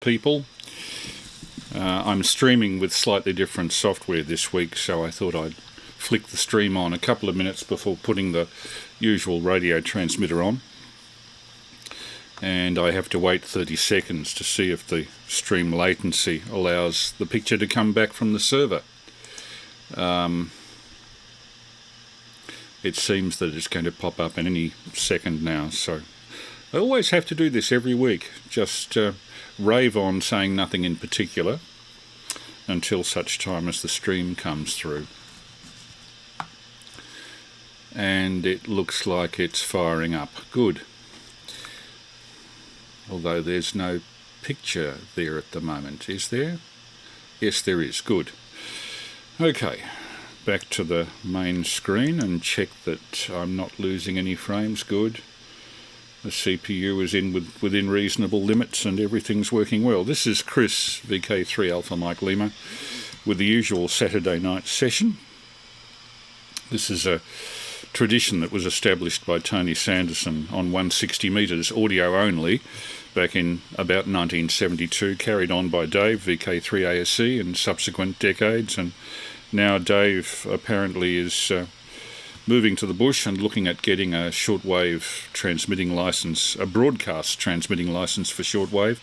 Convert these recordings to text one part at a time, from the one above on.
people. I'm streaming with slightly different software this week, so I thought I'd flick the stream on a couple of minutes before putting the usual radio transmitter on. And I have to wait 30 seconds to see if the stream latency allows the picture to come back from the server. It seems that it's going to pop up in any second now, so I always have to do this every week, just rave on saying nothing in particular until such time as the stream comes through. And it looks like it's firing up. Good. Although there's no picture there at the moment, is there? Yes, there is. Good. Okay, back to the main screen and check that I'm not losing any frames. Good. The CPU is within reasonable limits and everything's working well. This is Chris, VK3 Alpha Mike Lima, with the usual Saturday night session. This is a tradition that was established by Tony Sanderson on 160 metres, audio only, back in about 1972, carried on by Dave, VK3ASC, in subsequent decades, and now Dave apparently is moving to the bush and looking at getting a shortwave transmitting licence, a broadcast transmitting licence for shortwave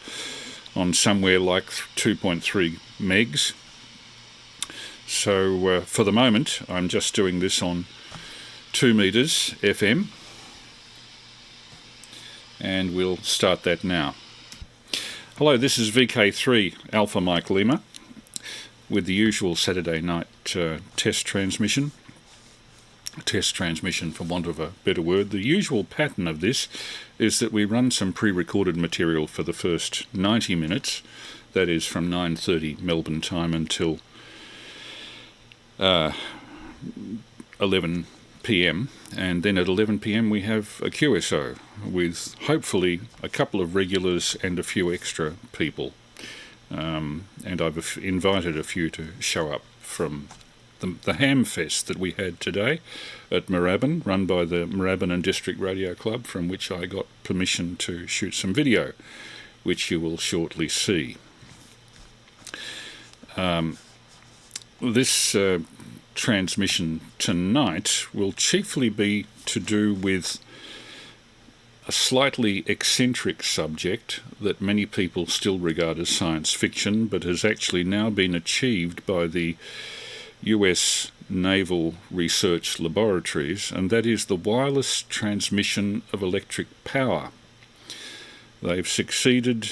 on somewhere like 2.3 megs. So for the moment, I'm just doing this on 2 metres FM, and we'll start that now. Hello, this is VK3 Alpha Mike Lima with the usual Saturday night test transmission for want of a better word. The usual pattern of this is that we run some pre-recorded material for the first 90 minutes, that is from 9:30 Melbourne time until 11 p.m, and then at 11 p.m. we have a QSO with hopefully a couple of regulars and a few extra people, and I've invited a few to show up from the Hamfest that we had today at Moorabbin, run by the Moorabbin and District Radio Club, from which I got permission to shoot some video, which you will shortly see. This transmission tonight will chiefly be to do with a slightly eccentric subject that many people still regard as science fiction, but has actually now been achieved by the US Naval Research Laboratories, and that is the wireless transmission of electric power. They've succeeded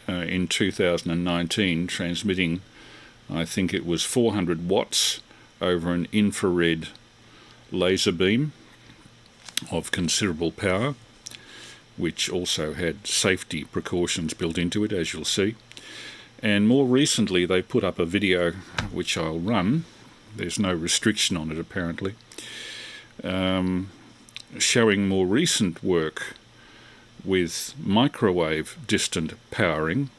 in 2019 transmitting, I think it was 400 watts over an infrared laser beam of considerable power, which also had safety precautions built into it, as you'll see. And more recently they put up a video which I'll run. There's no restriction on it apparently, showing more recent work with microwave distant powering,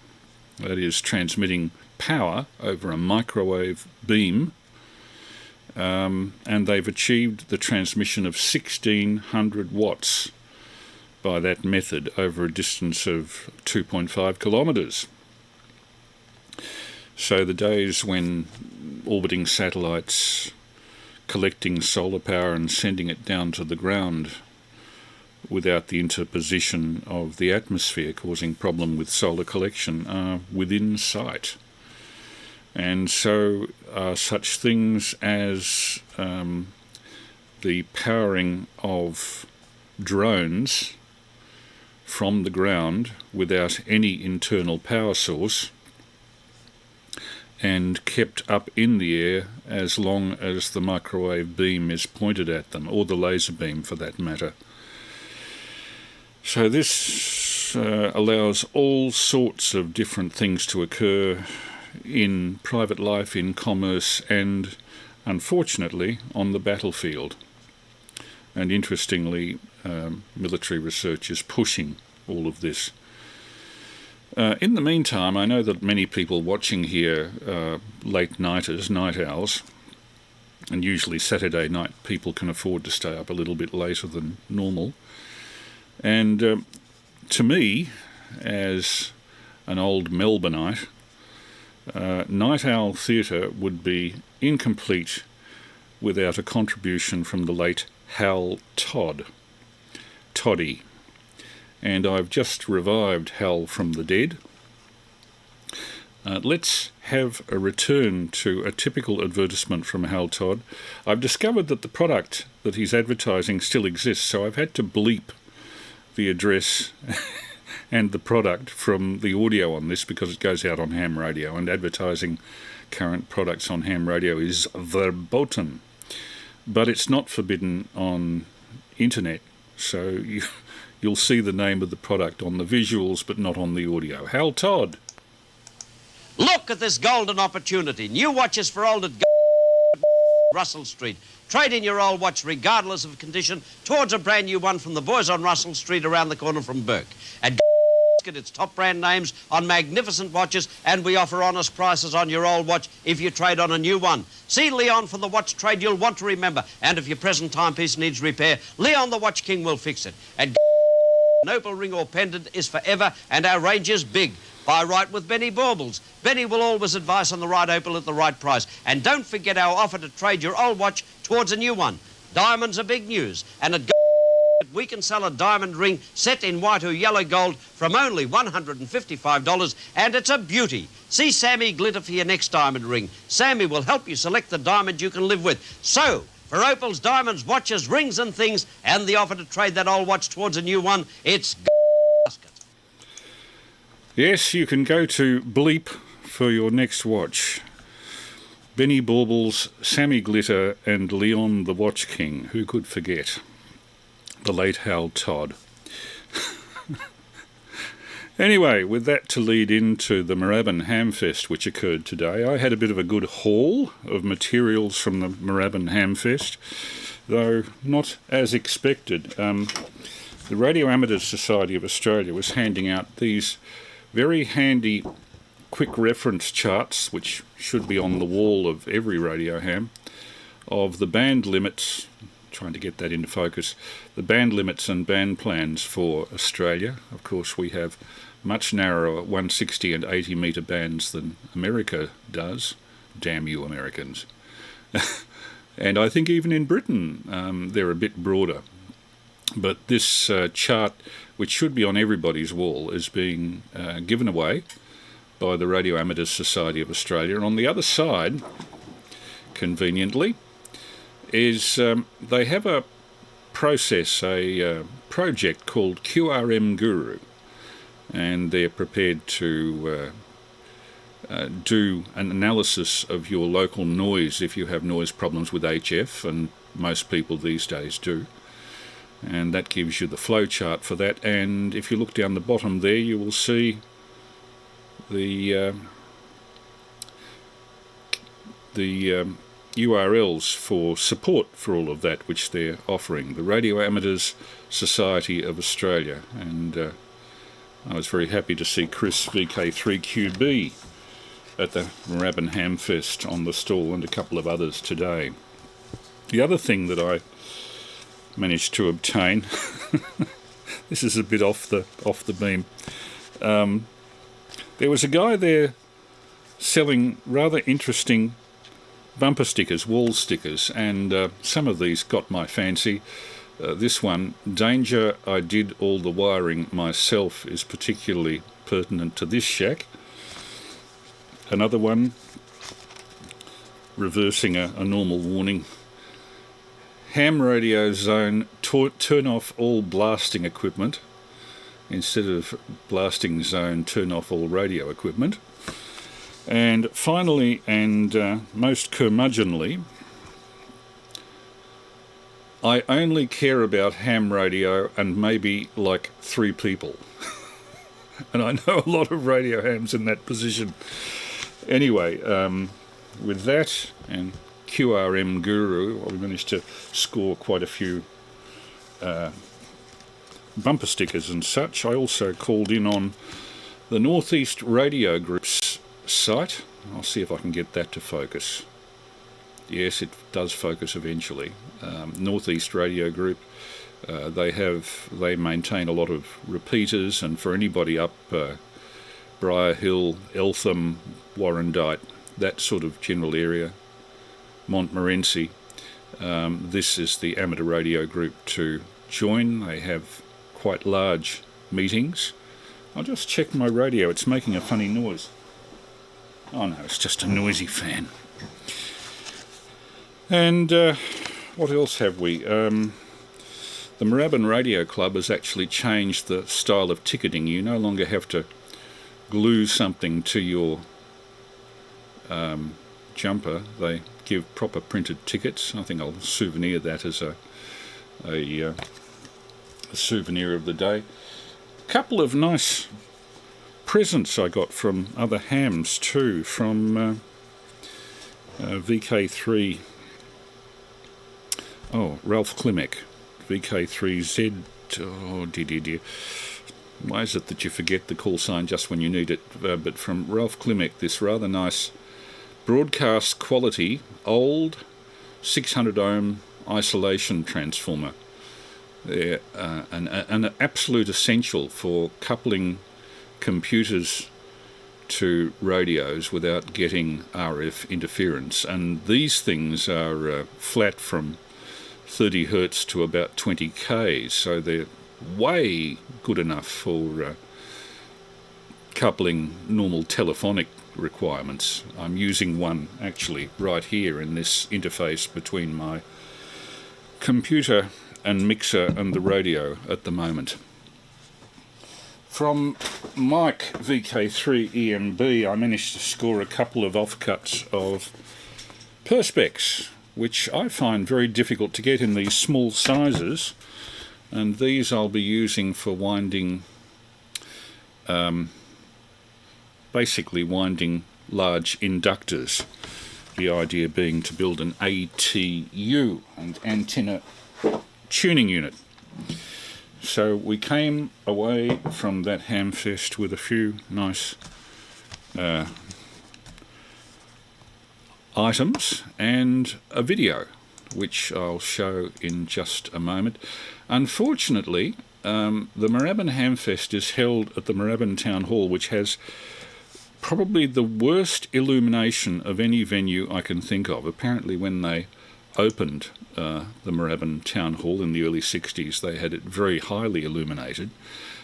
that is transmitting power over a microwave beam, and they've achieved the transmission of 1600 watts by that method over a distance of 2.5 kilometres. So the days when orbiting satellites collecting solar power and sending it down to the ground without the interposition of the atmosphere causing problem with solar collection are within sight. And so are such things as the powering of drones from the ground without any internal power source and kept up in the air as long as the microwave beam is pointed at them, or the laser beam for that matter. So this allows all sorts of different things to occur in private life, in commerce, and unfortunately on the battlefield. And interestingly, military research is pushing all of this. In the meantime, I know that many people watching here are late-nighters, night owls, and usually Saturday night people can afford to stay up a little bit later than normal. And to me, as an old Melbourneite, Night Owl Theatre would be incomplete without a contribution from the late Hal Toddy. And I've just revived Hal from the dead. Let's have a return to a typical advertisement from Hal Todd. I've discovered that the product that he's advertising still exists, so I've had to bleep the address and the product from the audio on this because it goes out on ham radio, and advertising current products on ham radio is verboten. But it's not forbidden on internet, so you'll see the name of the product on the visuals but not on the audio. Hal Todd. Look at this golden opportunity. New watches for old at Russell Street. Trade in your old watch regardless of condition towards a brand new one from the boys on Russell Street around the corner from Burke. At get its top brand names on magnificent watches, and we offer honest prices on your old watch if you trade on a new one. See Leon for the watch trade you'll want to remember, and if your present timepiece needs repair, Leon the Watch King will fix it. At an opal ring or pendant is forever, and our range is big. Buy right with Benny Baubles. Benny will always advise on the right opal at the right price. And don't forget our offer to trade your old watch towards a new one. Diamonds are big news, and at we can sell a diamond ring set in white or yellow gold from only $155, and it's a beauty. See Sammy Glitter for your next diamond ring. Sammy will help you select the diamond you can live with. So, for opals, diamonds, watches, rings and things, and the offer to trade that old watch towards a new one, it's basket. Yes, you can go to Bleep for your next watch. Benny Baubles, Sammy Glitter and Leon the Watch King. Who could forget? The late Hal Todd. Anyway, with that to lead into the MOORABBIN Hamfest, which occurred today, I had a bit of a good haul of materials from the MOORABBIN Hamfest, though not as expected. The Radio Amateurs Society of Australia was handing out these very handy quick reference charts, which should be on the wall of every radio ham, of the band limits, trying to get that into focus, the band limits and band plans for Australia. Of course, we have much narrower 160 and 80 metre bands than America does. Damn you Americans. And I think even in Britain they're a bit broader. But this chart, which should be on everybody's wall, is being given away by the Radio Amateurs Society of Australia. And on the other side, conveniently, is they have a process, a project called QRM Guru, and they're prepared to do an analysis of your local noise if you have noise problems with HF, and most people these days do. And that gives you the flow chart for that. And if you look down the bottom there, you will see the URLs for support for all of that which they're offering. The Radio Amateurs Society of Australia. And I was very happy to see Chris VK3QB at the MOORABBIN Hamfest on the stall, and a couple of others today. The other thing that I managed to obtain, this is a bit off the beam, there was a guy there selling rather interesting bumper stickers, wall stickers, and some of these got my fancy. This one, Danger, I did all the wiring myself, is particularly pertinent to this shack. Another one, reversing a normal warning. Ham radio zone, turn off all blasting equipment. Instead of blasting zone, turn off all radio equipment. And finally, and most curmudgeonly, I only care about ham radio and maybe like 3 people. And I know a lot of radio hams in that position. Anyway, with that and QRM Guru, we managed to score quite a few bumper stickers and such. I also called in on the Northeast Radio Group's site. I'll see if I can get that to focus. Yes, it does focus eventually. Northeast Radio Group, they maintain a lot of repeaters, and for anybody up Briar Hill, Eltham, Warrandyte, that sort of general area, Montmorency. This is the amateur radio group to join. They have quite large meetings. I'll just check my radio. It's making a funny noise. Oh no, it's just a noisy fan. And what else have we? The Moorabbin Radio Club has actually changed the style of ticketing. You no longer have to glue something to your jumper. They give proper printed tickets. I think I'll souvenir that as a souvenir of the day. A couple of nice presents I got from other hams too, from VK3. Oh, Ralph Klimek, VK3Z. Oh dear. Why is it that you forget the call sign just when you need it? But from Ralph Klimek, this rather nice broadcast quality old 600 ohm isolation transformer. They're an absolute essential for coupling computers to radios without getting RF interference, and these things are flat from 30 hertz to about 20 k's, so they're way good enough for coupling normal telephonic requirements. I'm using one actually right here in this interface between my computer and mixer and the radio at the moment. From Mike VK3EMB, I managed to score a couple of offcuts of Perspex, which I find very difficult to get in these small sizes, and these I'll be using for winding, basically winding large inductors. The idea being to build an ATU, an antenna tuning unit. So we came away from that Hamfest with a few nice items and a video, which I'll show in just a moment. Unfortunately, the Moorabbin Hamfest is held at the Moorabbin Town Hall, which has probably the worst illumination of any venue I can think of. Apparently when they opened the Moorabbin Town Hall in the early 60s, they had it very highly illuminated,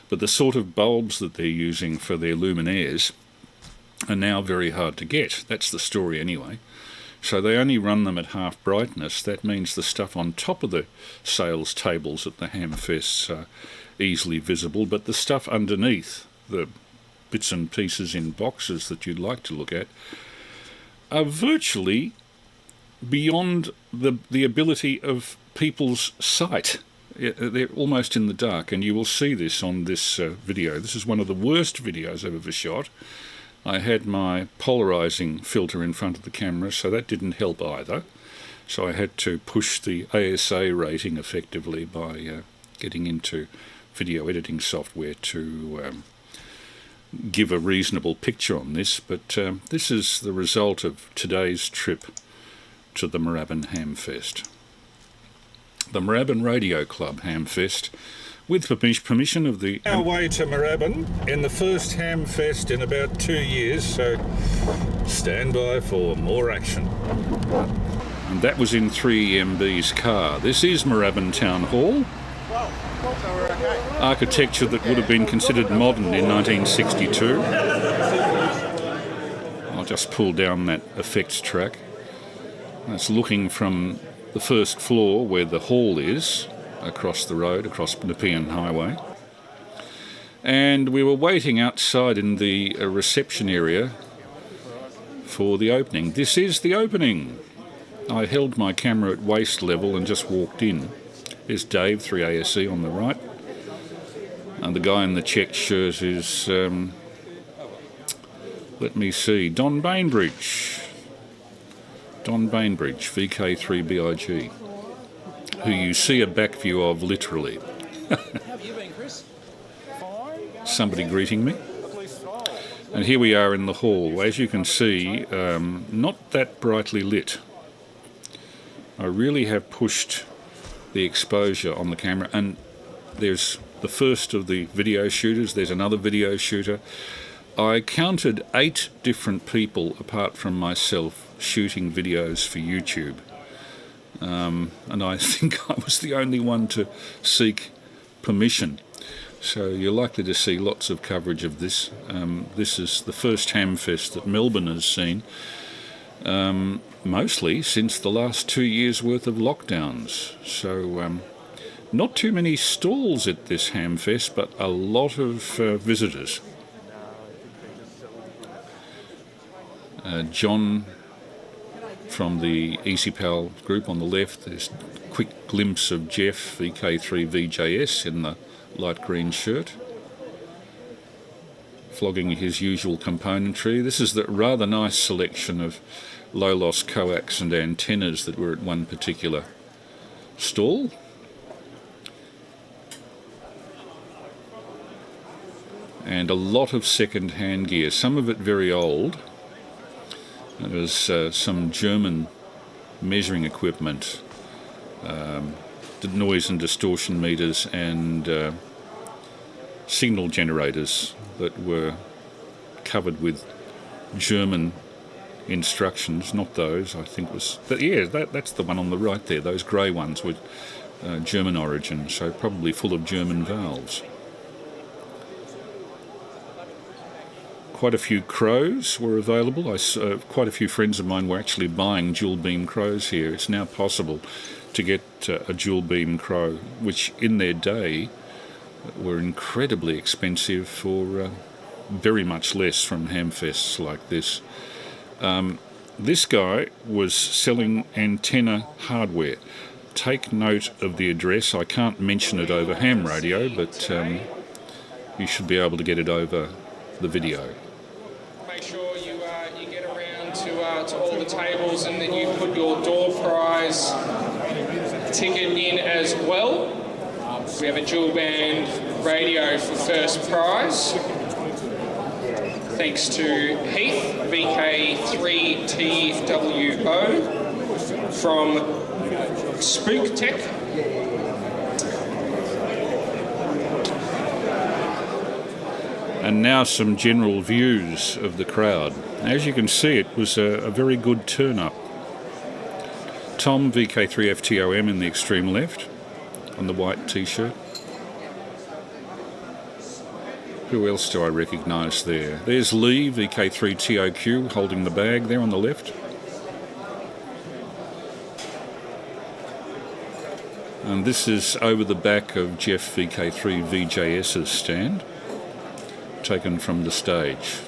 but the sort of bulbs that they're using for their luminaires are now very hard to get. That's the story anyway. So they only run them at half brightness. That means the stuff on top of the sales tables at the Hamfests are easily visible, but the stuff underneath, the bits and pieces in boxes that you'd like to look at, are virtually beyond the ability of people's sight. They're almost in the dark, and you will see this on this video. This is one of the worst videos I've ever shot. I had my polarizing filter in front of the camera, so that didn't help either. So I had to push the ASA rating effectively by getting into video editing software to give a reasonable picture on this. But this is the result of today's trip to the Moorabbin Hamfest. The Moorabbin Radio Club Hamfest, with permission of the... Our way to Moorabbin in the first Hamfest in about 2 years, so stand by for more action. And that was in 3EMB's car. This is Moorabbin Town Hall. Architecture that would have been considered modern in 1962. I'll just pull down that effects track. That's looking from the first floor where the hall is, across the road, across Nepean Highway. And we were waiting outside in the reception area for the opening. This is the opening. I held my camera at waist level and just walked in. There's Dave, 3ASE on the right. And the guy in the checked shirt is, let me see, Don Bainbridge. Don Bainbridge, VK3BIG, who you see a back view of literally. How have you been, Chris? Fine. Somebody greeting me. And here we are in the hall. As you can see, not that brightly lit. I really have pushed the exposure on the camera, and there's the first of the video shooters. There's another video shooter. I counted 8 different people apart from myself shooting videos for YouTube. And I think I was the only one to seek permission. So you're likely to see lots of coverage of this. This is the first Hamfest that Melbourne has seen, mostly since the last 2 years' worth of lockdowns. So not too many stalls at this Hamfest, but a lot of visitors. John from the EasyPal group on the left. There's a quick glimpse of Jeff, VK3VJS, in the light green shirt, flogging his usual componentry. This is the rather nice selection of low-loss coax and antennas that were at one particular stall. And a lot of second-hand gear, some of it very old. There was some German measuring equipment, noise and distortion meters and signal generators that were covered with German instructions. Not those, I think was... that's the one on the right there. Those grey ones were German origin, so probably full of German valves. Quite a few crows were available. Quite a few friends of mine were actually buying dual beam crows here. It's now possible to get a dual beam crow, which in their day were incredibly expensive for very much less from Hamfests like this. This guy was selling antenna hardware. Take note of the address. I can't mention it over ham radio, but you should be able to get it over the video. Make sure you get around to all the tables and that you put your door prize ticket in as well. We have a dual band radio for first prize. Thanks to Heath, VK3TWO from Spook Tech. And now some general views of the crowd. As you can see, it was a very good turn-up. Tom, VK3FTOM in the extreme left, on the white t-shirt. Who else do I recognise there? There's Lee, VK3TOQ, holding the bag there on the left. And this is over the back of Jeff VK3VJS's stand, taken from the stage.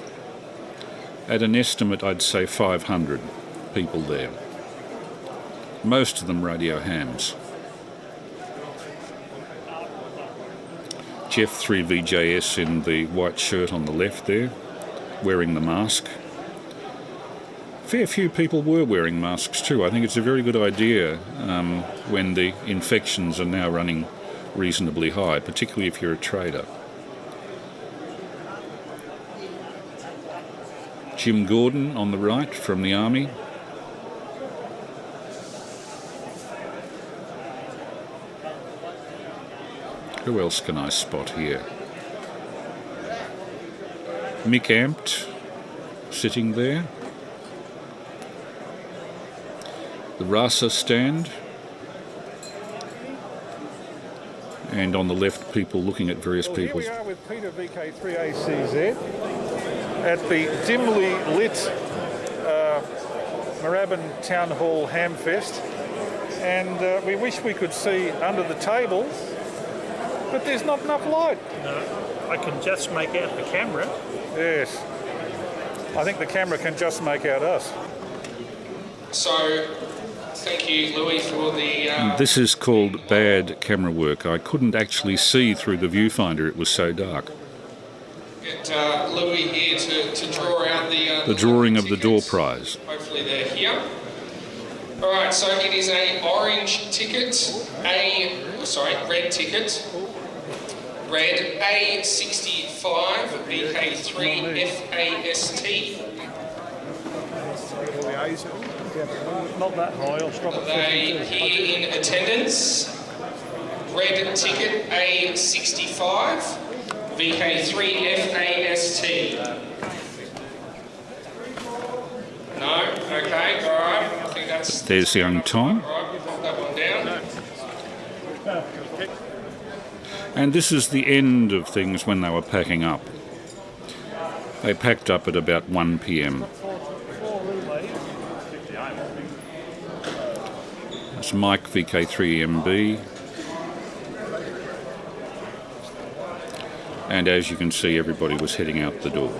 At an estimate, I'd say 500 people there. Most of them radio hams. Jeff 3VJS in the white shirt on the left there, wearing the mask. Fair few people were wearing masks too. I think it's a very good idea when the infections are now running reasonably high, particularly if you're a trader. Jim Gordon on the right from the Army. Who else can I spot here? Mick Amped sitting there. The RASA stand. And on the left, people looking at various people. Here we are with Peter VK3ACZ at the dimly lit Moorabbin Town Hall Hamfest, and we wish we could see under the tables, but there's not enough light. No, I can just make out the camera. Yes, I think the camera can just make out us. So, thank you, Louis, for the... This is called bad camera work. I couldn't actually see through the viewfinder, it was so dark. Get Louis here to draw out the drawing of the door tickets. prize. Hopefully they're here. All right, so it is an orange ticket, red ticket. Red A65 VK3FAST. Not that high, I'll stop Are they here in attendance? Red ticket A65 VK3FAST. There's the young Tom. Right, we'll put that one down. And this is the end of things when they were packing up. They packed up at about 1 p.m. That's Mike, VK3AML. And as you can see, everybody was heading out the door.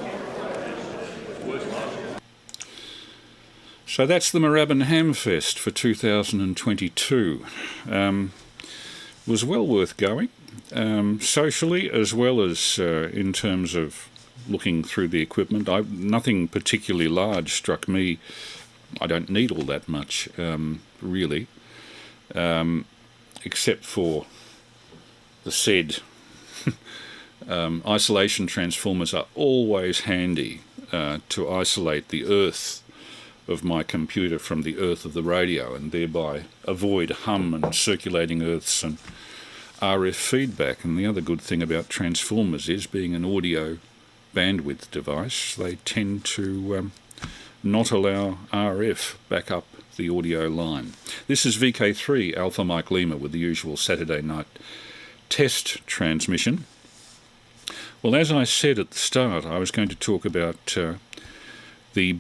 So that's the MOORABBIN HAMFEST for 2022. Was well worth going, socially as well as in terms of looking through the equipment. Nothing particularly large struck me. I don't need all that much, really, except for the said isolation transformers are always handy to isolate the earth of my computer from the earth of the radio, and thereby avoid hum and circulating earths and RF feedback. And the other good thing about transformers is, being an audio bandwidth device, they tend to not allow RF back up the audio line. This is VK3 Alpha Mike Lima with the usual Saturday night test transmission. Well, as I said at the start, I was going to talk about the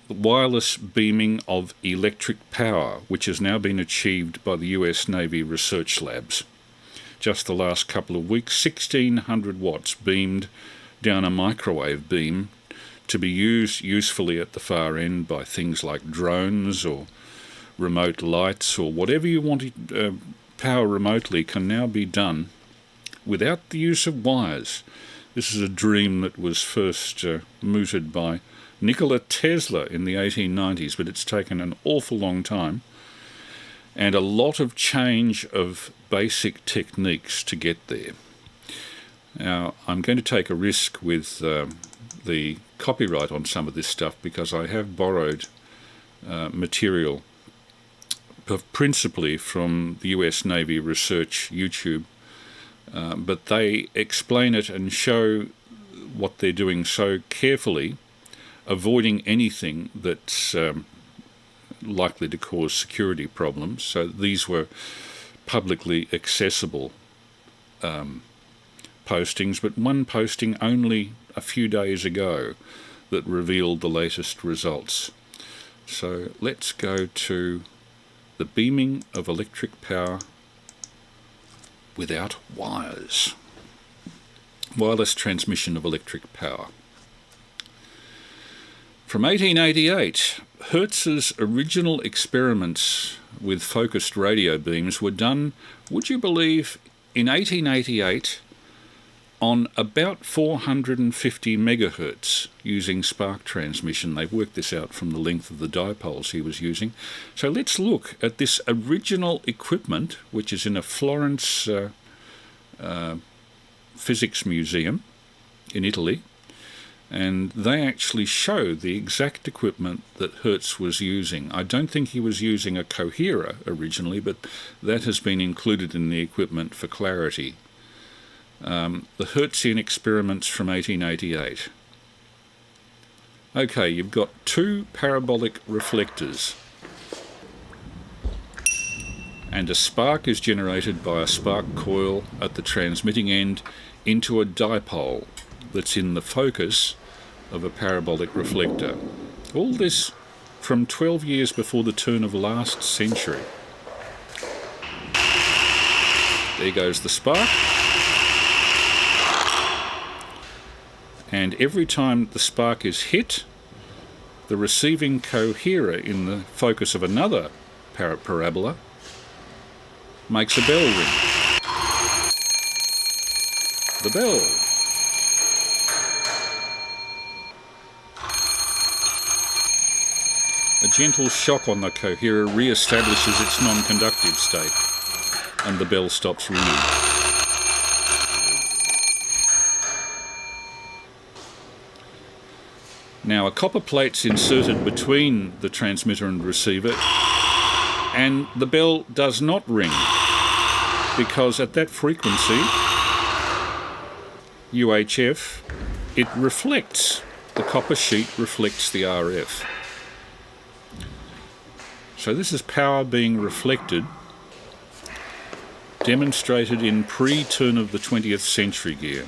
wireless beaming of electric power, which has now been achieved by the US Navy Research Labs. Just the last couple of weeks, 1600 watts beamed down a microwave beam to be used usefully at the far end by things like drones or remote lights, or whatever you want to power remotely can now be done without the use of wires. This is a dream that was first mooted by Nikola Tesla in the 1890s, but it's taken an awful long time and a lot of change of basic techniques to get there. Now, I'm going to take a risk with the copyright on some of this stuff, because I have borrowed material principally from the US Navy Research YouTube, but they explain it and show what they're doing so carefully, avoiding anything that's likely to cause security problems. So these were publicly accessible postings, but one posting only a few days ago that revealed the latest results. So let's go to the beaming of electric power without wires. Wireless transmission of electric power. From 1888, Hertz's original experiments with focused radio beams were done, would you believe, in 1888 on about 450 megahertz using spark transmission. They've worked this out from the length of the dipoles he was using. So let's look at this original equipment, which is in a Florence physics museum in Italy. And they actually show the exact equipment that Hertz was using. I don't think he was using a coherer originally, but that has been included in the equipment for clarity. The Hertzian experiments from 1888. Okay, you've got two parabolic reflectors, and a spark is generated by a spark coil at the transmitting end into a dipole that's in the focus of a parabolic reflector. All this from 12 years before the turn of last century. There goes the spark. And every time the spark is hit, the receiving coherer in the focus of another parabola makes a bell ring. The bell. A gentle shock on the coherer re-establishes its non-conductive state, and the bell stops ringing. Now, a copper plate's inserted between the transmitter and receiver, and the bell does not ring, because at that frequency, UHF, it reflects. The copper sheet reflects the RF. So this is power being reflected, demonstrated in pre-turn of the 20th century gear.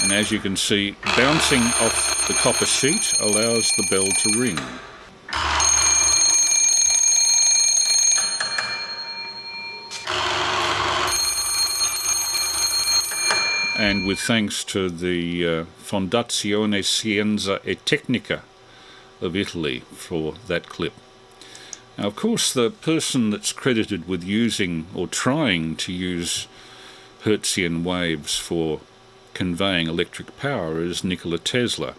And as you can see, bouncing off the copper sheet allows the bell to ring. And with thanks to the Fondazione Scienza e Tecnica of Italy for that clip. Now, of course, the person that's credited with using or trying to use Hertzian waves for conveying electric power is Nikola Tesla.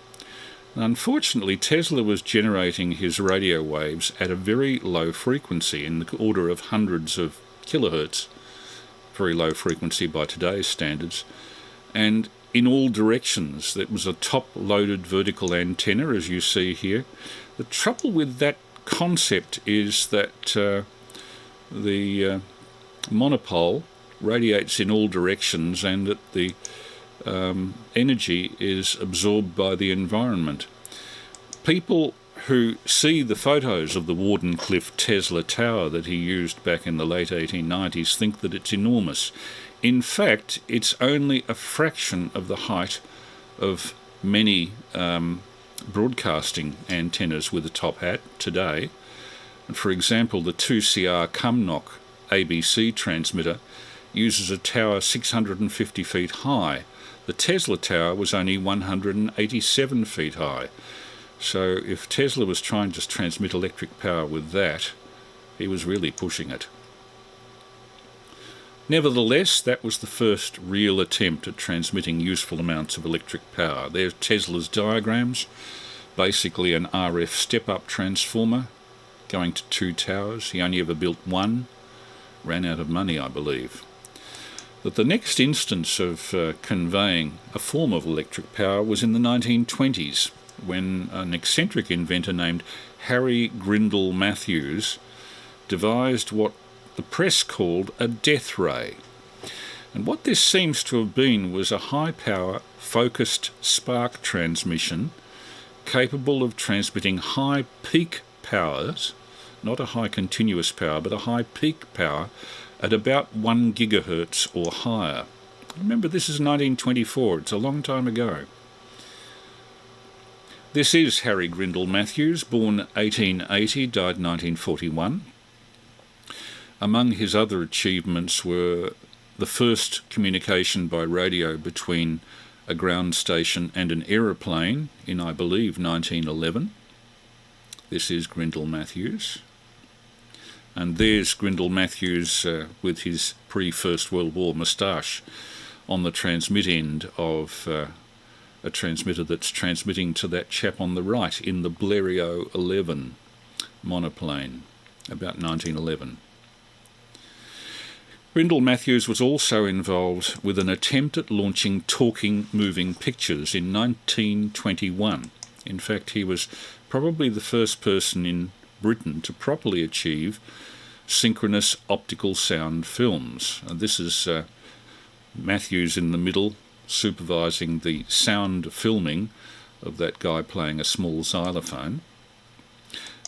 Unfortunately, Tesla was generating his radio waves at a very low frequency, in the order of hundreds of kilohertz, very low frequency by today's standards, and in all directions. That was a top-loaded vertical antenna, as you see here. The trouble with that concept is that the monopole radiates in all directions and that the energy is absorbed by the environment. People who see the photos of the Wardenclyffe Tesla Tower that he used back in the late 1890s think that it's enormous. In fact, it's only a fraction of the height of many broadcasting antennas with a top hat today. And for example, the 2CR Cumnock ABC transmitter uses a tower 650 feet high. The Tesla tower was only 187 feet high. So if Tesla was trying to transmit electric power with that, he was really pushing it. Nevertheless, that was the first real attempt at transmitting useful amounts of electric power. There's Tesla's diagrams, basically an RF step-up transformer going to 2 towers. He only ever built one, ran out of money, I believe. But the next instance of conveying a form of electric power was in the 1920s, when an eccentric inventor named Harry Grindle Matthews devised what the press called a death ray. And what this seems to have been was a high-power, focused spark transmission capable of transmitting high peak powers, not a high continuous power, but a high peak power at about 1 gigahertz or higher. Remember, this is 1924, it's a long time ago. This is Harry Grindle Matthews, born 1880, died 1941. Among his other achievements were the first communication by radio between a ground station and an aeroplane in, I believe, 1911. This is Grindle Matthews. And there's Grindle Matthews with his pre-First World War moustache on the transmit end of a transmitter that's transmitting to that chap on the right in the Blériot 11 monoplane, about 1911. Grindle Matthews was also involved with an attempt at launching talking moving pictures in 1921. In fact, he was probably the first person in Britain to properly achieve synchronous optical sound films. And this is Matthews in the middle, supervising the sound filming of that guy playing a small xylophone.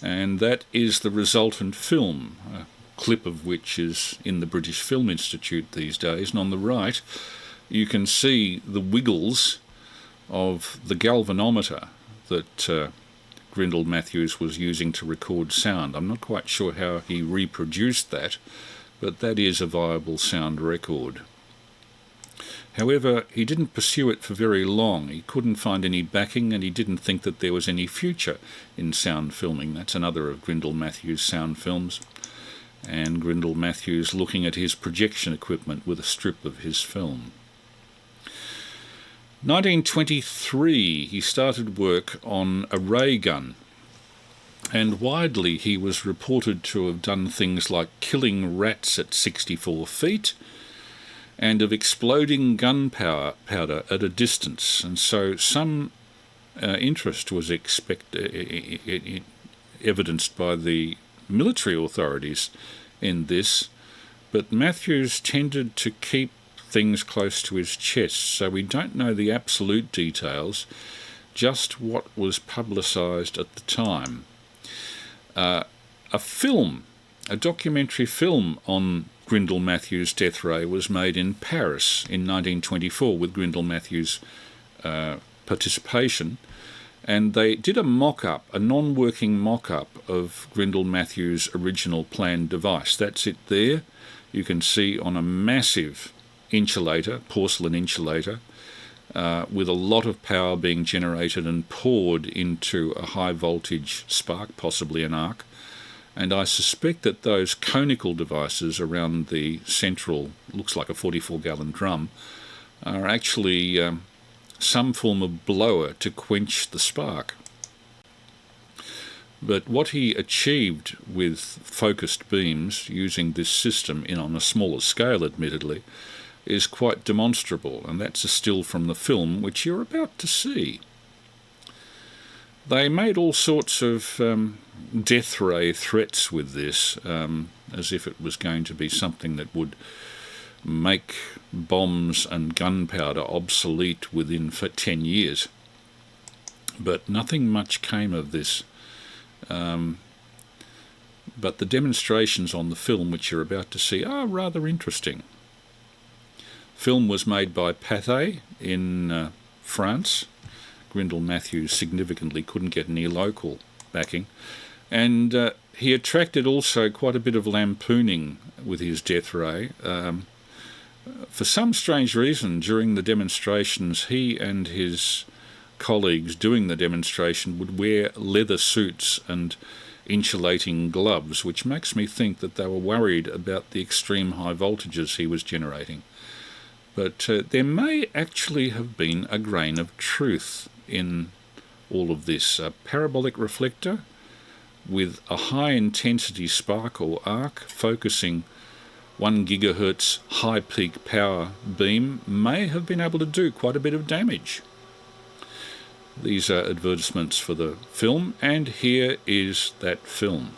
And that is the resultant film, a clip of which is in the British Film Institute these days. And on the right, you can see the wiggles of the galvanometer that Grindle Matthews was using to record sound. I'm not quite sure how he reproduced that, but that is a viable sound record. However, he didn't pursue it for very long. He couldn't find any backing, and he didn't think that there was any future in sound filming. That's another of Grindle Matthews' sound films. And Grindle Matthews looking at his projection equipment with a strip of his film. 1923, he started work on a ray gun, and widely he was reported to have done things like killing rats at 64 feet and of exploding gunpowder at a distance. And so some interest was evidenced by the military authorities in this, but Matthews tended to keep things close to his chest, so we don't know the absolute details, just what was publicised at the time. A film, a documentary film on Grindal Matthews' death ray was made in Paris in 1924 with Grindal Matthews' participation, and they did a mock-up, a non-working mock-up of Grindal Matthews' original planned device. That's it there. You can see on a massive insulator, porcelain insulator, with a lot of power being generated and poured into a high voltage spark, possibly an arc. And I suspect that those conical devices around the central, looks like a 44-gallon drum, are actually some form of blower to quench the spark. But what he achieved with focused beams using this system on a smaller scale, admittedly, is quite demonstrable, and that's a still from the film which you're about to see. They made all sorts of death ray threats with this, as if it was going to be something that would make bombs and gunpowder obsolete within 10 years. But nothing much came of this. But the demonstrations on the film, which you're about to see, are rather interesting. Film was made by Pathé in France. Grindal Matthews significantly couldn't get any local backing. And he attracted also quite a bit of lampooning with his death ray. For some strange reason, during the demonstrations, he and his colleagues doing the demonstration would wear leather suits and insulating gloves, which makes me think that they were worried about the extreme high voltages he was generating. But there may actually have been a grain of truth in all of this. A parabolic reflector with a high-intensity spark or arc focusing 1 gigahertz high peak power beam may have been able to do quite a bit of damage. These are advertisements for the film, and here is that film.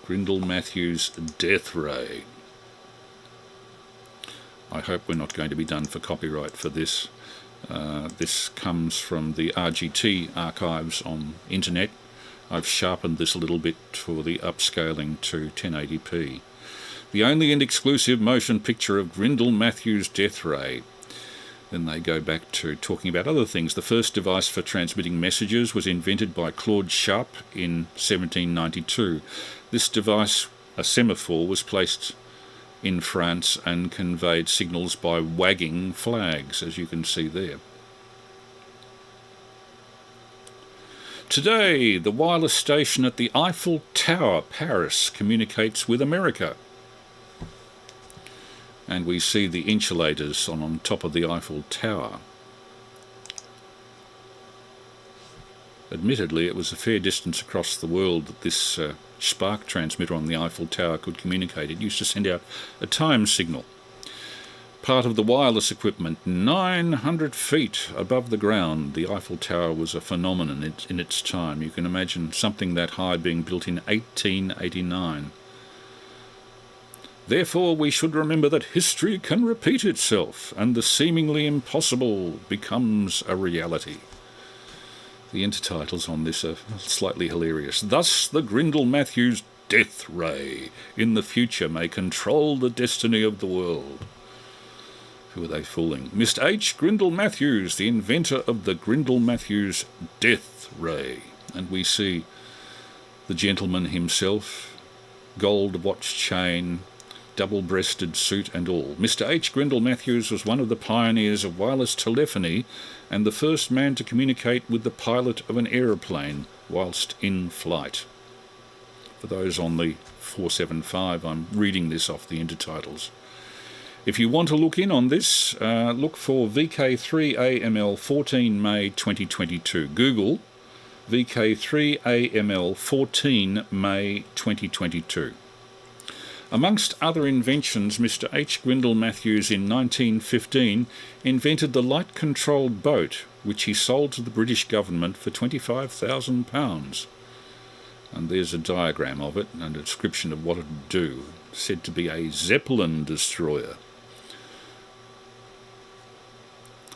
Grindal Matthews' death ray. I hope we're not going to be done for copyright for this. This comes from the RGT archives on internet. I've sharpened this a little bit for the upscaling to 1080p. The only and exclusive motion picture of Grindal Matthews' death ray. Then they go back to talking about other things. The first device for transmitting messages was invented by Claude Sharp in 1792. This device, a semaphore, was placed in France and conveyed signals by wagging flags, as you can see there. Today, the wireless station at the Eiffel Tower, Paris, communicates with America. And we see the insulators on top of the Eiffel Tower. Admittedly, it was a fair distance across the world that this spark transmitter on the Eiffel Tower could communicate. It used to send out a time signal. Part of the wireless equipment, 900 feet above the ground. The Eiffel Tower was a phenomenon in its time. You can imagine something that high being built in 1889. Therefore, we should remember that history can repeat itself, and the seemingly impossible becomes a reality. The intertitles on this are slightly hilarious. Thus, the Grindal Matthews death ray in the future may control the destiny of the world. Who are they fooling? Mr. H. Grindal Matthews, the inventor of the Grindal Matthews death ray. And we see the gentleman himself, gold watch chain, double-breasted suit and all. Mr. H. Grindal Matthews was one of the pioneers of wireless telephony and the first man to communicate with the pilot of an aeroplane whilst in flight. For those on the 475, I'm reading this off the intertitles. If you want to look in on this, look for VK3AML 14 May 2022. Google VK3AML 14 May 2022. Amongst other inventions, Mr. H. Grindal Matthews in 1915 invented the light-controlled boat, which he sold to the British government for £25,000. And there's a diagram of it and a description of what it would do, said to be a Zeppelin destroyer.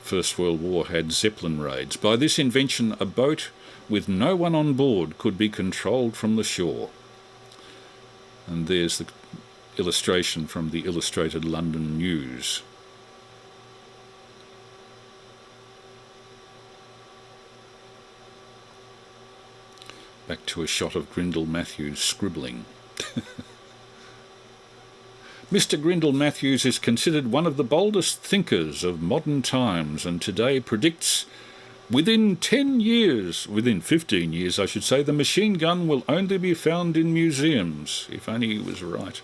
First World War had Zeppelin raids. By this invention, a boat with no one on board could be controlled from the shore. And there's the illustration from the Illustrated London News. Back to a shot of Grindle Matthews scribbling. Mr. Grindle Matthews is considered one of the boldest thinkers of modern times, and today predicts within 10 years, within 15 years I should say, the machine gun will only be found in museums. If only he was right.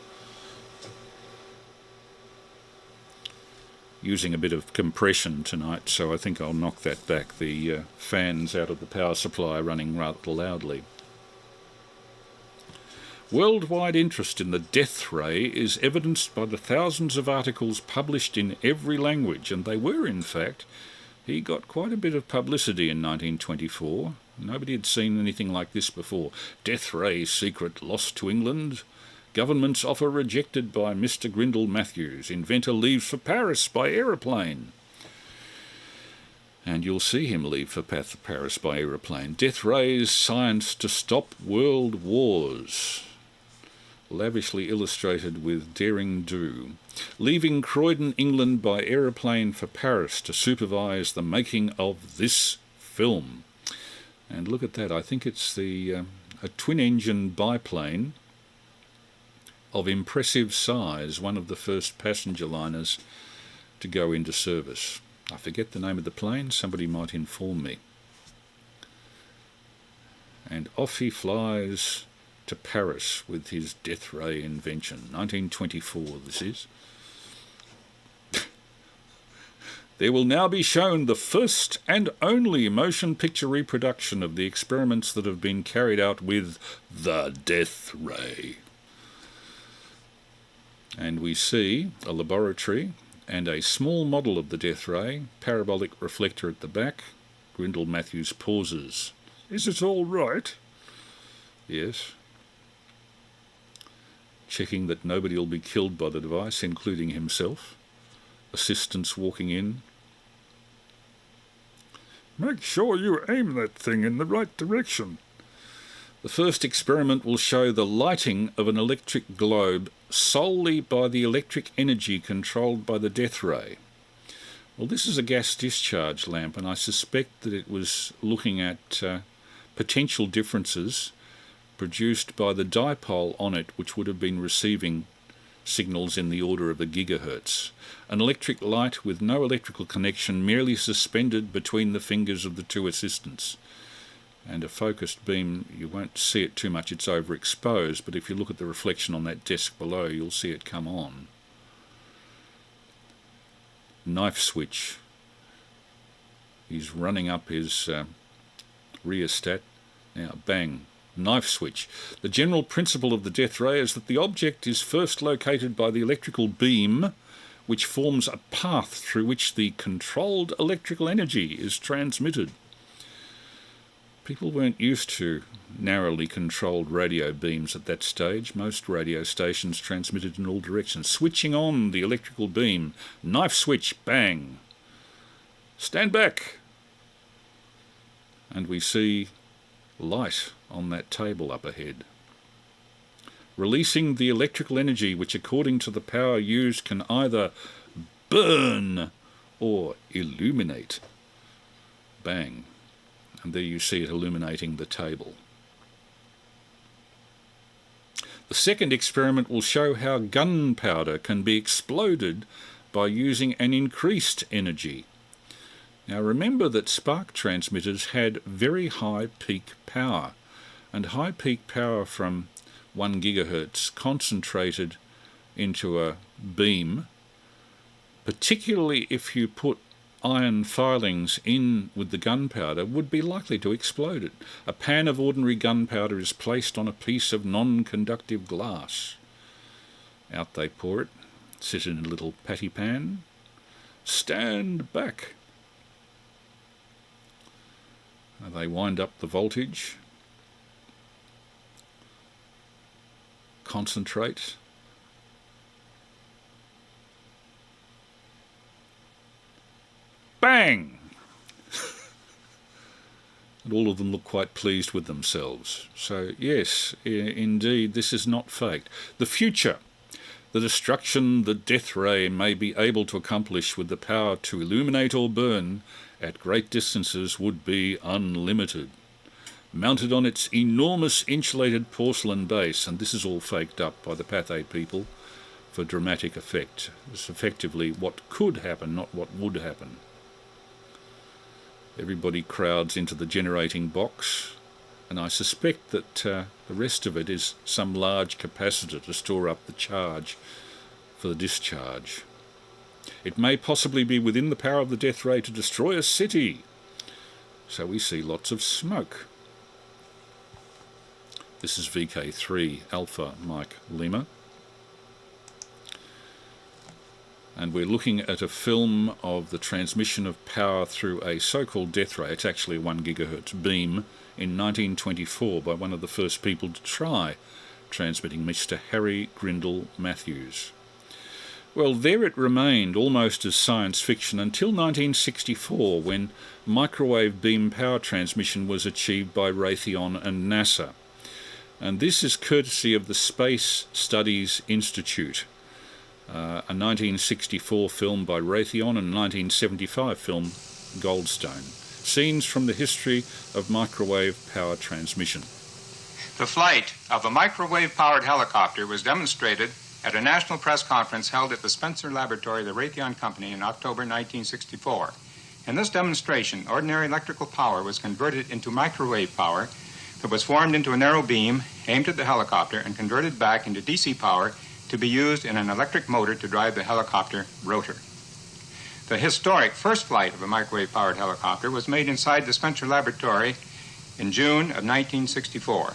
Using a bit of compression tonight, so I think I'll knock that back. The fans out of the power supply are running rather loudly. Worldwide interest in the death ray is evidenced by the thousands of articles published in every language, and they were, in fact. He got quite a bit of publicity in 1924. Nobody had seen anything like this before. Death ray secret lost to England. Government's offer rejected by Mr. Grindle Matthews. Inventor leaves for Paris by aeroplane. And you'll see him leave for Paris by aeroplane. Death rays science to stop world wars. Lavishly illustrated with daring do. Leaving Croydon, England by aeroplane for Paris to supervise the making of this film. And look at that, I think it's a twin-engine biplane of impressive size, one of the first passenger liners to go into service. I forget the name of the plane, somebody might inform me. And off he flies to Paris with his death ray invention. 1924 this is. There will now be shown the first and only motion picture reproduction of the experiments that have been carried out with the death ray. And we see a laboratory and a small model of the death ray, parabolic reflector at the back. Grindle Matthews pauses. Is it all right? Yes. Checking that nobody will be killed by the device, including himself. Assistants walking in. Make sure you aim that thing in the right direction. The first experiment will show the lighting of an electric globe solely by the electric energy controlled by the death ray. Well, this is a gas discharge lamp, and I suspect that it was looking at potential differences produced by the dipole on it, which would have been receiving signals in the order of a gigahertz. An electric light with no electrical connection, merely suspended between the fingers of the two assistants. And a focused beam, you won't see it too much, it's overexposed, but if you look at the reflection on that desk below, you'll see it come on. Knife switch. He's running up his rheostat. Now, bang. Knife switch. The general principle of the death ray is that the object is first located by the electrical beam, which forms a path through which the controlled electrical energy is transmitted. People weren't used to narrowly controlled radio beams at that stage. Most radio stations transmitted in all directions. Switching on the electrical beam. Knife switch, bang. Stand back. And we see light on that table up ahead. Releasing the electrical energy, which according to the power used can either burn or illuminate. Bang. And there you see it illuminating the table. The second experiment will show how gunpowder can be exploded by using an increased energy. Now remember that spark transmitters had very high peak power, and high peak power from 1 gigahertz concentrated into a beam, particularly if you put iron filings in with the gunpowder, would be likely to explode it. A pan of ordinary gunpowder is placed on a piece of non-conductive glass. Out they pour it, sit in a little patty pan. Stand back. They wind up the voltage. Concentrate. Bang! bang! And all of them look quite pleased with themselves. So yes, indeed, this is not faked. The future, the destruction the death ray may be able to accomplish with the power to illuminate or burn at great distances would be unlimited. Mounted on its enormous insulated porcelain base, and this is all faked up by the Pathé people for dramatic effect. It's effectively what could happen, not what would happen. Everybody crowds into the generating box, and I suspect that the rest of it is some large capacitor to store up the charge for the discharge. It may possibly be within the power of the death ray to destroy a city. So we see lots of smoke. This is VK3 Alpha Mike Lima. And we're looking at a film of the transmission of power through a so-called death ray. It's actually a 1 gigahertz beam in 1924 by one of the first people to try transmitting, Mr. Harry Grindle Matthews. Well, there it remained almost as science fiction until 1964, when microwave beam power transmission was achieved by Raytheon and NASA. And this is courtesy of the Space Studies Institute. A 1964 film by Raytheon and a 1975 film Goldstone. Scenes from the history of microwave power transmission. The flight of a microwave-powered helicopter was demonstrated at a national press conference held at the Spencer Laboratory of the Raytheon Company in October 1964. In this demonstration, ordinary electrical power was converted into microwave power that was formed into a narrow beam aimed at the helicopter and converted back into DC power to be used in an electric motor to drive the helicopter rotor. The historic first flight of a microwave-powered helicopter was made inside the Spencer Laboratory in June of 1964.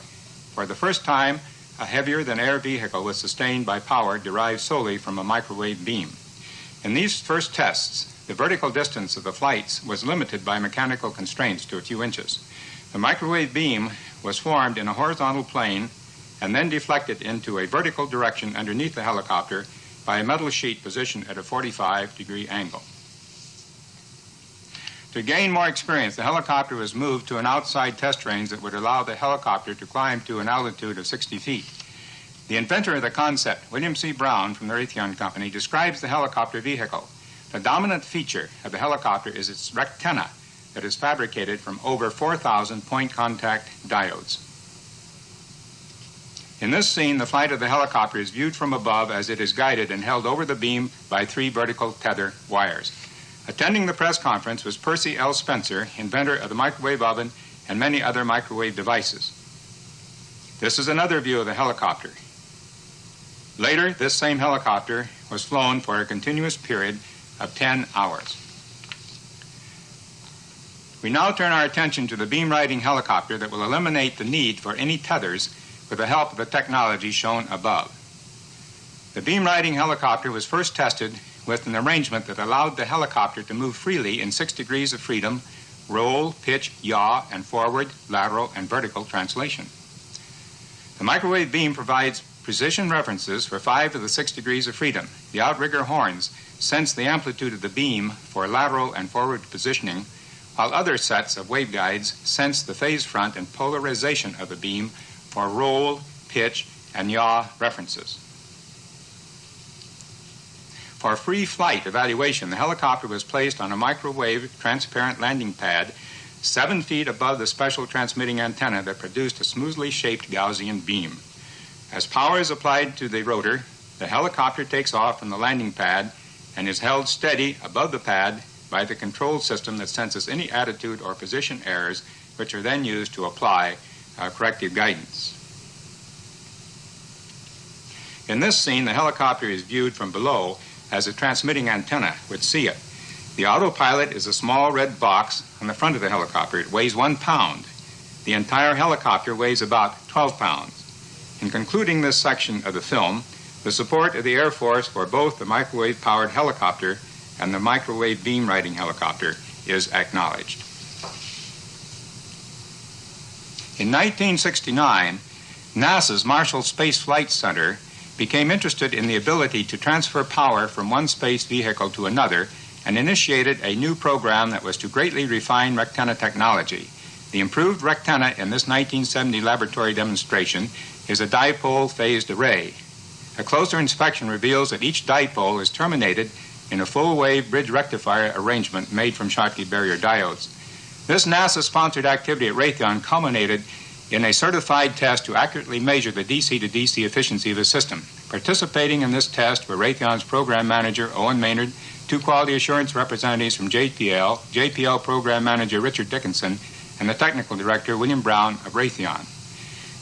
For the first time, a heavier-than-air vehicle was sustained by power derived solely from a microwave beam. In these first tests, the vertical distance of the flights was limited by mechanical constraints to a few inches. The microwave beam was formed in a horizontal plane and then deflected into a vertical direction underneath the helicopter by a metal sheet positioned at a 45-degree angle. To gain more experience, the helicopter was moved to an outside test range that would allow the helicopter to climb to an altitude of 60 feet. The inventor of the concept, William C. Brown from the Raytheon Company, describes the helicopter vehicle. The dominant feature of the helicopter is its rectenna that is fabricated from over 4,000 point contact diodes. In this scene, the flight of the helicopter is viewed from above as it is guided and held over the beam by 3 vertical tether wires. Attending the press conference was Percy L. Spencer, inventor of the microwave oven and many other microwave devices. This is another view of the helicopter. Later, this same helicopter was flown for a continuous period of 10 hours. We now turn our attention to the beam-riding helicopter that will eliminate the need for any tethers with the help of the technology shown above. The beam-riding helicopter was first tested with an arrangement that allowed the helicopter to move freely in 6 degrees of freedom, roll, pitch, yaw, and forward, lateral, and vertical translation. The microwave beam provides precision references for 5 of the 6 degrees of freedom. The outrigger horns sense the amplitude of the beam for lateral and forward positioning, while other sets of waveguides sense the phase front and polarization of the beam for roll, pitch, and yaw references. For free flight evaluation, the helicopter was placed on a microwave transparent landing pad 7 feet above the special transmitting antenna that produced a smoothly shaped Gaussian beam. As power is applied to the rotor, the helicopter takes off from the landing pad and is held steady above the pad by the control system that senses any attitude or position errors, which are then used to apply corrective guidance. In this scene, the helicopter is viewed from below as a transmitting antenna would see it. The autopilot is a small red box on the front of the helicopter. It weighs 1 pound. The entire helicopter weighs about 12 pounds. In concluding this section of the film, the support of the Air Force for both the microwave-powered helicopter and the microwave beam-riding helicopter is acknowledged. In 1969, NASA's Marshall Space Flight Center became interested in the ability to transfer power from one space vehicle to another and initiated a new program that was to greatly refine rectenna technology. The improved rectenna in this 1970 laboratory demonstration is a dipole phased array. A closer inspection reveals that each dipole is terminated in a full-wave bridge rectifier arrangement made from Schottky barrier diodes. This NASA-sponsored activity at Raytheon culminated in a certified test to accurately measure the DC to DC efficiency of the system. Participating in this test were Raytheon's program manager, Owen Maynard, 2 quality assurance representatives from JPL program manager Richard Dickinson, and the technical director, William Brown of Raytheon.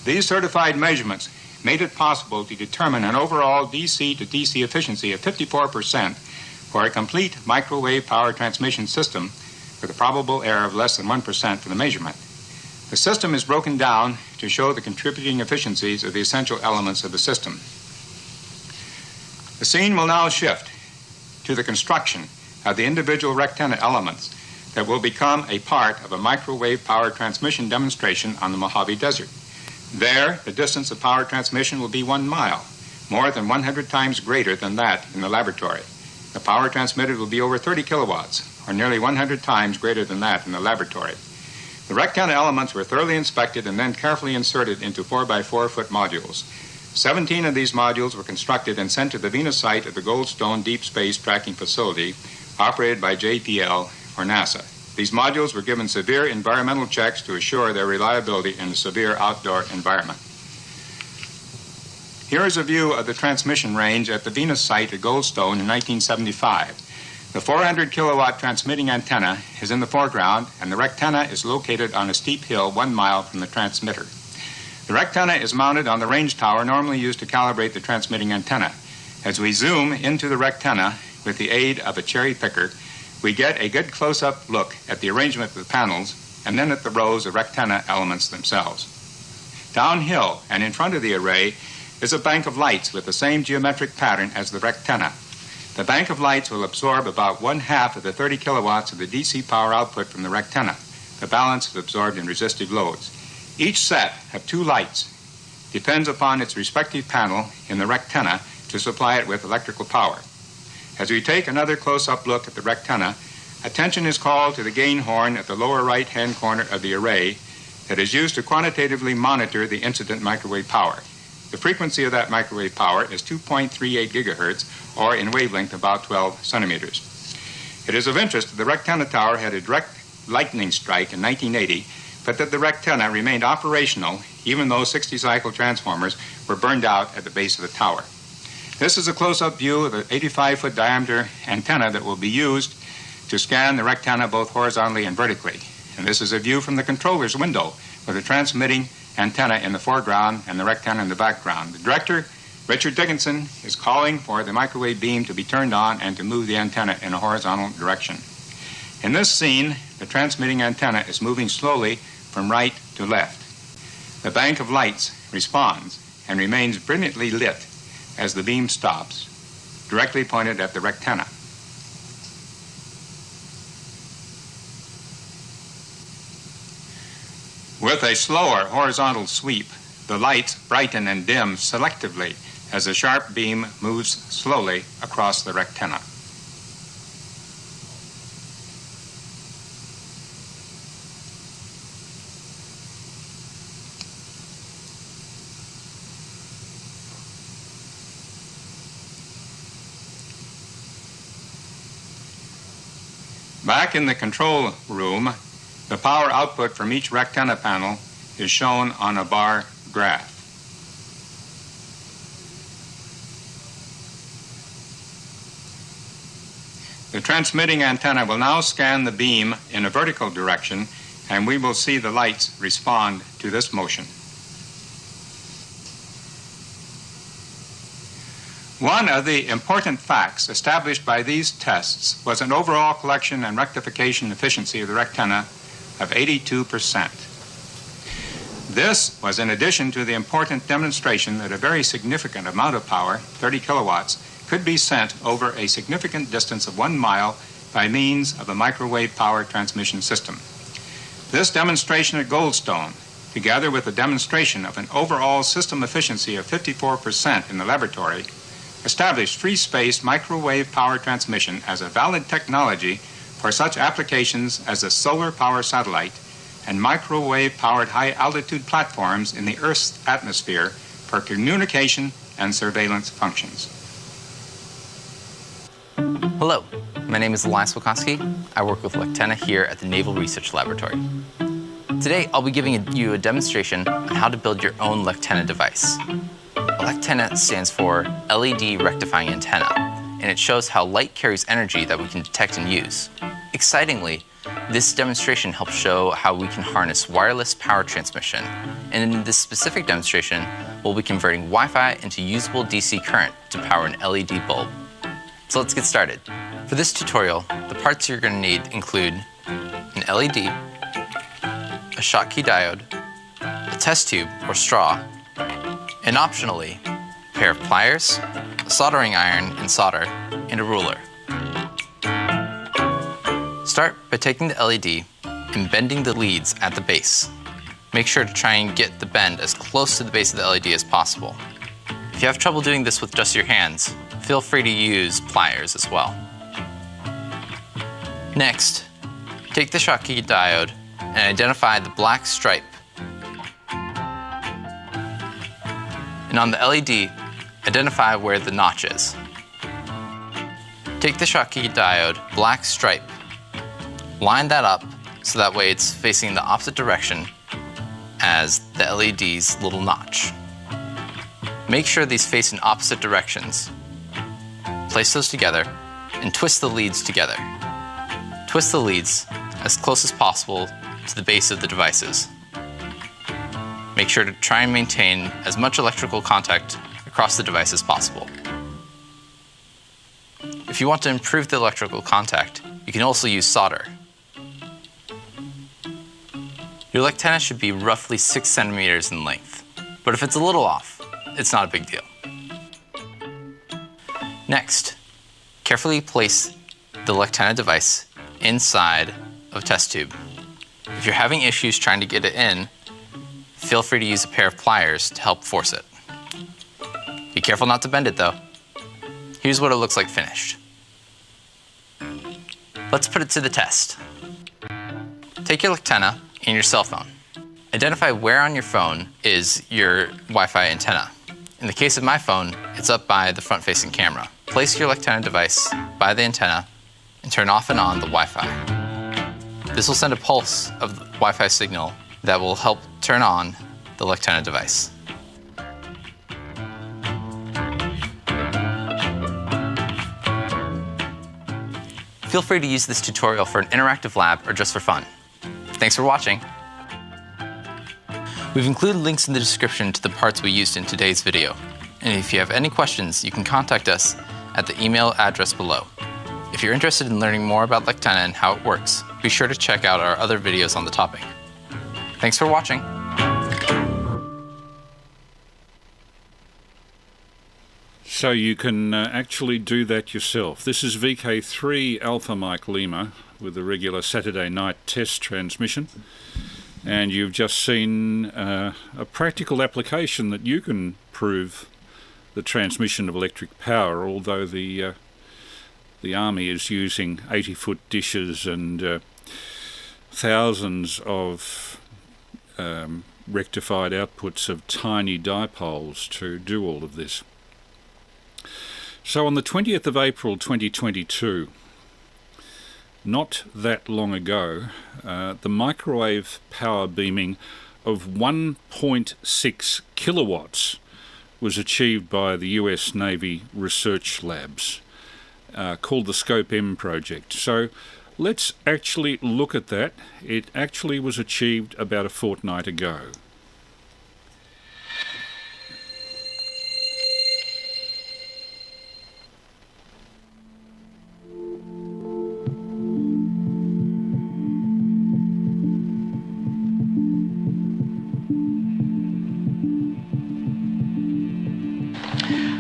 These certified measurements made it possible to determine an overall DC to DC efficiency of 54% for a complete microwave power transmission system with a probable error of less than 1% for the measurement. The system is broken down to show the contributing efficiencies of the essential elements of the system. The scene will now shift to the construction of the individual rectenna elements that will become a part of a microwave power transmission demonstration on the Mojave Desert. There, the distance of power transmission will be 1 mile, more than 100 times greater than that in the laboratory. The power transmitted will be over 30 kilowatts, or nearly 100 times greater than that in the laboratory. The rectenna elements were thoroughly inspected and then carefully inserted into 4x4 foot modules. 17 of these modules were constructed and sent to the Venus site of the Goldstone Deep Space Tracking Facility, operated by JPL for NASA. These modules were given severe environmental checks to assure their reliability in a severe outdoor environment. Here is a view of the transmission range at the Venus site at Goldstone in 1975. The 400 kilowatt transmitting antenna is in the foreground, and the rectenna is located on a steep hill 1 mile from the transmitter. The rectenna is mounted on the range tower normally used to calibrate the transmitting antenna. As we zoom into the rectenna with the aid of a cherry picker, we get a good close-up look at the arrangement of the panels and then at the rows of rectenna elements themselves. Downhill and in front of the array is a bank of lights with the same geometric pattern as the rectenna. The bank of lights will absorb about 1/2 of the 30 kilowatts of the DC power output from the rectenna. The balance is absorbed in resistive loads. Each set of 2 lights depends upon its respective panel in the rectenna to supply it with electrical power. As we take another close-up look at the rectenna, attention is called to the gain horn at the lower right-hand corner of the array that is used to quantitatively monitor the incident microwave power. The frequency of that microwave power is 2.38 gigahertz, or in wavelength about 12 centimeters. It is of interest that the rectenna tower had a direct lightning strike in 1980, but that the rectenna remained operational even though 60-cycle transformers were burned out at the base of the tower. This is a close-up view of the 85-foot diameter antenna that will be used to scan the rectenna both horizontally and vertically. And this is a view from the controller's window with the transmitting antenna in the foreground and the rectenna in the background. The director, Richard Dickinson, is calling for the microwave beam to be turned on and to move the antenna in a horizontal direction. In this scene, the transmitting antenna is moving slowly from right to left. The bank of lights responds and remains brilliantly lit as the beam stops, directly pointed at the rectenna. With a slower horizontal sweep, the lights brighten and dim selectively as the sharp beam moves slowly across the rectenna. Back in the control room, the power output from each rectenna panel is shown on a bar graph. The transmitting antenna will now scan the beam in a vertical direction, and we will see the lights respond to this motion. One of the important facts established by these tests was an overall collection and rectification efficiency of the rectenna of 82%. This was in addition to the important demonstration that a very significant amount of power, 30 kilowatts, could be sent over a significant distance of 1 mile by means of a microwave power transmission system. This demonstration at Goldstone, together with the demonstration of an overall system efficiency of 54% in the laboratory, established free-space microwave power transmission as a valid technology for such applications as a solar power satellite and microwave-powered high-altitude platforms in the Earth's atmosphere for communication and surveillance functions. Hello, my name is Elias Wachowski. I work with LECTENA here at the Naval Research Laboratory. Today, I'll be giving you a demonstration on how to build your own LECTENA device. LECTENA stands for LED Rectifying Antenna, and it shows how light carries energy that we can detect and use. Excitingly, this demonstration helps show how we can harness wireless power transmission, and in this specific demonstration, we'll be converting Wi-Fi into usable DC current to power an LED bulb. So let's get started. For this tutorial, the parts you're going to need include an LED, a Schottky diode, a test tube or straw, and optionally, a pair of pliers, a soldering iron and solder, and a ruler. Start by taking the LED and bending the leads at the base. Make sure to try and get the bend as close to the base of the LED as possible. If you have trouble doing this with just your hands, feel free to use pliers as well. Next, take the Schottky diode and identify the black stripe. And on the LED, identify where the notch is. Take the Schottky diode black stripe, line that up so that way it's facing the opposite direction as the LED's little notch. Make sure these face in opposite directions. Place those together and twist the leads together. Twist the leads as close as possible to the base of the devices. Make sure to try and maintain as much electrical contact across the device as possible. If you want to improve the electrical contact, you can also use solder. Your LECTENA should be roughly 6 centimeters in length, but if it's a little off, it's not a big deal. Next, carefully place the LECTENA device inside of a test tube. If you're having issues trying to get it in, feel free to use a pair of pliers to help force it. Be careful not to bend it though. Here's what it looks like finished. Let's put it to the test. Take your LECTENA and your cell phone. Identify where on your phone is your Wi-Fi antenna. In the case of my phone, it's up by the front-facing camera. Place your LECTENA device by the antenna and turn off and on the Wi-Fi. This will send a pulse of the Wi-Fi signal that will help turn on the LECTENA device. Feel free to use this tutorial for an interactive lab or just for fun. Thanks for watching. We've included links in the description to the parts we used in today's video. And if you have any questions, you can contact us at the email address below. If you're interested in learning more about LECTENA and how it works, be sure to check out our other videos on the topic. Thanks for watching. So you can actually do that yourself. This is VK3 Alpha Mike Lima with a regular Saturday night test transmission. And you've just seen a practical application that you can prove the transmission of electric power, although the Army is using 80-foot dishes and thousands of rectified outputs of tiny dipoles to do all of this. So on the 20th of April 2022, not that long ago, the microwave power beaming of 1.6 kilowatts was achieved by the US Navy Research Labs, called the Scope M project. So let's actually look at that. It actually was achieved about a fortnight ago.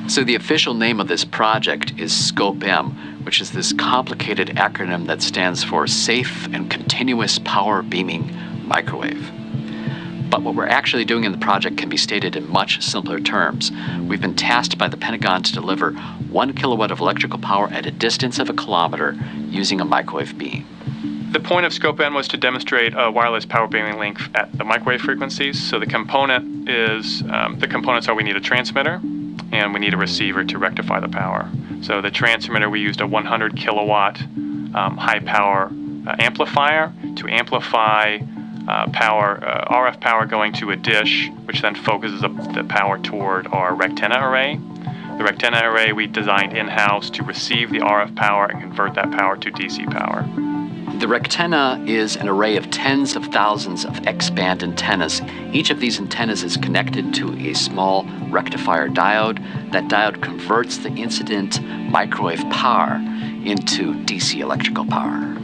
So the official name of this project is Scope M, which is this complicated acronym that stands for Safe and Continuous Power Beaming Microwave. But what we're actually doing in the project can be stated in much simpler terms. We've been tasked by the Pentagon to deliver 1 kilowatt of electrical power at a distance of 1 kilometer using a microwave beam. The point of SCOPE-M was to demonstrate a wireless power beaming link at the microwave frequencies. So the components are we need a transmitter and we need a receiver to rectify the power. So the transmitter, we used a 100 kilowatt high power amplifier to amplify RF power going to a dish, which then focuses the power toward our Rectenna array. The Rectenna array we designed in-house to receive the RF power and convert that power to DC power. The Rectenna is an array of tens of thousands of X-band antennas. Each of these antennas is connected to a small rectifier diode. That diode converts the incident microwave power into DC electrical power.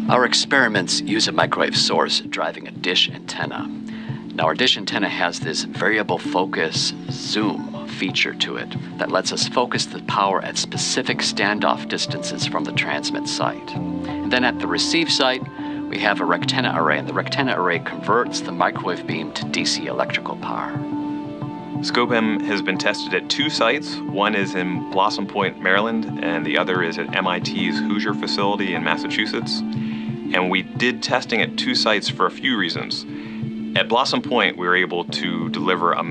Our experiments use a microwave source driving a dish antenna. Now, our dish antenna has this variable focus zoom feature to it that lets us focus the power at specific standoff distances from the transmit site. And then at the receive site, we have a Rectenna array, and the Rectenna array converts the microwave beam to DC electrical power. SCOPE-M has been tested at 2 sites. One is in Blossom Point, Maryland, and the other is at MIT's Hoosier facility in Massachusetts. And we did testing at 2 sites for a few reasons. At Blossom Point, we were able to deliver a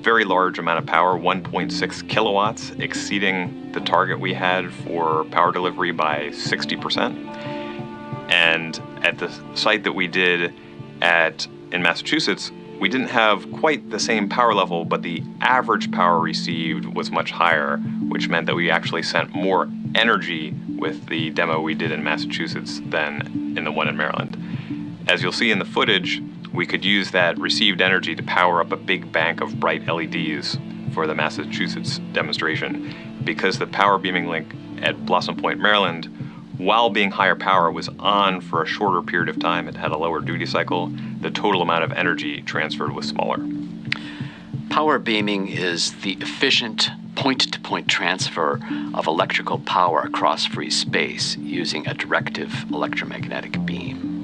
very large amount of power, 1.6 kilowatts, exceeding the target we had for power delivery by 60%. And at the site that we did in Massachusetts, we didn't have quite the same power level, but the average power received was much higher, which meant that we actually sent more energy with the demo we did in Massachusetts than in the one in Maryland. As you'll see in the footage, we could use that received energy to power up a big bank of bright LEDs for the Massachusetts demonstration. Because the power beaming link at Blossom Point, Maryland, while being higher power, was on for a shorter period of time, it had a lower duty cycle, the total amount of energy transferred was smaller. Power beaming is the efficient point-to-point transfer of electrical power across free space using a directive electromagnetic beam.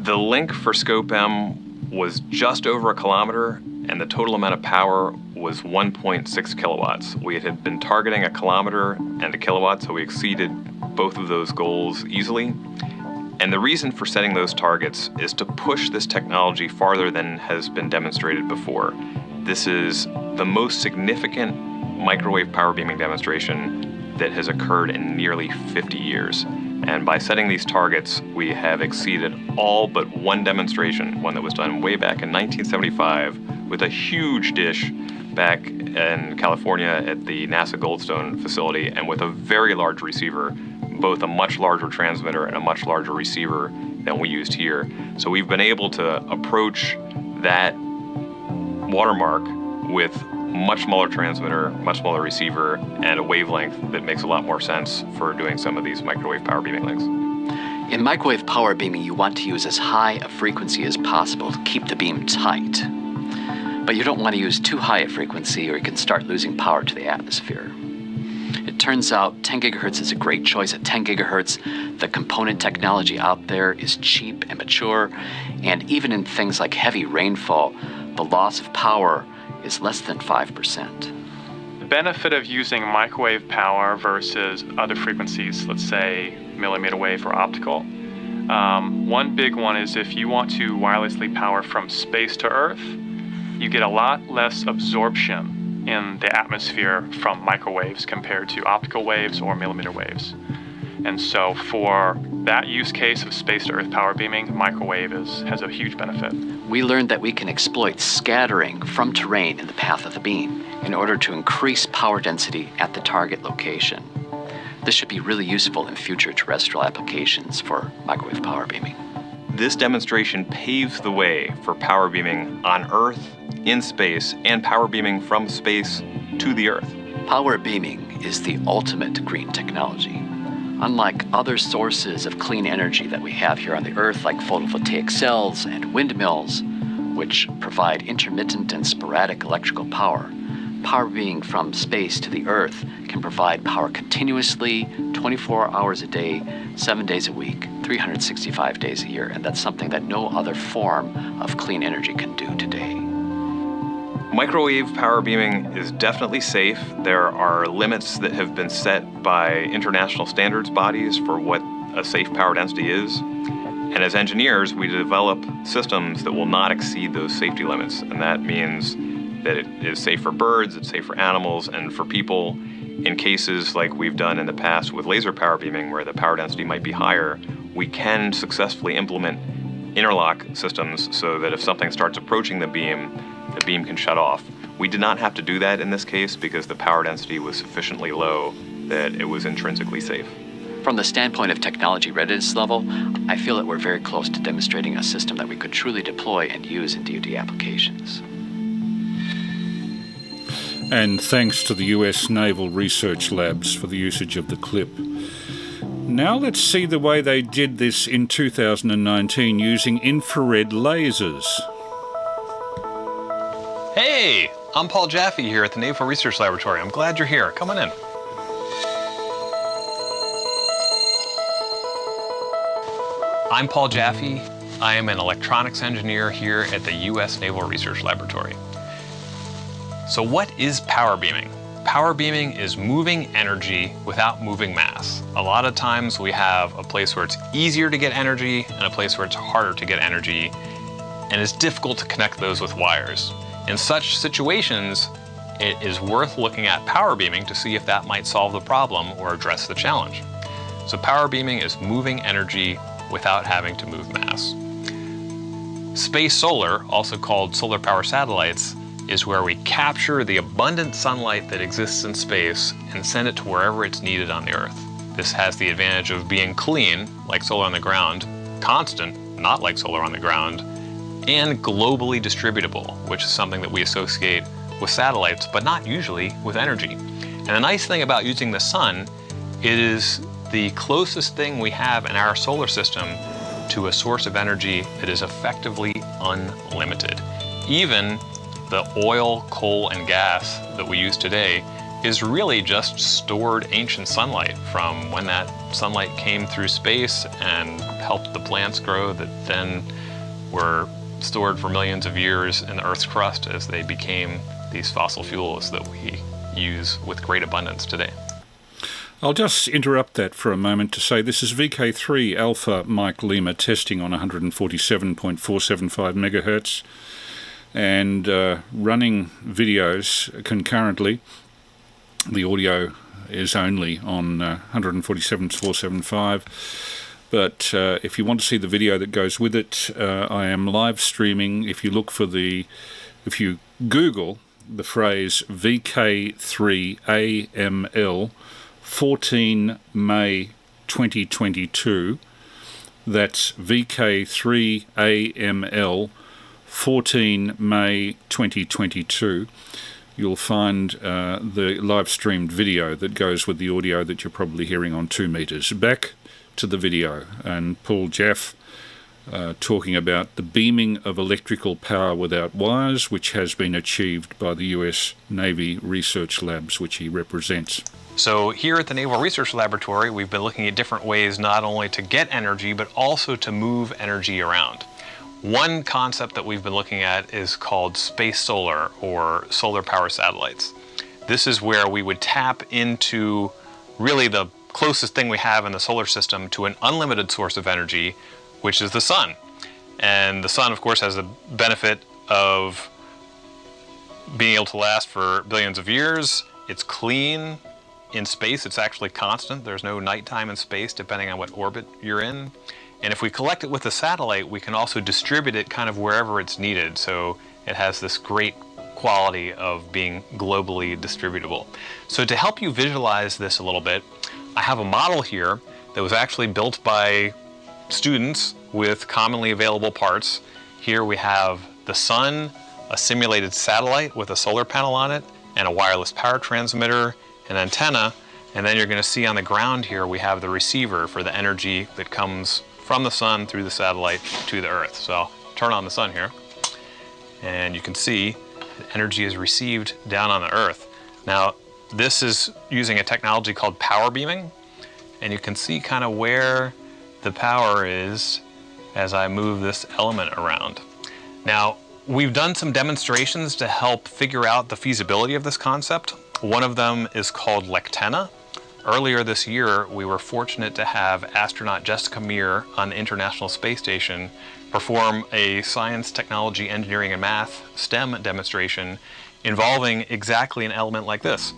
The link for SCOPE-M was just over 1 kilometer, and the total amount of power was 1.6 kilowatts. We had been targeting 1 kilometer and 1 kilowatt, so we exceeded both of those goals easily. And the reason for setting those targets is to push this technology farther than has been demonstrated before. This is the most significant microwave power beaming demonstration that has occurred in nearly 50 years. And by setting these targets, we have exceeded all but one demonstration, one that was done way back in 1975 with a huge dish back in California at the NASA Goldstone facility, and with a very large receiver, both a much larger transmitter and a much larger receiver than we used here. So we've been able to approach that watermark with much smaller transmitter, much smaller receiver, and a wavelength that makes a lot more sense for doing some of these microwave power beaming links. In microwave power beaming, you want to use as high a frequency as possible to keep the beam tight. But you don't want to use too high a frequency or you can start losing power to the atmosphere. It turns out 10 gigahertz is a great choice. At 10 gigahertz, the component technology out there is cheap and mature, and even in things like heavy rainfall, the loss of power is less than 5%. The benefit of using microwave power versus other frequencies, let's say millimeter wave or optical, one big one is if you want to wirelessly power from space to Earth, you get a lot less absorption in the atmosphere from microwaves compared to optical waves or millimeter waves. And so for that use case of space to Earth power beaming, microwave has a huge benefit. We learned that we can exploit scattering from terrain in the path of the beam in order to increase power density at the target location. This should be really useful in future terrestrial applications for microwave power beaming. This demonstration paves the way for power beaming on Earth, in space, and power beaming from space to the Earth. Power beaming is the ultimate green technology. Unlike other sources of clean energy that we have here on the Earth, like photovoltaic cells and windmills, which provide intermittent and sporadic electrical power, power beaming from space to the Earth can provide power continuously, 24 hours a day, 7 days a week, 365 days a year, and that's something that no other form of clean energy can do today. Microwave power beaming is definitely safe. There are limits that have been set by international standards bodies for what a safe power density is. And as engineers, we develop systems that will not exceed those safety limits. And that means that it is safe for birds, it's safe for animals, and for people. In cases like we've done in the past with laser power beaming, where the power density might be higher, we can successfully implement interlock systems so that if something starts approaching the beam can shut off. We did not have to do that in this case because the power density was sufficiently low that it was intrinsically safe. From the standpoint of technology readiness level, I feel that we're very close to demonstrating a system that we could truly deploy and use in DoD applications. And thanks to the US Naval Research Labs for the usage of the clip. Now let's see the way they did this in 2019 using infrared lasers. Hey, I'm Paul Jaffe here at the Naval Research Laboratory. I'm glad you're here. Come on in. I'm Paul Jaffe. I am an electronics engineer here at the US Naval Research Laboratory. So what is power beaming? Power beaming is moving energy without moving mass. A lot of times we have a place where it's easier to get energy and a place where it's harder to get energy, and it's difficult to connect those with wires. In such situations, it is worth looking at power beaming to see if that might solve the problem or address the challenge. So power beaming is moving energy without having to move mass. Space solar, also called solar power satellites, is where we capture the abundant sunlight that exists in space and send it to wherever it's needed on the Earth. This has the advantage of being clean, like solar on the ground, constant, not like solar on the ground, and globally distributable, which is something that we associate with satellites, but not usually with energy. And the nice thing about using the sun, it is the closest thing we have in our solar system to a source of energy that is effectively unlimited. Even the oil, coal, and gas that we use today is really just stored ancient sunlight from when that sunlight came through space and helped the plants grow that then were stored for millions of years in the Earth's crust as they became these fossil fuels that we use with great abundance today. I'll just interrupt that for a moment to say this is VK3 Alpha Mike Lima testing on 147.475 megahertz and running videos concurrently. The audio is only on 147.475. But if you want to see the video that goes with it, I am live streaming. If you Google the phrase VK3AML 14 May 2022, that's VK3AML 14 May 2022, you'll find the live streamed video that goes with the audio that you're probably hearing on 2 meters. Back to the video and Paul Jaffe talking about the beaming of electrical power without wires, which has been achieved by the US Navy Research Labs, which he represents. So here at the Naval Research Laboratory, we've been looking at different ways not only to get energy, but also to move energy around. One concept that we've been looking at is called space solar, or solar power satellites. This is where we would tap into really the closest thing we have in the solar system to an unlimited source of energy, which is the sun. And the sun, of course, has the benefit of being able to last for billions of years. It's clean. In space, it's actually constant. There's no nighttime in space, depending on what orbit you're in. And if we collect it with a satellite, we can also distribute it kind of wherever it's needed. So it has this great quality of being globally distributable. So to help you visualize this a little bit, I have a model here that was actually built by students with commonly available parts. Here we have the sun, a simulated satellite with a solar panel on it, and a wireless power transmitter, an antenna, and then you're going to see on the ground here we have the receiver for the energy that comes from the sun through the satellite to the Earth. So I'll turn on the sun here, and you can see that energy is received down on the Earth. Now, this is using a technology called power beaming, and you can see kind of where the power is as I move this element around. Now, we've done some demonstrations to help figure out the feasibility of this concept. One of them is called LECTENA. Earlier this year, we were fortunate to have astronaut Jessica Meir on the International Space Station perform a science, technology, engineering, and math STEM demonstration involving exactly an element like this.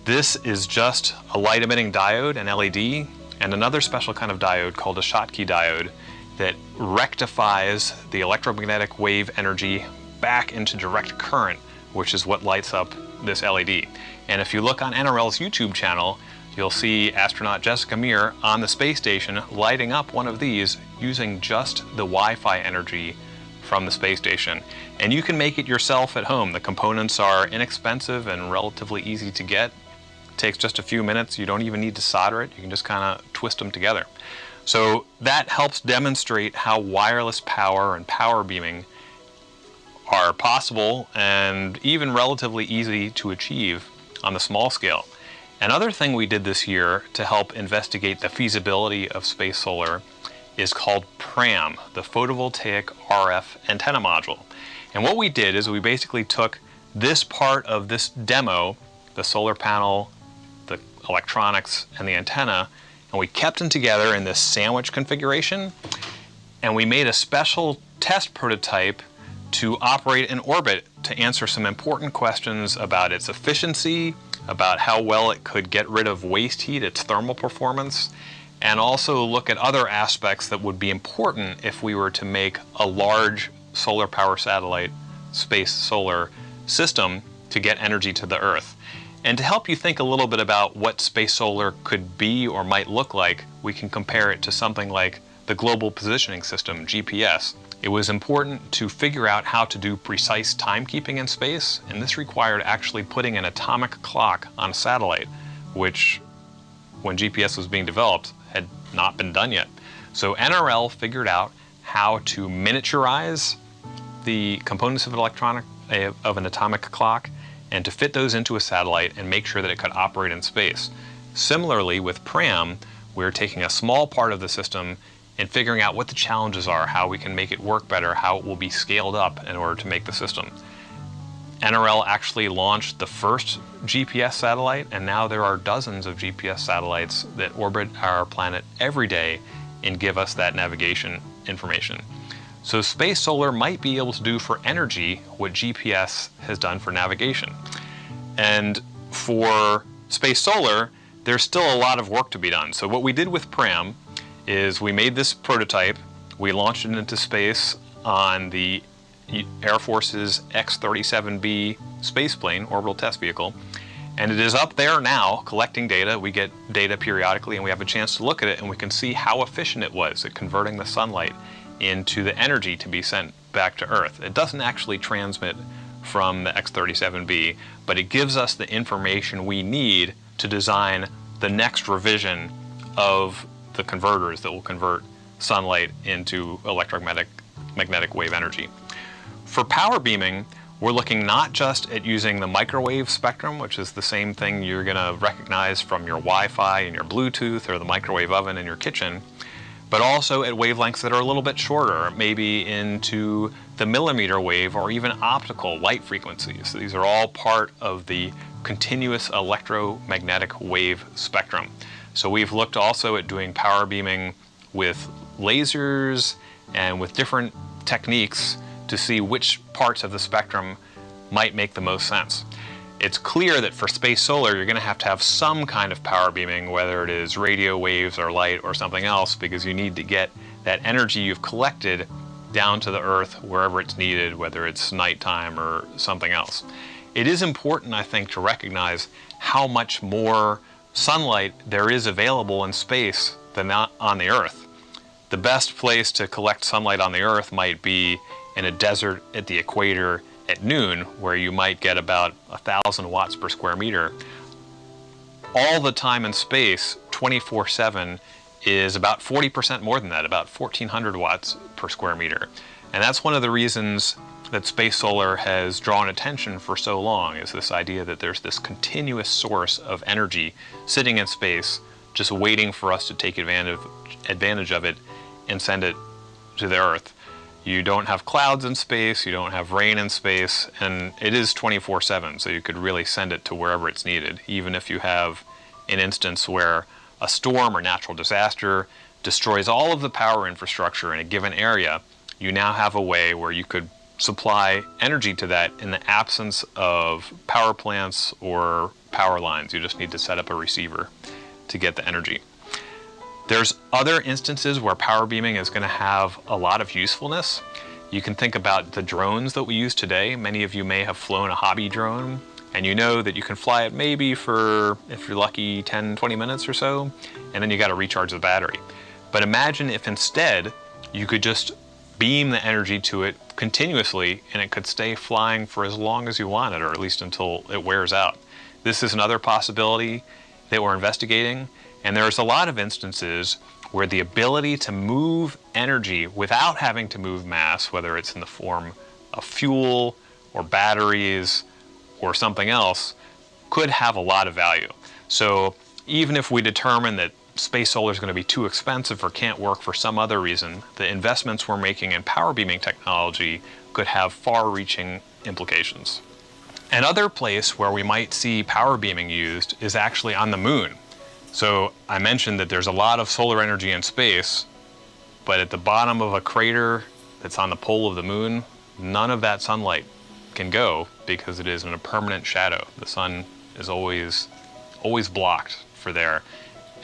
This is just a light-emitting diode, an LED, and another special kind of diode called a Schottky diode that rectifies the electromagnetic wave energy back into direct current, which is what lights up this LED. And if you look on NRL's YouTube channel, you'll see astronaut Jessica Meir on the space station lighting up one of these using just the Wi-Fi energy from the space station. And you can make it yourself at home. The components are inexpensive and relatively easy to get. It takes just a few minutes. You don't even need to solder it. You can just kind of twist them together. So that helps demonstrate how wireless power and power beaming are possible and even relatively easy to achieve on the small scale. Another thing we did this year to help investigate the feasibility of space solar is called PRAM, the Photovoltaic RF Antenna Module. And what we did is we basically took this part of this demo, the solar panel, the electronics, and the antenna, and we kept them together in this sandwich configuration, and we made a special test prototype to operate in orbit to answer some important questions about its efficiency, about how well it could get rid of waste heat, its thermal performance, and also look at other aspects that would be important if we were to make a large solar power satellite space solar system to get energy to the Earth. And to help you think a little bit about what space solar could be or might look like, we can compare it to something like the Global Positioning System, GPS. It was important to figure out how to do precise timekeeping in space, and this required actually putting an atomic clock on a satellite, which, when GPS was being developed, had not been done yet. So NRL figured out how to miniaturize the components of an atomic clock and to fit those into a satellite and make sure that it could operate in space. Similarly, with PRAM, we're taking a small part of the system and figuring out what the challenges are, how we can make it work better, how it will be scaled up in order to make the system. NRL actually launched the first GPS satellite, and now there are dozens of GPS satellites that orbit our planet every day and give us that navigation information. So space solar might be able to do for energy what GPS has done for navigation. And for space solar, there's still a lot of work to be done. So what we did with PRAM is we made this prototype, we launched it into space on the Air Force's X-37B spaceplane, orbital test vehicle, and it is up there now collecting data. We get data periodically and we have a chance to look at it and we can see how efficient it was at converting the sunlight into the energy to be sent back to Earth. It doesn't actually transmit from the X-37B, but it gives us the information we need to design the next revision of the converters that will convert sunlight into electromagnetic wave energy. For power beaming, we're looking not just at using the microwave spectrum, which is the same thing you're going to recognize from your Wi-Fi and your Bluetooth or the microwave oven in your kitchen, but also at wavelengths that are a little bit shorter, maybe into the millimeter wave or even optical light frequencies. So these are all part of the continuous electromagnetic wave spectrum. So we've looked also at doing power beaming with lasers and with different techniques to see which parts of the spectrum might make the most sense. It's clear that for space solar, you're going to have some kind of power beaming, whether it is radio waves or light or something else, because you need to get that energy you've collected down to the Earth wherever it's needed, whether it's nighttime or something else. It is important, I think, to recognize how much more sunlight there is available in space than on the Earth. The best place to collect sunlight on the Earth might be in a desert at the equator at noon, where you might get about 1,000 watts per square meter. All the time in space, 24/7, is about 40% more than that, about 1,400 watts per square meter. And that's one of the reasons that space solar has drawn attention for so long, is this idea that there's this continuous source of energy sitting in space, just waiting for us to take advantage of it and send it to the Earth. You don't have clouds in space, you don't have rain in space, and it is 24/7, so you could really send it to wherever it's needed. Even if you have an instance where a storm or natural disaster destroys all of the power infrastructure in a given area, you now have a way where you could supply energy to that in the absence of power plants or power lines. You just need to set up a receiver to get the energy. There's other instances where power beaming is going to have a lot of usefulness. You can think about the drones that we use today. Many of you may have flown a hobby drone, and you know that you can fly it maybe for, if you're lucky, 10, 20 minutes or so, and then you got to recharge the battery. But imagine if instead you could just beam the energy to it continuously and it could stay flying for as long as you wanted, or at least until it wears out. This is another possibility that we're investigating, and there's a lot of instances where the ability to move energy without having to move mass, whether it's in the form of fuel or batteries or something else, could have a lot of value. So even if we determine that space solar is going to be too expensive or can't work for some other reason, the investments we're making in power beaming technology could have far-reaching implications. Another place where we might see power beaming used is actually on the moon. So I mentioned that there's a lot of solar energy in space, but at the bottom of a crater that's on the pole of the moon, none of that sunlight can go because it is in a permanent shadow. The sun is always blocked for there.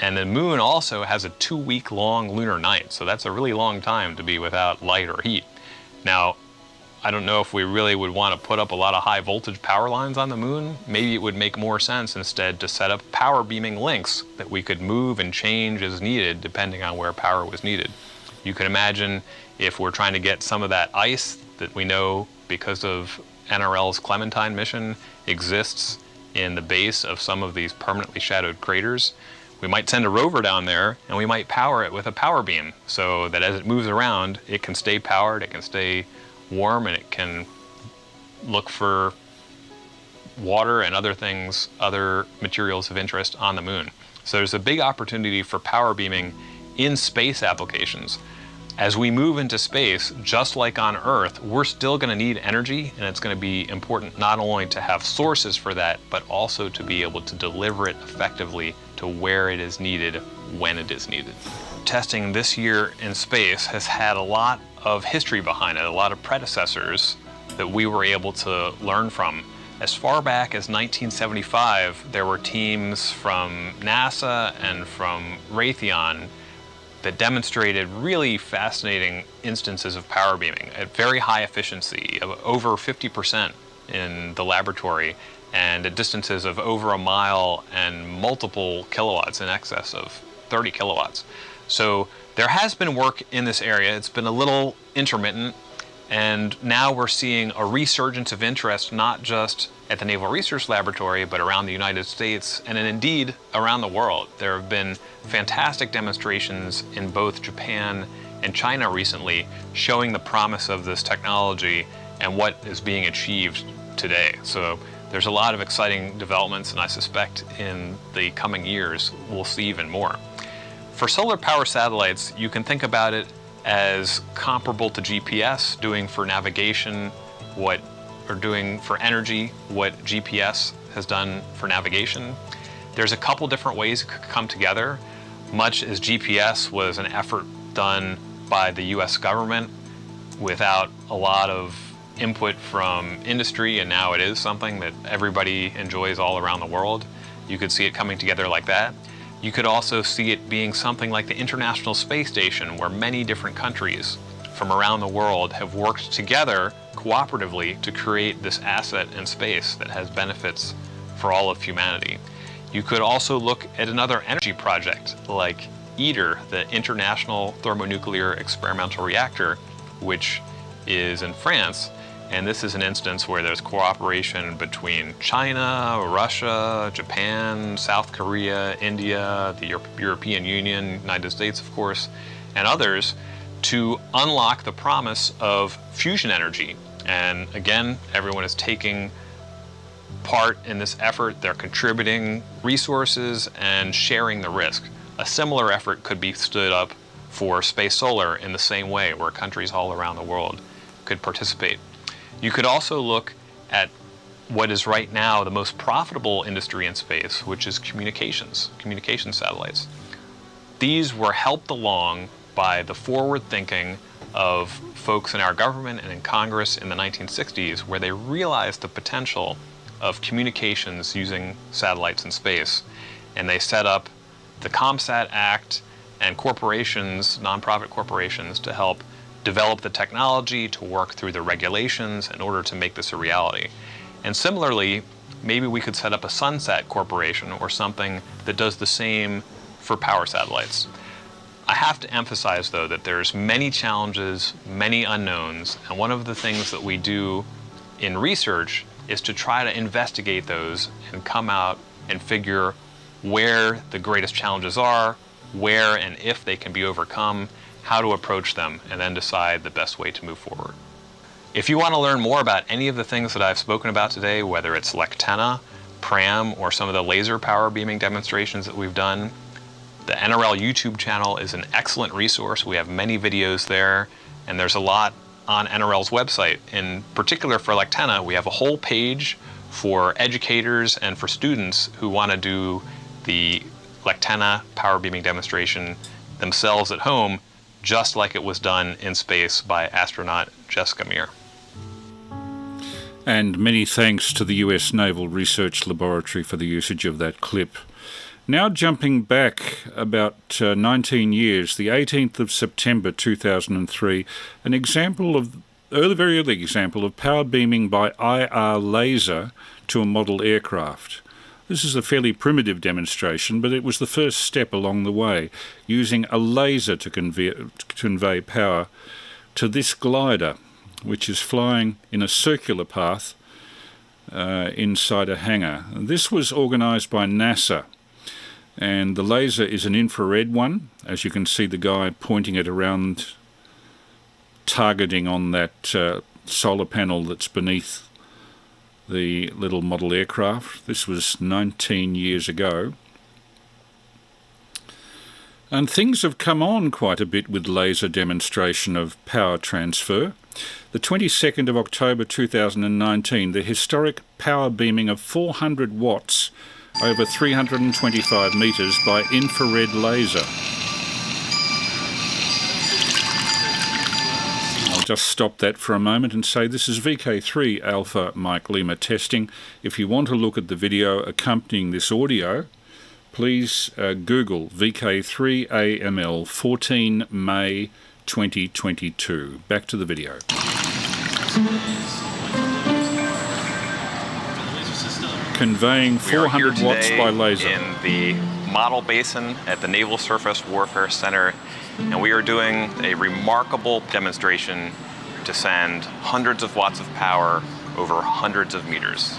And the moon also has a 2-week-long lunar night, so that's a really long time to be without light or heat. Now, I don't know if we really would want to put up a lot of high voltage power lines on the moon. Maybe it would make more sense instead to set up power beaming links that we could move and change as needed depending on where power was needed. You can imagine if we're trying to get some of that ice that we know because of NRL's Clementine mission exists in the base of some of these permanently shadowed craters. We might send a rover down there and we might power it with a power beam so that as it moves around, it can stay powered, it can stay warm, and it can look for water and other things, other materials of interest on the moon. So there's a big opportunity for power beaming in space applications. As we move into space, just like on Earth, we're still going to need energy, and it's going to be important not only to have sources for that, but also to be able to deliver it effectively to where it is needed when it is needed. Testing this year in space has had a lot of history behind it, a lot of predecessors that we were able to learn from. As far back as 1975, there were teams from NASA and from Raytheon that demonstrated really fascinating instances of power beaming at very high efficiency, of over 50% in the laboratory, and at distances of over a mile and multiple kilowatts, in excess of 30 kilowatts. So there has been work in this area. It's been a little intermittent, and now we're seeing a resurgence of interest, not just at the Naval Research Laboratory, but around the United States and indeed around the world. There have been fantastic demonstrations in both Japan and China recently showing the promise of this technology and what is being achieved today. So there's a lot of exciting developments, and I suspect in the coming years we'll see even more. For solar power satellites, you can think about it as comparable to GPS, doing for navigation doing for energy what GPS has done for navigation. There's a couple different ways it could come together. Much as GPS was an effort done by the US government without a lot of input from industry, and now it is something that everybody enjoys all around the world. You could see it coming together like that. You could also see it being something like the International Space Station, where many different countries from around the world have worked together cooperatively to create this asset in space that has benefits for all of humanity. You could also look at another energy project like ITER, the International Thermonuclear Experimental Reactor, which is in France. And this is an instance where there's cooperation between China, Russia, Japan, South Korea, India, the European Union, United States, of course, and others to unlock the promise of fusion energy And again, everyone is taking part in this effort. They're contributing resources and sharing the risk. A similar effort could be stood up for space solar in the same way, where countries all around the world could participate. You could also look at what is right now the most profitable industry in space, which is communication satellites. These were helped along by the forward thinking of folks in our government and in Congress in the 1960s, where they realized the potential of communications using satellites in space. And they set up the ComSat Act and corporations, nonprofit corporations, to help develop the technology, to work through the regulations in order to make this a reality. And similarly, maybe we could set up a Sunsat Corporation or something that does the same for power satellites. I have to emphasize, though, that there's many challenges, many unknowns, and one of the things that we do in research is to try to investigate those and come out and figure where the greatest challenges are, where and if they can be overcome, how to approach them, and then decide the best way to move forward. If you want to learn more about any of the things that I've spoken about today, whether it's LECTENA, PRAM, or some of the laser power beaming demonstrations that we've done, the NRL YouTube channel is an excellent resource. We have many videos there, and there's a lot on NRL's website. In particular for LECTENA, we have a whole page for educators and for students who want to do the LECTENA power beaming demonstration themselves at home, just like it was done in space by astronaut Jessica Meir. And many thanks to the US Naval Research Laboratory for the usage of that clip. Now jumping back about 19 years, the 18th of September 2003, an example of, the very early example of power beaming by IR laser to a model aircraft. This is a fairly primitive demonstration, but it was the first step along the way, using a laser to convey power to this glider, which is flying in a circular path inside a hangar. This was organised by NASA, and the laser is an infrared one. As you can see, the guy pointing it around, targeting on that solar panel that's beneath the little model aircraft. This was 19 years ago. And things have come on quite a bit with laser demonstration of power transfer. The 22nd of October 2019, the historic power beaming of 400 watts over 325 metres by infrared laser. Just stop that for a moment and say this is VK3 Alpha Mike Lima testing. If you want to look at the video accompanying this audio, please Google VK3AML 14 May 2022. Back to the video. Conveying 400 watts by laser. In the model basin at the Naval Surface Warfare Center, and we are doing a remarkable demonstration to send hundreds of watts of power over hundreds of meters.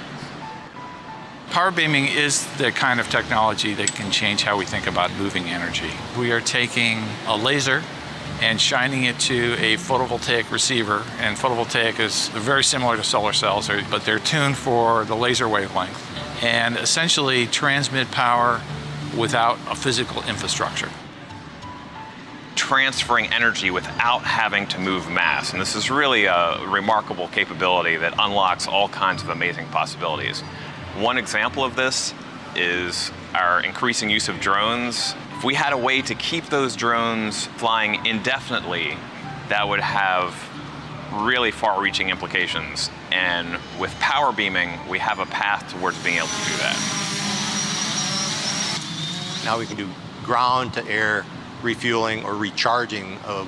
Power beaming is the kind of technology that can change how we think about moving energy. We are taking a laser and shining it to a photovoltaic receiver, and photovoltaic is very similar to solar cells, but they're tuned for the laser wavelength, and essentially transmit power without a physical infrastructure. Transferring energy without having to move mass. And this is really a remarkable capability that unlocks all kinds of amazing possibilities. One example of this is our increasing use of drones. If we had a way to keep those drones flying indefinitely, that would have really far-reaching implications. And with power beaming, we have a path towards being able to do that. Now we can do ground-to-air refueling or recharging of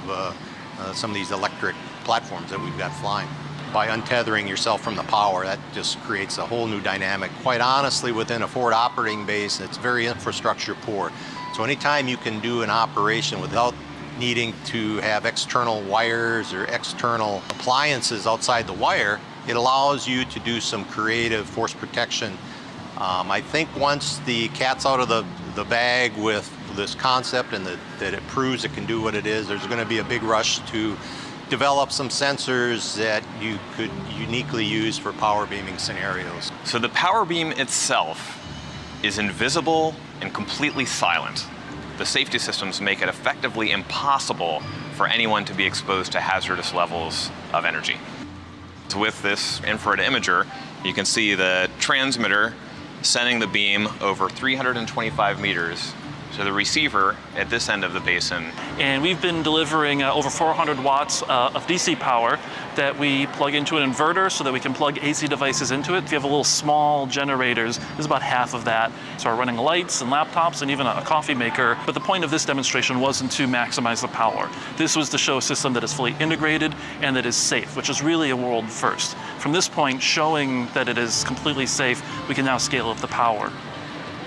some of these electric platforms that we've got flying. By untethering yourself from the power, that just creates a whole new dynamic. Quite honestly, within a forward operating base, it's very infrastructure poor. So anytime you can do an operation without needing to have external wires or external appliances outside the wire, it allows you to do some creative force protection. I think once the cat's out of the bag with this concept and that it proves it can do what it is, there's going to be a big rush to developed some sensors that you could uniquely use for power beaming scenarios. So the power beam itself is invisible and completely silent. The safety systems make it effectively impossible for anyone to be exposed to hazardous levels of energy. So with this infrared imager, you can see the transmitter sending the beam over 325 meters to the receiver at this end of the basin. And we've been delivering over 400 watts of DC power that we plug into an inverter so that we can plug AC devices into it. If you have a little small generators, this is about half of that. So we're running lights and laptops and even a coffee maker. But the point of this demonstration wasn't to maximize the power. This was to show a system that is fully integrated and that is safe, which is really a world first. From this point, showing that it is completely safe, we can now scale up the power.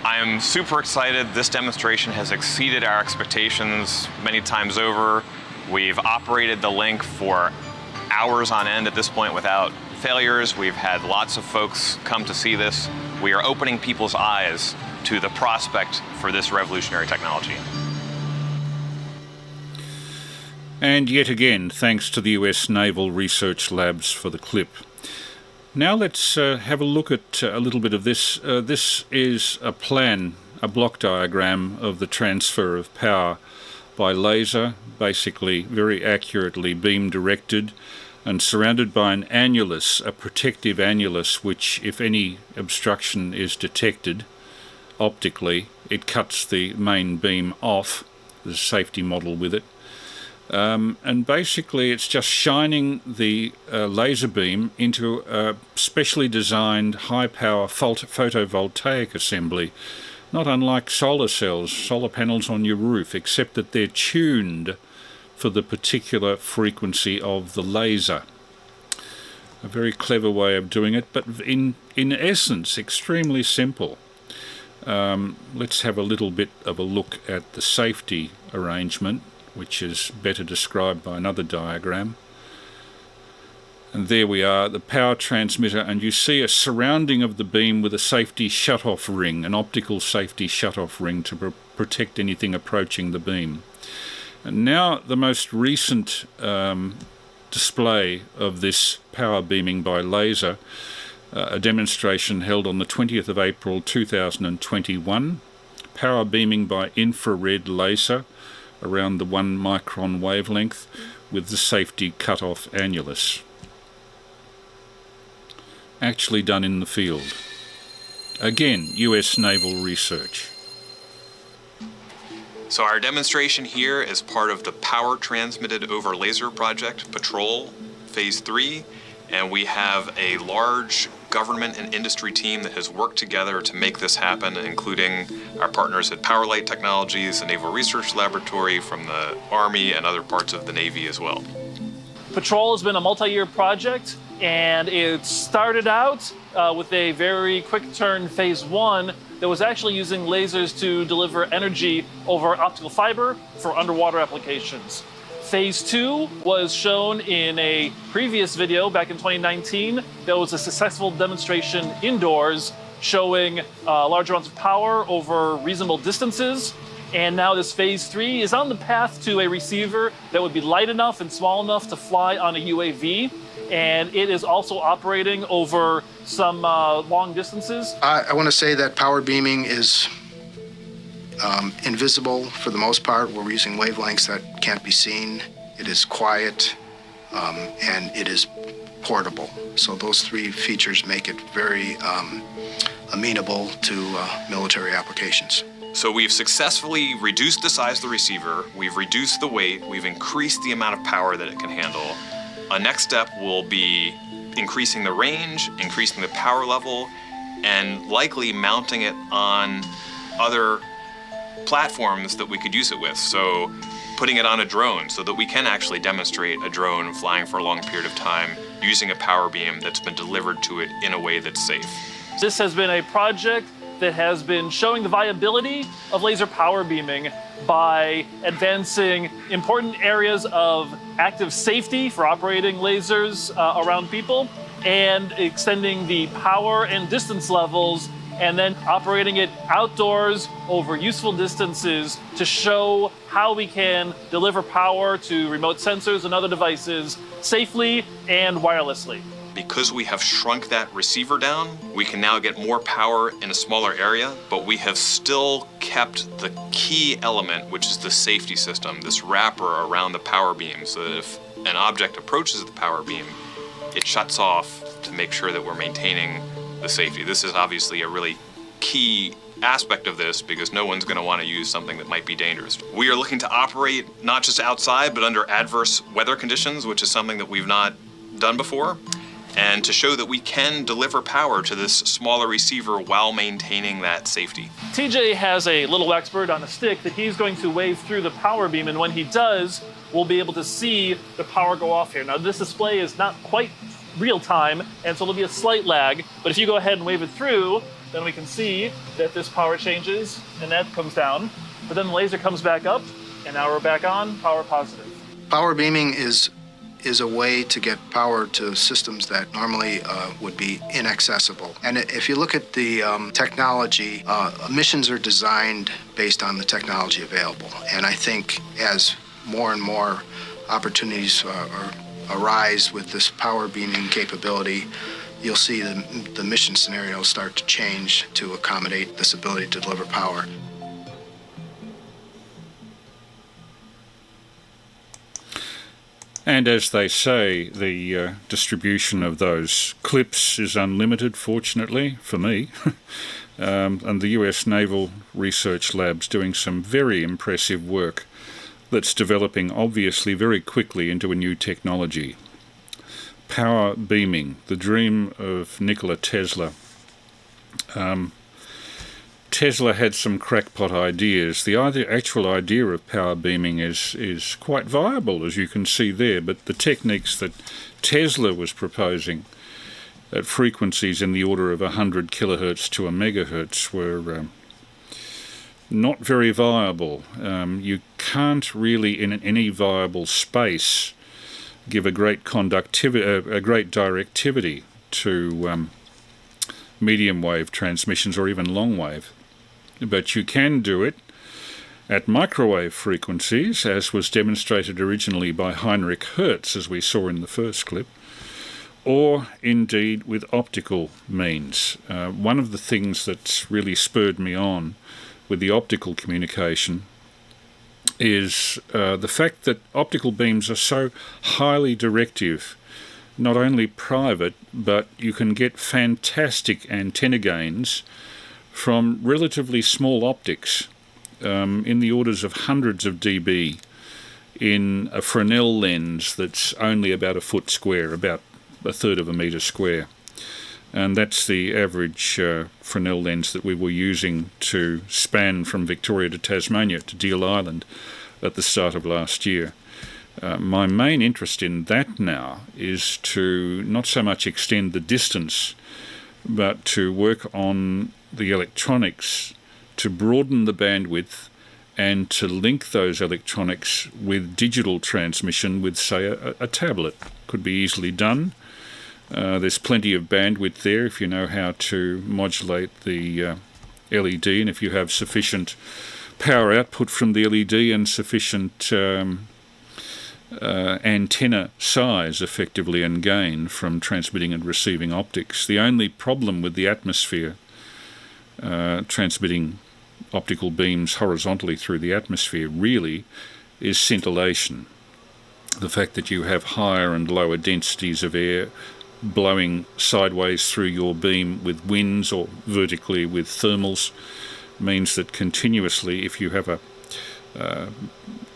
I am super excited. This demonstration has exceeded our expectations many times over. We've operated the link for hours on end at this point without failures. We've had lots of folks come to see this. We are opening people's eyes to the prospect for this revolutionary technology. And yet again, thanks to the US Naval Research Labs for the clip. Now let's have a look at a little bit of this. This is a plan, a block diagram of the transfer of power by laser, basically very accurately beam directed and surrounded by an annulus, a protective annulus, which if any obstruction is detected optically, it cuts the main beam off. There's a safety model with it. And basically it's just shining the laser beam into a specially designed high-power photovoltaic assembly, not unlike solar cells, solar panels on your roof, except that they're tuned for the particular frequency of the laser. A very clever way of doing it, but in essence extremely simple. Let's have a little bit of a look at the safety arrangement, which is better described by another diagram. And there we are, the power transmitter, and you see a surrounding of the beam with a safety shut-off ring, an optical safety shut-off ring to protect anything approaching the beam. And now the most recent display of this power beaming by laser, a demonstration held on the 20th of April 2021, power beaming by infrared laser, around the 1 micron wavelength with the safety cut-off annulus. Actually done in the field. Again, US Naval Research. So our demonstration here is part of the Power Transmitted Over Laser Project, Patrol, Phase 3, and we have a large government and industry team that has worked together to make this happen, including our partners at Powerlight Technologies, the Naval Research Laboratory from the Army, and other parts of the Navy as well. Patrol has been a multi-year project, and it started out with a very quick turn Phase 1 that was actually using lasers to deliver energy over optical fiber for underwater applications. Phase 2 was shown in a previous video back in 2019. There was a successful demonstration indoors showing large amounts of power over reasonable distances. And now this Phase 3 is on the path to a receiver that would be light enough and small enough to fly on a UAV. And it is also operating over some long distances. I want to say that power beaming is invisible for the most part. We're using wavelengths that can't be seen. It is quiet, and it is portable. So those three features make it very amenable to military applications. So we've successfully reduced the size of the receiver, we've reduced the weight, we've increased the amount of power that it can handle. A next step will be increasing the range, increasing the power level, and likely mounting it on other platforms that we could use it with. So putting it on a drone so that we can actually demonstrate a drone flying for a long period of time using a power beam that's been delivered to it in a way that's safe. This has been a project that has been showing the viability of laser power beaming by advancing important areas of active safety for operating lasers around people and extending the power and distance levels and then operating it outdoors over useful distances to show how we can deliver power to remote sensors and other devices safely and wirelessly. Because we have shrunk that receiver down, we can now get more power in a smaller area, but we have still kept the key element, which is the safety system, this wrapper around the power beam, so that if an object approaches the power beam, it shuts off to make sure that we're maintaining the safety. This is obviously a really key aspect of this because no one's going to want to use something that might be dangerous. We are looking to operate not just outside, but under adverse weather conditions, which is something that we've not done before, and to show that we can deliver power to this smaller receiver while maintaining that safety. TJ has a little wax bird on a stick that he's going to wave through the power beam, and when he does, we'll be able to see the power go off here. Now, this display is not quite real time, and so there'll be a slight lag, but if you go ahead and wave it through, then we can see that this power changes, and that comes down, but then the laser comes back up, and now we're back on, power positive. Power beaming is a way to get power to systems that normally would be inaccessible. And if you look at the technology, missions are designed based on the technology available. And I think as more and more opportunities arise with this power beaming capability, you'll see the mission scenarios start to change to accommodate this ability to deliver power. And as they say, the distribution of those clips is unlimited, fortunately, for me. And the US Naval Research Labs doing some very impressive work that's developing, obviously, very quickly into a new technology. Power beaming, the dream of Nikola Tesla. Tesla had some crackpot ideas. The actual idea of power beaming is quite viable, as you can see there, but the techniques that Tesla was proposing at frequencies in the order of 100 kilohertz to a megahertz were not very viable. You can't really, in any viable space, give a great a great directivity to medium wave transmissions or even long wave. But you can do it at microwave frequencies, as was demonstrated originally by Heinrich Hertz, as we saw in the first clip, or indeed with optical means. One of the things that's really spurred me on with the optical communication is the fact that optical beams are so highly directive, not only private, but you can get fantastic antenna gains from relatively small optics, in the orders of hundreds of dB in a Fresnel lens that's only about a foot square, about a third of a metre square. And that's the average Fresnel lens that we were using to span from Victoria to Tasmania to Deal Island at the start of last year. My main interest in that now is to not so much extend the distance, but to work on the electronics to broaden the bandwidth and to link those electronics with digital transmission with, say, a tablet. Could be easily done. There's plenty of bandwidth there if you know how to modulate the LED, and if you have sufficient power output from the LED and sufficient antenna size effectively and gain from transmitting and receiving optics. The only problem with the atmosphere, transmitting optical beams horizontally through the atmosphere, really is scintillation. The fact that you have higher and lower densities of air blowing sideways through your beam with winds or vertically with thermals means that continuously, if you have a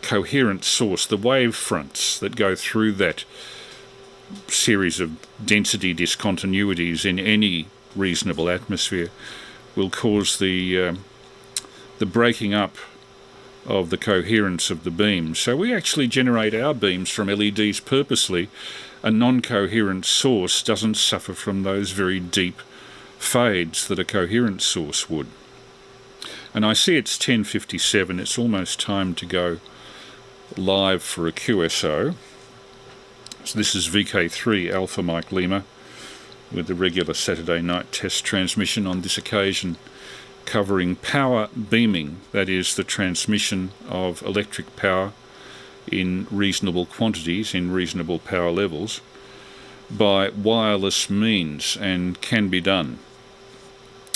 coherent source, the wave fronts that go through that series of density discontinuities in any reasonable atmosphere will cause the breaking up of the coherence of the beam. So we actually generate our beams from LEDs purposely. A non-coherent source doesn't suffer from those very deep fades that a coherent source would. And I see it's 10:57. It's almost time to go live for a QSO. So this is VK3 Alpha Mike Lima with the regular Saturday night test transmission, on this occasion covering power beaming, that is the transmission of electric power in reasonable quantities, in reasonable power levels, by wireless means, and can be done.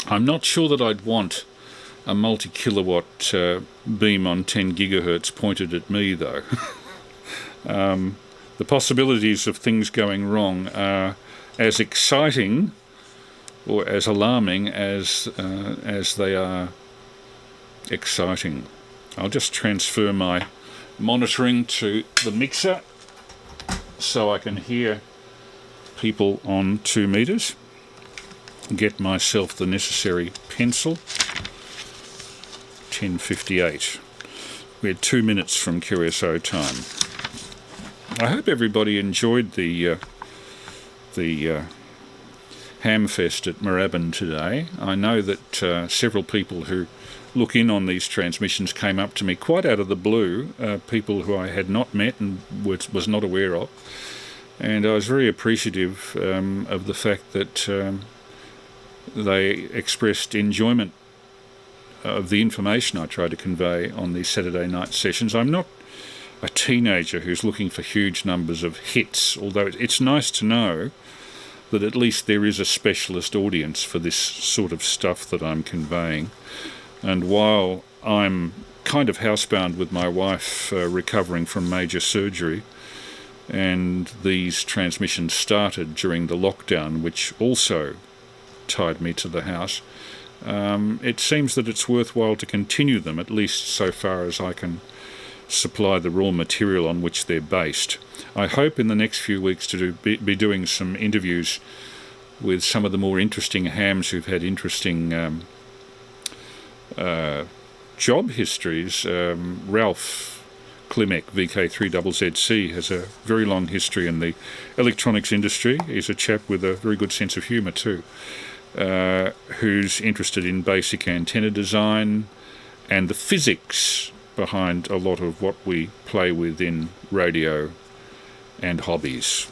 I'm not sure that I'd want a multi-kilowatt beam on 10 gigahertz pointed at me, though. The possibilities of things going wrong are as exciting or as alarming as they are exciting. I'll just transfer my monitoring to the mixer so I can hear people on 2 meters. Get myself the necessary pencil. 10:58. We're 2 minutes from QSO time. I hope everybody enjoyed the Hamfest at Moorabbin today. I know that several people who look in on these transmissions came up to me quite out of the blue, people who I had not met and was not aware of, and I was very appreciative of the fact that they expressed enjoyment of the information I try to convey on these Saturday night sessions. I'm not a teenager who's looking for huge numbers of hits, although it's nice to know that at least there is a specialist audience for this sort of stuff that I'm conveying. And while I'm kind of housebound with my wife recovering from major surgery, and these transmissions started during the lockdown, which also tied me to the house, it seems that it's worthwhile to continue them, at least so far as I can supply the raw material on which they're based. I hope in the next few weeks to be doing some interviews with some of the more interesting hams who've had interesting job histories. Ralph Klimek, VK3AML, has a very long history in the electronics industry. He's a chap with a very good sense of humour too, who's interested in basic antenna design and the physics behind a lot of what we play with in radio and hobbies.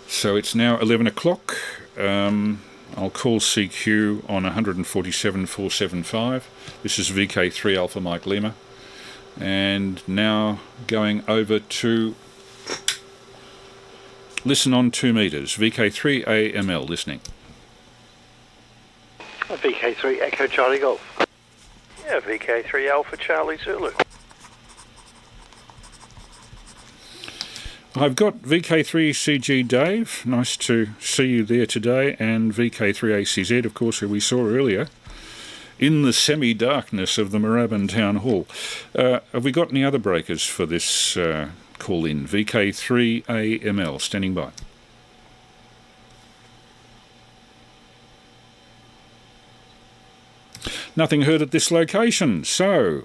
So it's now 11 o'clock. I'll call CQ on 147.475. This is VK3 Alpha Mike Lima. And now going over to listen on 2 meters. VK3AML listening. VK3 Echo Charlie Golf. Yeah, VK3 Alpha Charlie Zulu. I've got VK3CG Dave, nice to see you there today, and VK3ACZ, of course, who we saw earlier, in the semi-darkness of the Moorabbin Town Hall. Have we got any other breakers for this call-in? VK3AML, standing by. Nothing heard at this location, so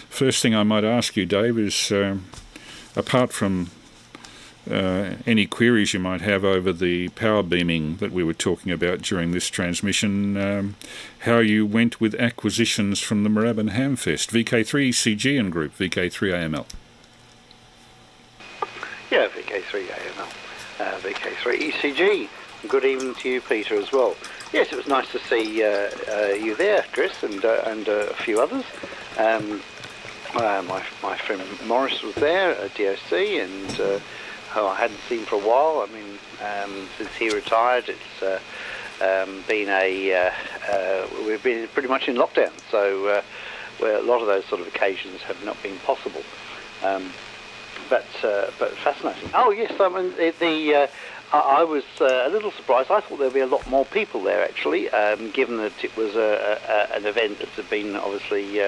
first thing I might ask you, Dave, is apart from any queries you might have over the power beaming that we were talking about during this transmission, how you went with acquisitions from the Moorabbin Hamfest, VK3CG and Group, VK3AML. Yeah, VK3AML, VK3ECG. Good evening to you, Peter, as well. Yes, it was nice to see you there, Chris, and a few others. My friend Morris was there at DOC, and who I hadn't seen for a while. I mean, since he retired, it's been we've been pretty much in lockdown, so where a lot of those sort of occasions have not been possible. But fascinating. Oh yes, I mean I was a little surprised. I thought there'd be a lot more people there, actually, given that it was an event that had been obviously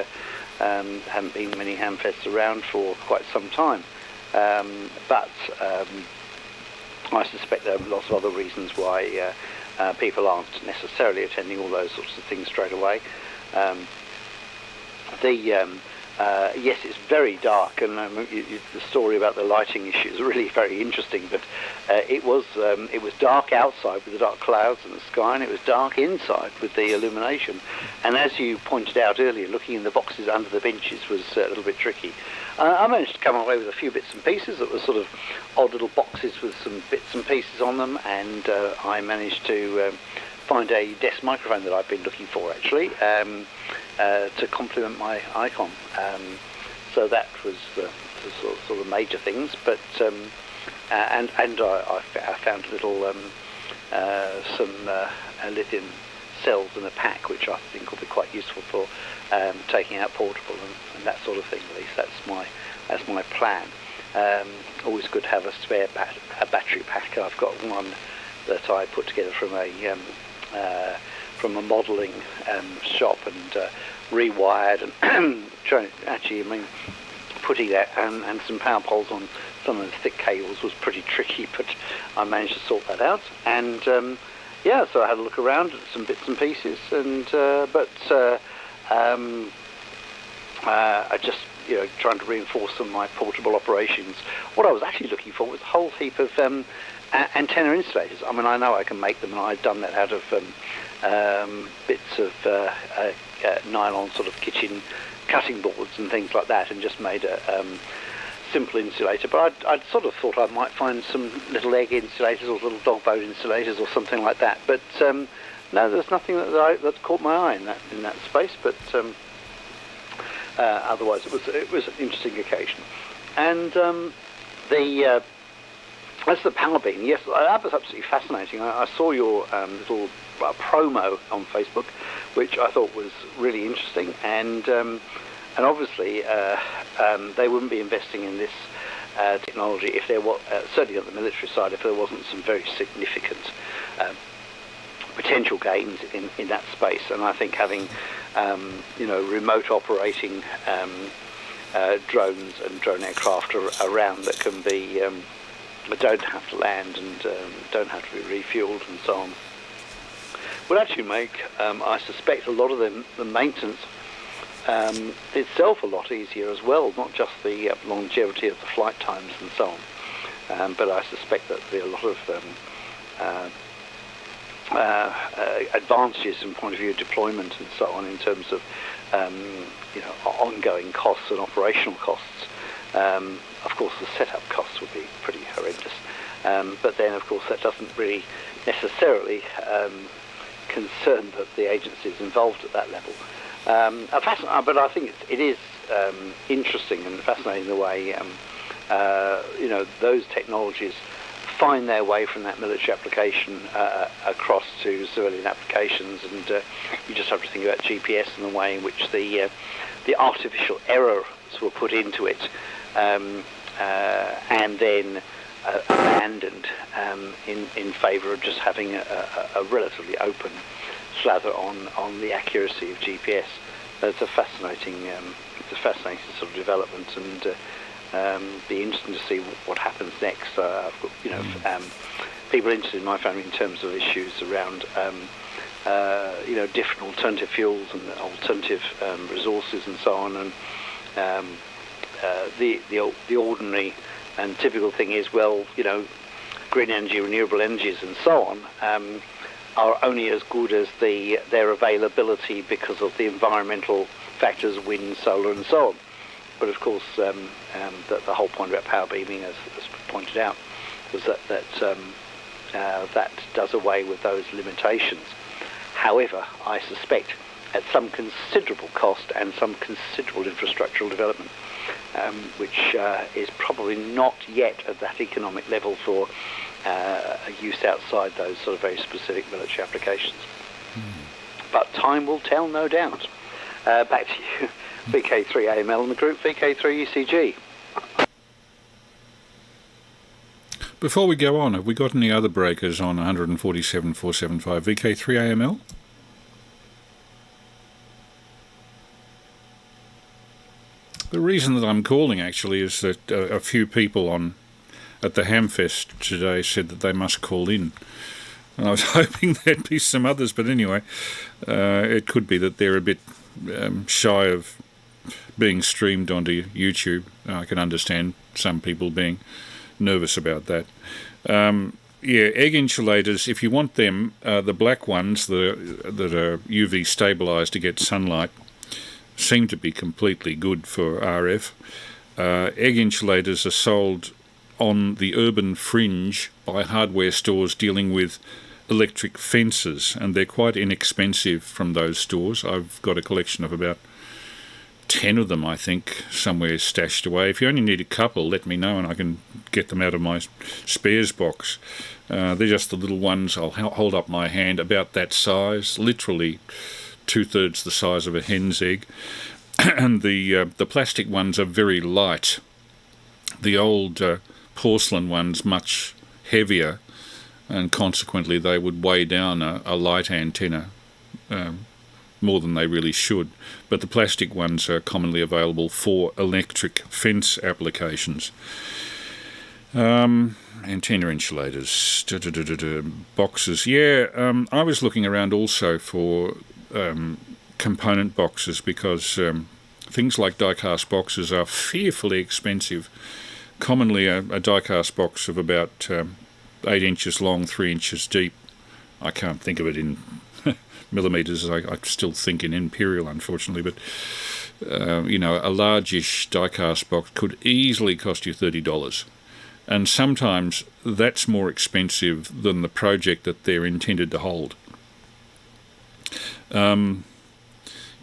haven't been many Hamfests around for quite some time. But I suspect there are lots of other reasons why people aren't necessarily attending all those sorts of things straight away. Yes, it's very dark, and the story about the lighting issue is really very interesting. But it was dark outside with the dark clouds and the sky, and it was dark inside with the illumination. And as you pointed out earlier, looking in the boxes under the benches was a little bit tricky. I managed to come away with a few bits and pieces that were sort of odd little boxes with some bits and pieces on them, and I managed to find a desk microphone that I've been looking for, actually, to complement my icon. So that was the sort of major things, but and I found a little some lithium cells in a pack, which I think will be quite useful for taking out portable and that sort of thing. At least that's my plan. Always good to have a spare battery pack. I've got one that I put together from a modelling shop and rewired and putting that and some power poles on some of the thick cables was pretty tricky, but I managed to sort that out. And yeah, so I had a look around at some bits and pieces, and I just trying to reinforce some of my portable operations. What I was actually looking for was a whole heap of antenna insulators. I mean, I know I can make them, and I've done that out of bits of nylon sort of kitchen cutting boards and things like that, and just made a simple insulator. But I'd sort of thought I might find some little egg insulators or little dog boat insulators or something like that. But no, there's nothing that caught my eye in that space. But otherwise, it was an interesting occasion. And as the power beam, yes, that was absolutely fascinating. I saw your little promo on Facebook, which I thought was really interesting, and obviously they wouldn't be investing in this technology if there was, certainly on the military side, if there wasn't some very significant potential gains in that space. And I think having remote operating drones and drone aircraft around that can be don't have to land and don't have to be refueled and so on would actually make, I suspect, a lot of the maintenance itself a lot easier as well, not just the longevity of the flight times and so on, but I suspect that there'll be a lot of advantages from point of view of deployment and so on in terms of ongoing costs and operational costs. Of course, the setup costs would be pretty horrendous, but then, of course, that doesn't really necessarily concern the agencies involved at that level. But I think it is interesting and fascinating the way those technologies find their way from that military application across to civilian applications, and you just have to think about GPS and the way in which the artificial errors were put into it and then abandoned in favour of just having a relatively open slather on the accuracy of GPS. It's a fascinating sort of development, and be interesting to see what happens next. I've got people interested in my family in terms of issues around different alternative fuels and alternative resources and so on, and the ordinary and typical thing is, well, green energy, renewable energies and so on are only as good as their availability because of the environmental factors, wind, solar and so on. But of course, the whole point about power beaming, as pointed out, was that does away with those limitations. However, I suspect at some considerable cost and some considerable infrastructural development, which is probably not yet at that economic level for use outside those sort of very specific military applications. But time will tell, no doubt. Back to you, VK3AML and the group VK3ECG. Before we go on, have we got any other breakers on 147.475 VK3AML? The reason that I'm calling actually is that a few people at the Hamfest today said that they must call in. And I was hoping there'd be some others, but anyway, it could be that they're a bit shy of being streamed onto YouTube. I can understand some people being nervous about that. Yeah, egg insulators, if you want them, the black ones that are UV stabilised to get sunlight seem to be completely good for RF. egg insulators are sold on the urban fringe by hardware stores dealing with electric fences, and they're quite inexpensive from those stores. I've got a collection of about 10 of them, I think, somewhere stashed away. If you only need a couple, let me know and I can get them out of my spares box. They're just the little ones. I'll hold up my hand, about that size, literally 2/3 the size of a hen's egg. And the plastic ones are very light. The old porcelain ones much heavier, and consequently they would weigh down a light antenna more than they really should. But the plastic ones are commonly available for electric fence applications. Antenna insulators, boxes. Yeah, I was looking around also for component boxes, because things like die-cast boxes are fearfully expensive. Commonly a die-cast box of about 8 inches long, 3 inches deep. I can't think of it in millimetres. I still think in imperial, unfortunately, but a largish die-cast box could easily cost you $30, and sometimes that's more expensive than the project that they're intended to hold.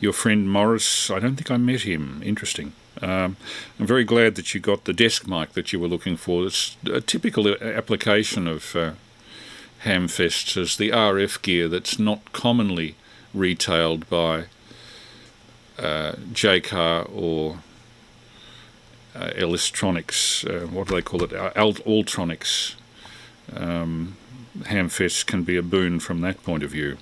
Your friend Morris, I don't think I met him. Interesting. I'm very glad that you got the desk mic that you were looking for. It's a typical application of Hamfests as the RF gear that's not commonly retailed by JCAR or electronics. What do they call it? Ultronics. Hamfests can be a boon from that point of view.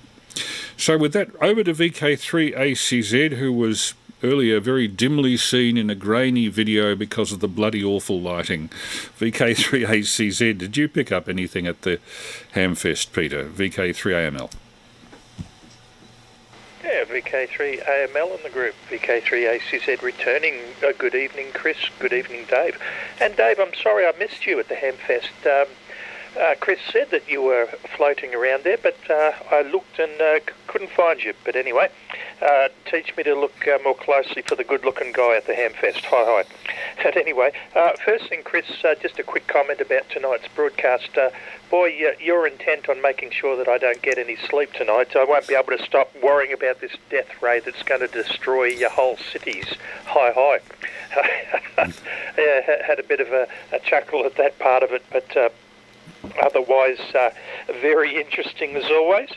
So with that, over to VK3ACZ, who was earlier very dimly seen in a grainy video because of the bloody awful lighting. VK3ACZ, did you pick up anything at the Hamfest, Peter? VK3AML. Yeah, VK3AML in the group. VK3ACZ returning. Good evening, Chris. Good evening, Dave. And Dave, I'm sorry I missed you at the Hamfest. Chris said that you were floating around there, but I looked and couldn't find you. But anyway, teach me to look more closely for the good-looking guy at the Hamfest. Hi. But anyway, first thing, Chris, just a quick comment about tonight's broadcast. Boy, you're intent on making sure that I don't get any sleep tonight. I won't be able to stop worrying about this death ray that's going to destroy your whole cities. Hi. Yeah, had a bit of a chuckle at that part of it, but otherwise very interesting as always.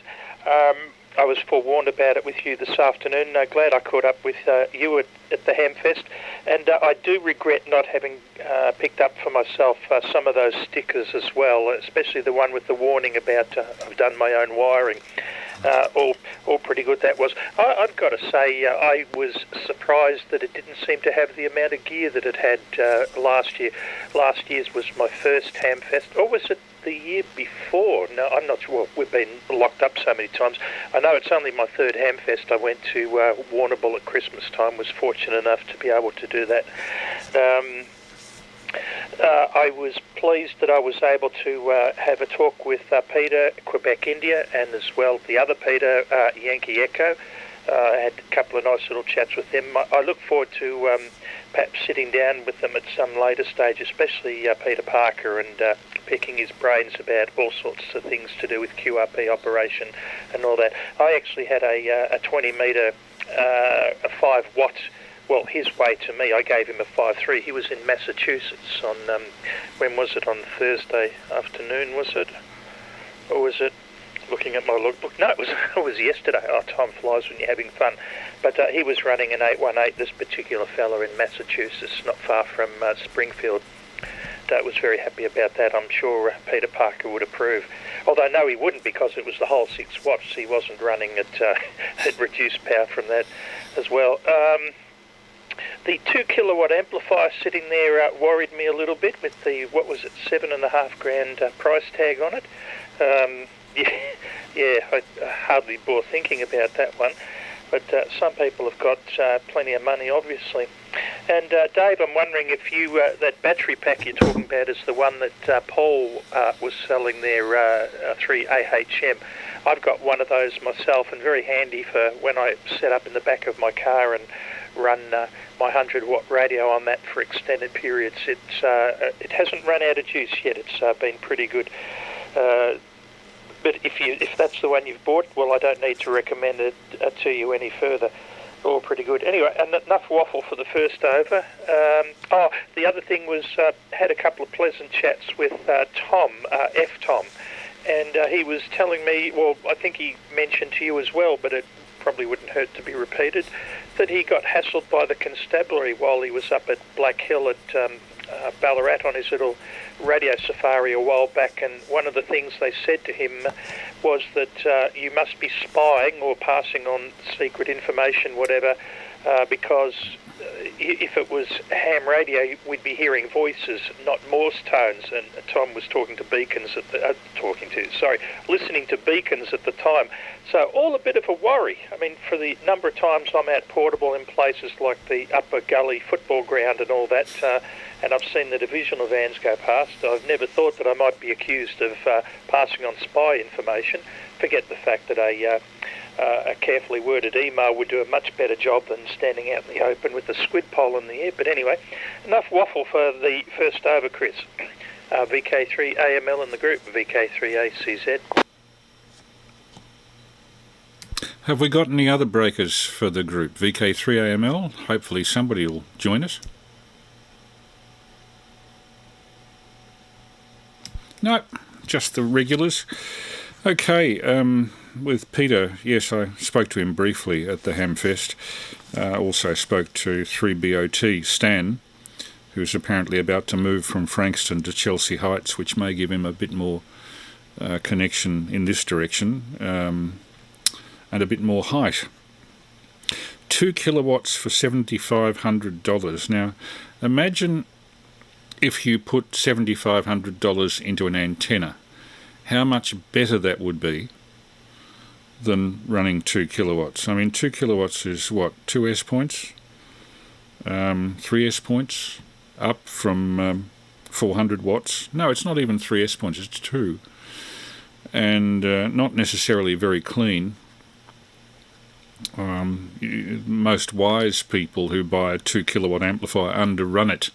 I was forewarned about it with you this afternoon. Glad I caught up with you at the Hamfest, and I do regret not having picked up for myself some of those stickers as well, especially the one with the warning about I've done my own wiring. All pretty good that was. I've got to say I was surprised that it didn't seem to have the amount of gear that it had last year. Last year's was my first Hamfest, or was it the year before? No, I'm not sure. We've been locked up so many times. I know it's only my third Hamfest. I went to Warrnambool at Christmas time, was fortunate enough to be able to do that. I was pleased that I was able to have a talk with Peter, Quebec, India, and as well the other Peter, Yankee Echo. I had a couple of nice little chats with them. I look forward to perhaps sitting down with them at some later stage, especially Peter Parker, and picking his brains about all sorts of things to do with QRP operation and all that. I actually had a 20 metre, a 5 watt. Well, his way to me, I gave him a 5.3. He was in Massachusetts on, when was it, on Thursday afternoon, was it? Or was it, looking at my lookbook? No, it was yesterday. Oh, time flies when you're having fun. But he was running an 818, this particular fella in Massachusetts, not far from Springfield. I was very happy about that. I'm sure Peter Parker would approve. Although, no, he wouldn't, because it was the whole 6 watts. He wasn't running at reduced power from that as well. The 2 kilowatt amplifier sitting there worried me a little bit with the, what was it, $7,500 price tag on it. I hardly bore thinking about that one. But some people have got plenty of money, obviously. And Dave, I'm wondering if you, that battery pack you're talking about is the one that Paul was selling there, 3AHM. I've got one of those myself, and very handy for when I set up in the back of my car and run my 100-watt radio on that for extended periods. It hasn't run out of juice yet. It's been pretty good. But if that's the one you've bought, well, I don't need to recommend it to you any further. All pretty good. Anyway, enough waffle for the first over. The other thing was had a couple of pleasant chats with Tom, Tom, and he was telling me, well, I think he mentioned to you as well, but it probably wouldn't hurt to be repeated, that he got hassled by the constabulary while he was up at Black Hill at Ballarat on his little radio safari a while back, and one of the things they said to him was that you must be spying or passing on secret information, whatever, because if it was ham radio, we'd be hearing voices, not Morse tones. And Tom was talking to beacons listening to beacons at the time. So all a bit of a worry. I mean, for the number of times I'm out portable in places like the Upper Gully football ground and all that, and I've seen the divisional vans go past, I've never thought that I might be accused of passing on spy information. Forget the fact that a carefully worded email would do a much better job than standing out in the open with the squid pole in the air. But anyway, enough waffle for the first over, Chris. VK3AML in the group, VK3ACZ. Have we got any other breakers for the group? VK3AML? Hopefully somebody will join us. No, just the regulars. Okay, with Peter, yes, I spoke to him briefly at the Hamfest. Also spoke to 3BOT Stan, who's apparently about to move from Frankston to Chelsea Heights, which may give him a bit more connection in this direction, and a bit more height. 2 kilowatts for $7,500. Now, imagine if you put $7,500 into an antenna, how much better that would be than running 2 kilowatts. I mean, 2 kilowatts is what, 2 S points? 3 S points up from 400 watts. No, it's not even 3 S points, it's 2. And not necessarily very clean. Most wise people who buy a 2 kilowatt amplifier underrun it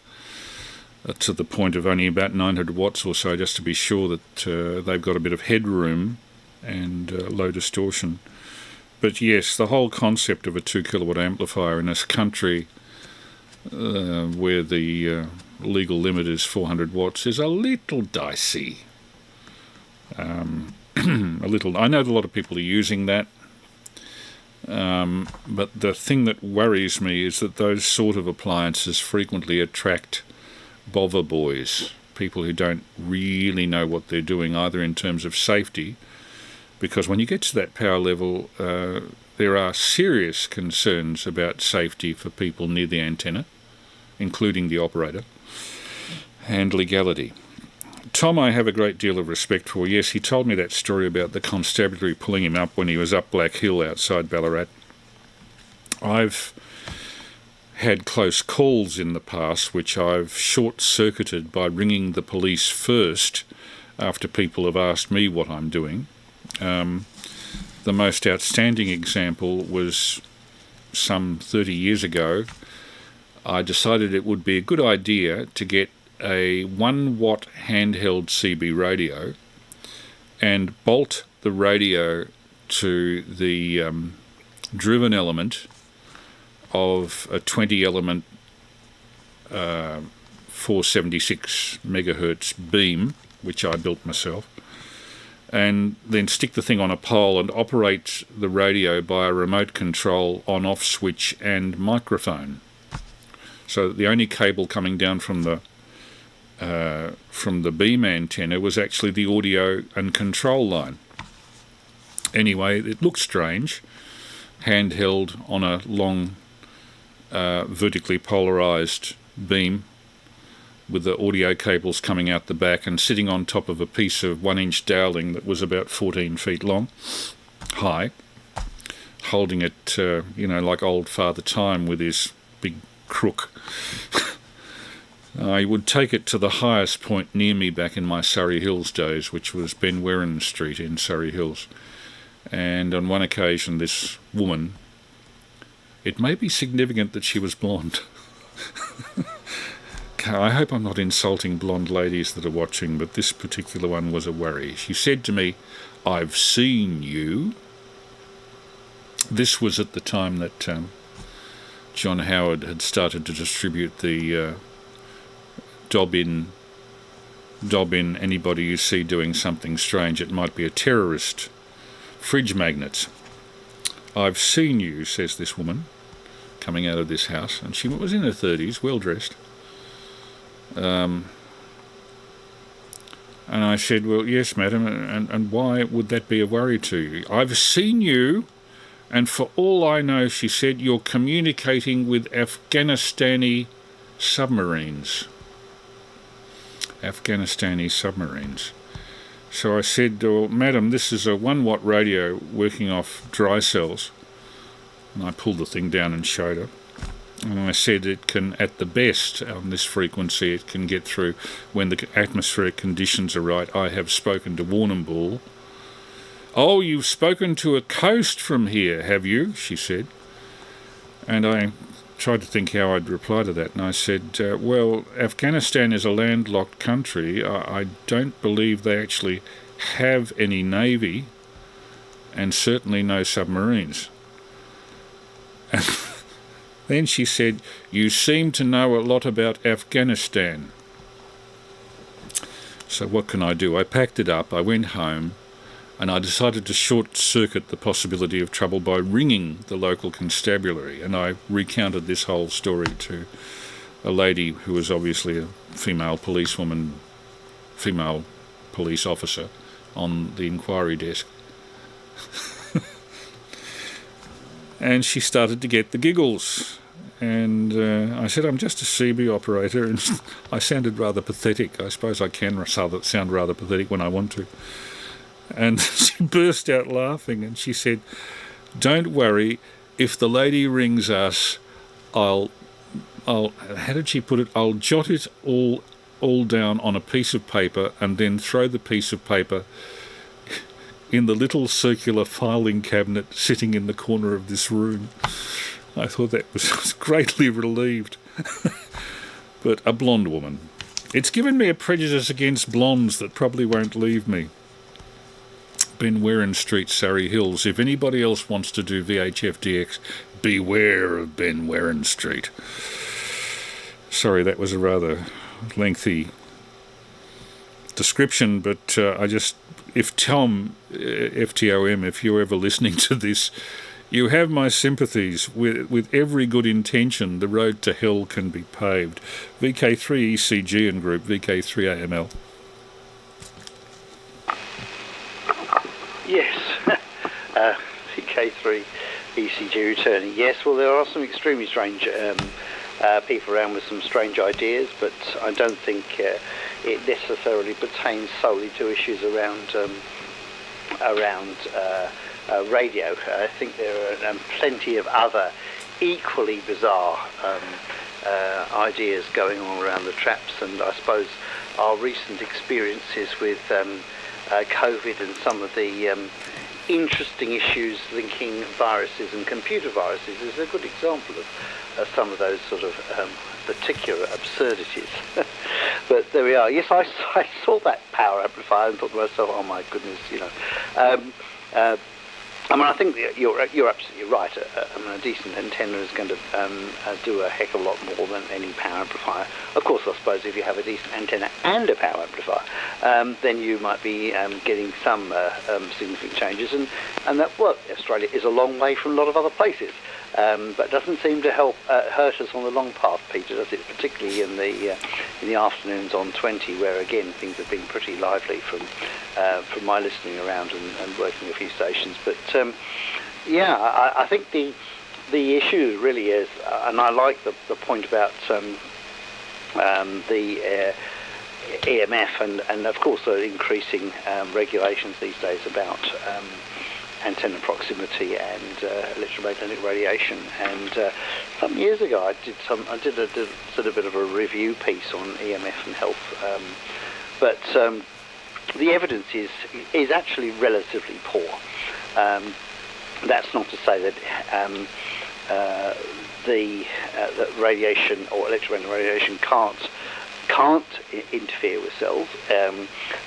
to the point of only about 900 watts or so, just to be sure that they've got a bit of headroom and low distortion. But yes, the whole concept of a 2 kilowatt amplifier in this country where the legal limit is 400 watts is a little dicey. I know that a lot of people are using that, but the thing that worries me is that those sort of appliances frequently attract bother boys, people who don't really know what they're doing, either in terms of safety, because when you get to that power level, there are serious concerns about safety for people near the antenna, including the operator, and legality. Tom, I have a great deal of respect for. Yes, he told me that story about the constabulary pulling him up when he was up Black Hill outside Ballarat. I've had close calls in the past which I've short-circuited by ringing the police first after people have asked me what I'm doing. The most outstanding example was some 30 years ago. I decided it would be a good idea to get a 1-watt handheld CB radio and bolt the radio to the driven element of a 20-element 476 megahertz beam, which I built myself, and then stick the thing on a pole and operate the radio by a remote control on-off switch and microphone. So the only cable coming down from the beam antenna was actually the audio and control line. Anyway, it looked strange, handheld on a long vertically polarized beam with the audio cables coming out the back and sitting on top of a piece of 1-inch doweling that was about 14 feet long, high, holding it, like old Father Time with his big crook. I would take it to the highest point near me back in my Surrey Hills days, which was Ben Warren Street in Surrey Hills. And on one occasion, this woman It may be significant that she was blonde. I hope I'm not insulting blonde ladies that are watching, but this particular one was a worry. She said to me, "I've seen you." This was at the time that John Howard had started to distribute the dob in anybody you see doing something strange. It might be a terrorist. Fridge magnets. "I've seen you," says this woman, coming out of this house, and she was in her 30s, well dressed. And I said, "Well, yes, madam, and why would that be a worry to you?" "I've seen you, and for all I know," she said, "you're communicating with Afghanistani submarines." Afghanistani submarines. So I said, "Well, madam, this is a 1-watt radio working off dry cells." And I pulled the thing down and showed her. And I said it can, at the best, on this frequency, it can get through when the atmospheric conditions are right. "I have spoken to Warrnambool." "Oh, you've spoken to a coast from here, have you?" she said. And I tried to think how I'd reply to that, and I said, "Well, Afghanistan is a landlocked country. I don't believe they actually have any navy, and certainly no submarines." And then she said, "You seem to know a lot about Afghanistan." So what can I do? I packed it up, I went home, and I decided to short-circuit the possibility of trouble by ringing the local constabulary, and I recounted this whole story to a lady who was obviously a female policewoman, female police officer on the inquiry desk. And she started to get the giggles. And I said, "I'm just a CB operator," and I sounded rather pathetic. I suppose I can sound rather pathetic when I want to. And she burst out laughing, and she said, "Don't worry, if the lady rings us, I'll how did she put it? I'll jot it all down on a piece of paper and then throw the piece of paper in the little circular filing cabinet sitting in the corner of this room." I thought that was greatly relieved. But a blonde woman. It's given me a prejudice against blondes that probably won't leave me. Ben Warren Street, Surrey Hills. If anybody else wants to do VHFDX, beware of Ben Warren Street. Sorry, that was a rather lengthy description, but if Tom, FTOM, if you're ever listening to this, you have my sympathies. With every good intention, the road to hell can be paved. VK3 ECG and group, VK3AML. Yes, VK3 ECG returning. Yes, well, there are some extremely strange people around with some strange ideas, but I don't think it necessarily pertains solely to issues around radio. I think there are plenty of other equally bizarre ideas going on around the traps, and I suppose our recent experiences with COVID and some of the interesting issues linking viruses and computer viruses is a good example of some of those sort of particular absurdities. But there we are. Yes, I saw that power amplifier and thought to myself, oh my goodness, you know. I mean, I think you're absolutely right. I mean, a decent antenna is going to do a heck of a lot more than any power amplifier. Of course, I suppose if you have a decent antenna and a power amplifier, then you might be getting some significant changes. And that, well, Australia is a long way from a lot of other places, but doesn't seem to hurt us on the long path, Peter, does it? Particularly in the afternoons on 20, where again things have been pretty lively from my listening around and working a few stations. But yeah, I think the issue really is, and I like the point about the EMF and of course the increasing regulations these days about antenna proximity and electromagnetic radiation. And some years ago I did a sort of bit of a review piece on EMF and health, but the evidence is actually relatively poor. That's not to say that the radiation or electromagnetic radiation can't interfere with cells.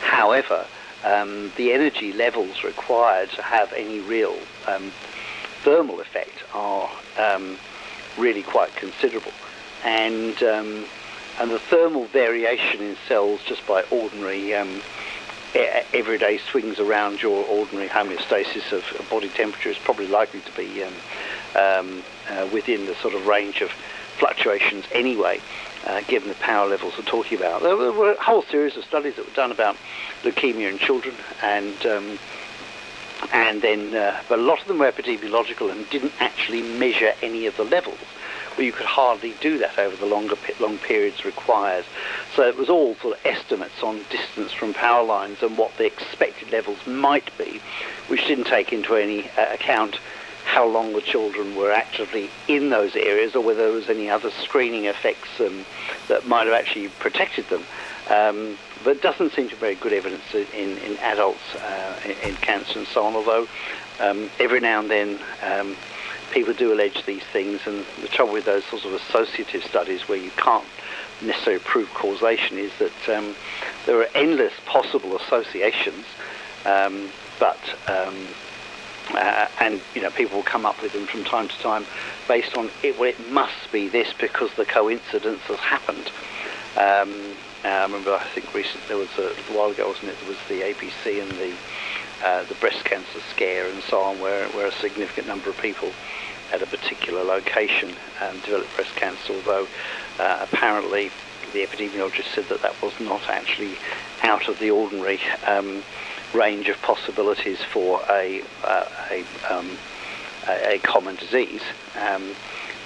However, the energy levels required to have any real thermal effect are really quite considerable, and the thermal variation in cells just by ordinary everyday swings around your ordinary homeostasis of body temperature is probably likely to be within the sort of range of fluctuations anyway, given the power levels we're talking about. There were a whole series of studies that were done about leukemia in children, and then but a lot of them were epidemiological and didn't actually measure any of the levels. Well, you could hardly do that over the long periods required. So it was all sort of estimates on distance from power lines and what the expected levels might be, which didn't take into any account how long the children were actively in those areas, or whether there was any other screening effects that might have actually protected them. But it doesn't seem to be very good evidence in adults in cancer and so on, although every now and then people do allege these things, and the trouble with those sorts of associative studies where you can't necessarily prove causation is that there are endless possible associations, and people will come up with them from time to time based on it must be this because the coincidence has happened. I remember, I think recently, there was a little while ago, wasn't it, there was the ABC and the breast cancer scare and so on, where a significant number of people at a particular location developed breast cancer, although apparently the epidemiologist said that was not actually out of the ordinary range of possibilities for a common disease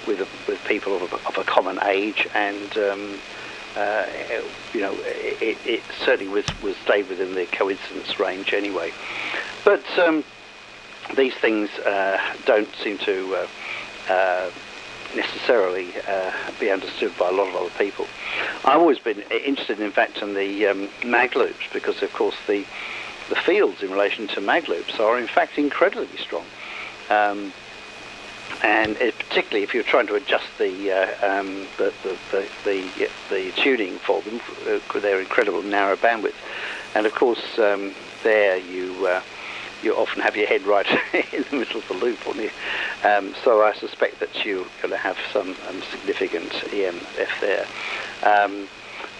with people of a common age, and it certainly was stayed within the coincidence range anyway. But these things don't seem to necessarily be understood by a lot of other people. I've always been interested, in fact, in the mag loops, because of course the fields in relation to mag loops are in fact incredibly strong. And particularly if you're trying to adjust the tuning for them, they're incredible narrow bandwidth, and of course there you often have your head right in the middle of the loop, on you. So I suspect that you're going to have some significant EMF there.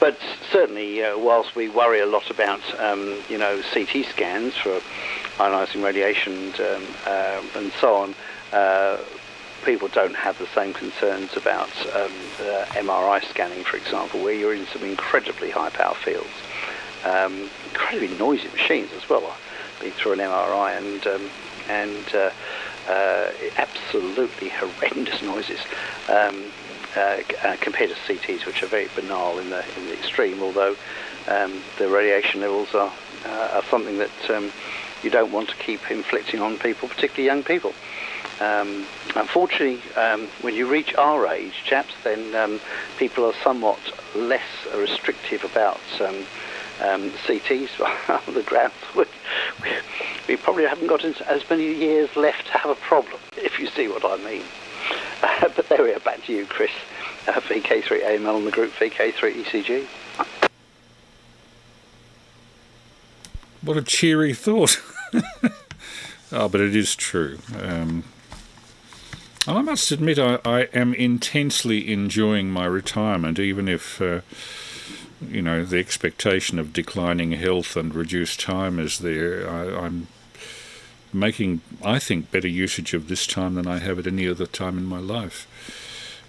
But certainly, whilst we worry a lot about CT scans for ionizing radiation and so on, people don't have the same concerns about MRI scanning, for example, where you're in some incredibly high power fields, incredibly noisy machines as well. I've been through an MRI and absolutely horrendous noises compared to CTs, which are very banal in the extreme, although the radiation levels are something that you don't want to keep inflicting on people, particularly young people. Unfortunately, when you reach our age, chaps, then people are somewhat less restrictive about CTs on the grounds. We probably haven't got as many years left to have a problem, if you see what I mean. But there we are, back to you, Chris. VK3AML and the group VK3ECG. What a cheery thought. Oh, but it is true. I must admit I am intensely enjoying my retirement, even if, the expectation of declining health and reduced time is there. I'm making, I think, better usage of this time than I have at any other time in my life.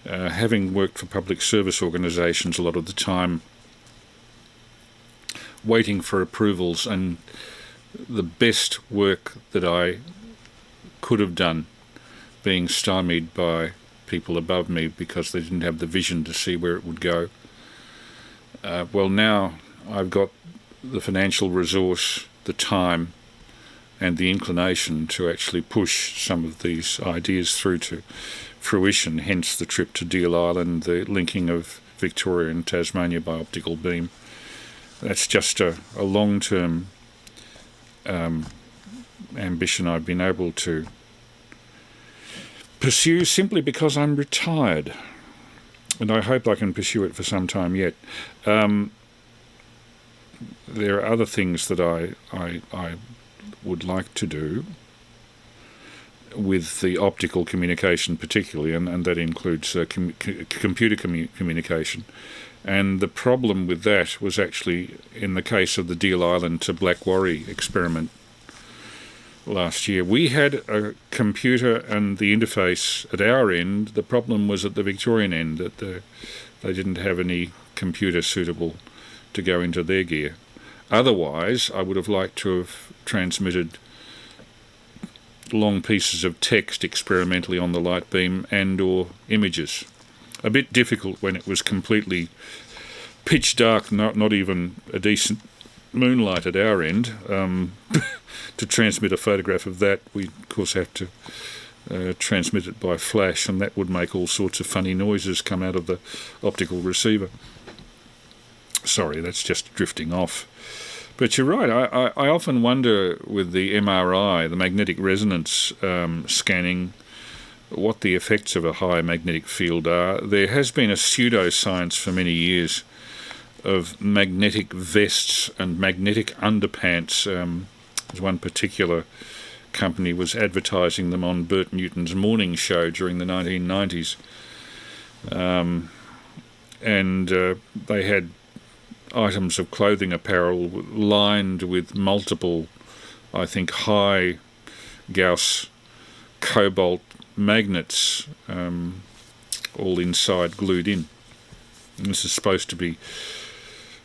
Having worked for public service organisations a lot of the time, waiting for approvals, and the best work that I could have done being stymied by people above me because they didn't have the vision to see where it would go. Well, now I've got the financial resource, the time, and the inclination to actually push some of these ideas through to fruition, hence the trip to Deal Island, the linking of Victoria and Tasmania by optical beam. That's just a long-term ambition I've been able to pursue simply because I'm retired, and I hope I can pursue it for some time yet. There are other things that I would like to do with the optical communication particularly, and that includes computer communication. And the problem with that was actually in the case of the Deal Island to Blackwarry experiment last year. We had a computer and the interface at our end. The problem was at the Victorian end, that they didn't have any computer suitable to go into their gear. Otherwise, I would have liked to have transmitted long pieces of text experimentally on the light beam and or images. A bit difficult when it was completely pitch dark, not even a decent moonlight at our end. To transmit a photograph of that, we of course have to transmit it by flash, and that would make all sorts of funny noises come out of the optical receiver. Sorry, that's just drifting off. But you're right, I often wonder with the MRI, the magnetic resonance scanning, what the effects of a high magnetic field are. There has been a pseudoscience for many years of magnetic vests and magnetic underpants. One particular company was advertising them on Bert Newton's morning show during the 1990s. They had items of clothing apparel lined with multiple, I think, high Gauss cobalt magnets, all inside glued in. And this is supposed to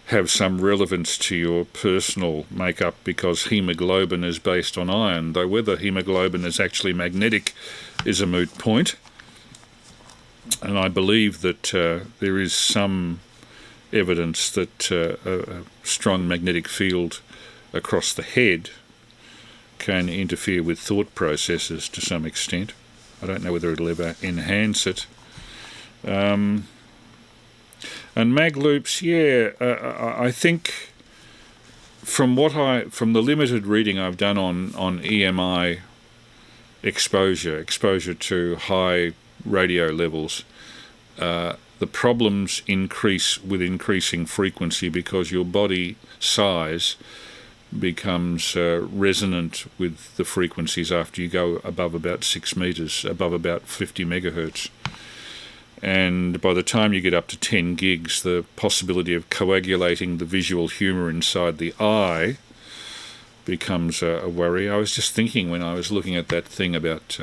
have some relevance to your personal makeup because hemoglobin is based on iron, though whether hemoglobin is actually magnetic is a moot point. And I believe that there is some evidence that a strong magnetic field across the head can interfere with thought processes to some extent. I don't know whether it'll ever enhance it. And mag loops, I think from the limited reading I've done on EMI exposure to high radio levels, the problems increase with increasing frequency because your body size becomes resonant with the frequencies after you go above about 6 meters, above about 50 megahertz. And by the time you get up to 10 gigs, the possibility of coagulating the visual humour inside the eye becomes a worry. I was just thinking when I was looking at that thing about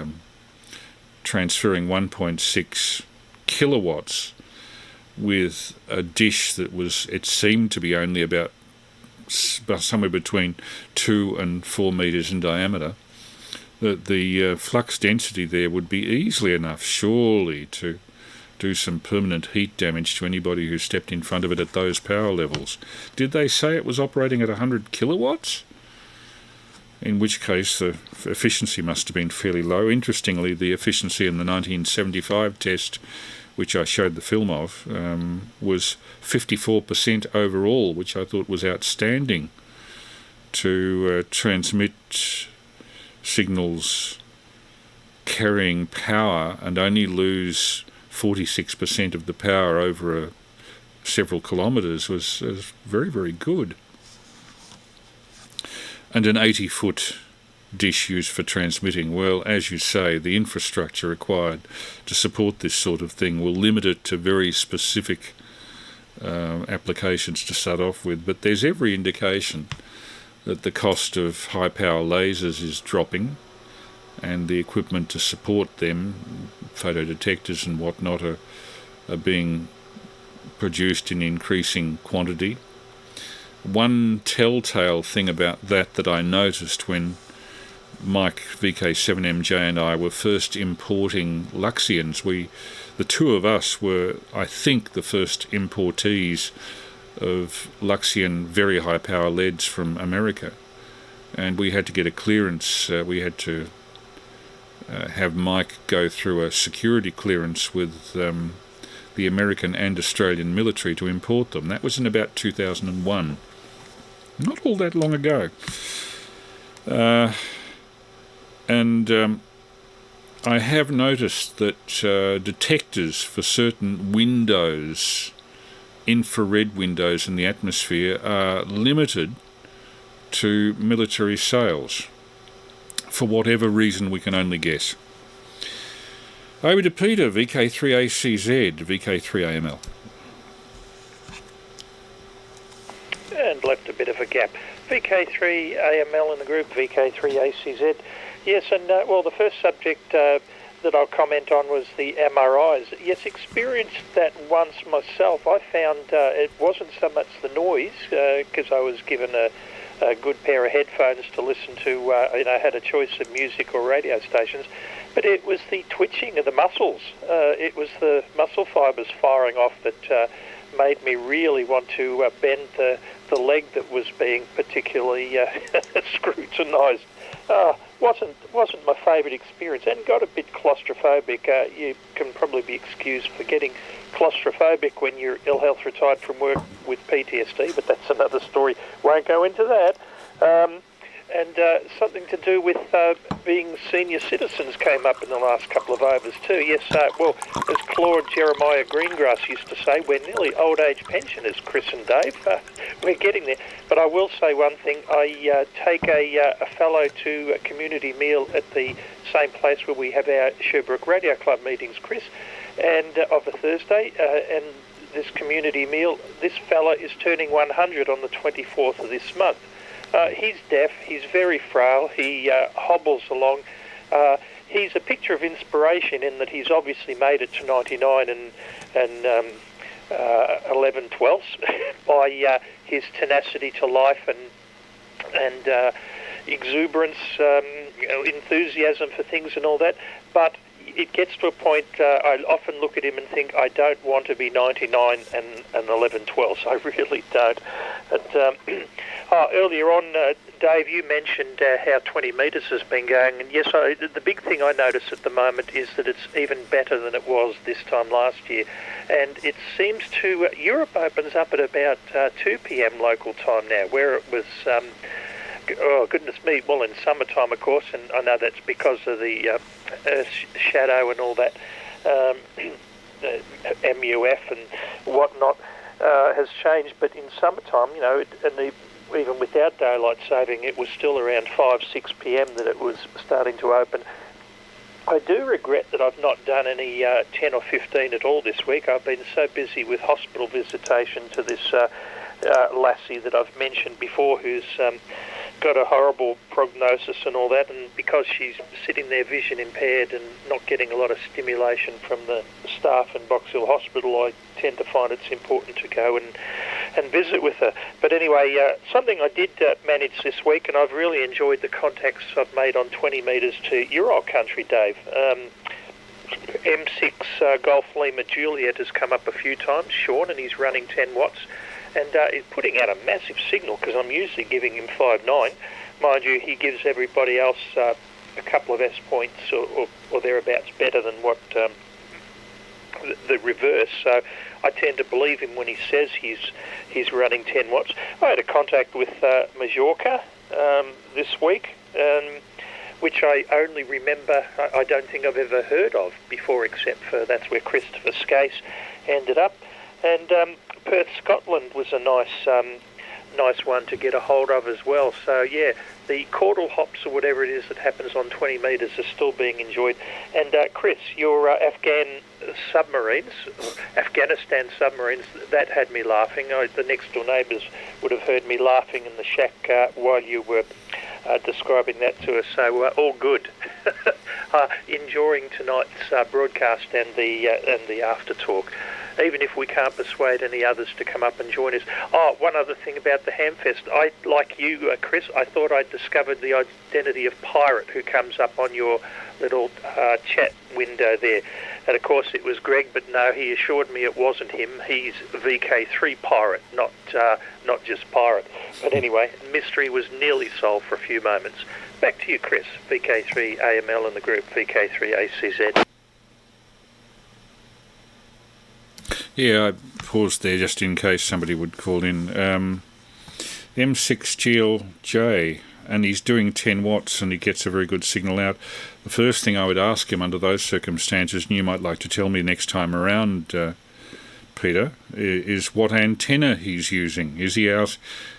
transferring 1.6 kilowatts with a dish that it seemed to be only about somewhere between 2 and 4 meters in diameter, that the flux density there would be easily enough, surely, to do some permanent heat damage to anybody who stepped in front of it at those power levels. Did they say it was operating at 100 kilowatts? In which case the efficiency must have been fairly low. Interestingly, the efficiency in the 1975 test, which I showed the film of, was 54% overall, which I thought was outstanding to transmit signals carrying power and only lose 46% of the power over several kilometres was very, very good. And an 80-foot dish used for transmitting, well, as you say, the infrastructure required to support this sort of thing will limit it to very specific applications to start off with. But there's every indication that the cost of high-power lasers is dropping, and the equipment to support them, photodetectors and whatnot, are being produced in increasing quantity. One telltale thing about that I noticed when Mike, VK3AML and I were first importing Luxians, the two of us were, I think, the first importees of Luxian very high power LEDs from America, and we had to get a clearance. We had to have Mike go through a security clearance with the American and Australian military to import them. That was in about 2001. Not all that long ago. I have noticed that detectors for certain windows, infrared windows in the atmosphere, are limited to military sales. For whatever reason, we can only guess. Over to Peter, VK3ACZ, VK3AML. And left a bit of a gap. VK3AML in the group, VK3ACZ. Yes, and well, the first subject that I'll comment on was the MRIs. Yes, experienced that once myself. I found it wasn't so much the noise, because I was given a good pair of headphones to listen to, I had a choice of music or radio stations, but it was the twitching of the muscles. It was the muscle fibres firing off that made me really want to bend the leg that was being particularly scrutinised. Wasn't my favourite experience, and got a bit claustrophobic. You can probably be excused for getting claustrophobic when you're ill health retired from work with PTSD, but that's another story. Won't go into that. And something to do with being senior citizens came up in the last couple of overs too. Yes, well, as Claude Jeremiah Greengrass used to say, we're nearly old age pensioners, Chris and Dave. We're getting there. But I will say one thing. I take a fellow to a community meal at the same place where we have our Sherbrooke Radio Club meetings, Chris, and of a Thursday. And this community meal, this fella is turning 100 on the 24th of this month. He's deaf, he's very frail, he hobbles along. He's a picture of inspiration in that he's obviously made it to 99 and 11/12 by his tenacity to life and exuberance, enthusiasm for things and all that. But it gets to a point, I often look at him and think, I don't want to be 99 and 11/12, I really don't. But earlier on, Dave, you mentioned how 20 metres has been going, and yes, the big thing I notice at the moment is that it's even better than it was this time last year, and it seems to, Europe opens up at about 2 p.m. local time now, where it was, oh goodness me, well in summertime of course, and I know that's because of the shadow and all that, MUF and whatnot has changed, but in summertime, you know, even without daylight saving, it was still around 5, 6 p.m. that it was starting to open. I do regret that I've not done any 10 or 15 at all this week. I've been so busy with hospital visitation to this lassie that I've mentioned before, who's got a horrible prognosis and all that, and because she's sitting there vision impaired and not getting a lot of stimulation from the staff in Box Hill Hospital, I tend to find it's important to go and visit with her. But anyway, something I did manage this week, and I've really enjoyed the contacts I've made on 20 metres to your old country, Dave. M6 Golf Lima Juliet has come up a few times, Sean, and he's running 10 watts. And he's putting out a massive signal, because I'm usually giving him 5.9. Mind you, he gives everybody else a couple of S points or thereabouts better than what the reverse. So I tend to believe him when he says he's running 10 watts. I had a contact with Majorca this week, which I only remember, I don't think I've ever heard of before, except for that's where Christopher Skase ended up. And Perth, Scotland was a nice one to get a hold of as well. So yeah, the caudal hops or whatever it is that happens on 20 metres are still being enjoyed. And Chris, your Afghanistan submarines, that had me laughing. The next door neighbours would have heard me laughing in the shack while you were describing that to us. So all good. Enjoying tonight's broadcast and the after talk, even if we can't persuade any others to come up and join us. Oh, one other thing about the Hamfest. I, like you, Chris, I thought I'd discovered the identity of Pirate, who comes up on your little chat window there. And of course it was Greg, but no, he assured me it wasn't him. He's VK3 Pirate, not just Pirate. But anyway, mystery was nearly solved for a few moments. Back to you, Chris, VK3AML in the group, VK3ACZ. Yeah, I paused there just in case somebody would call in. M6 GLJ, and he's doing 10 watts and he gets a very good signal out, the first thing I would ask him under those circumstances, and you might like to tell me next time around, Peter, is what antenna he's using. Is he out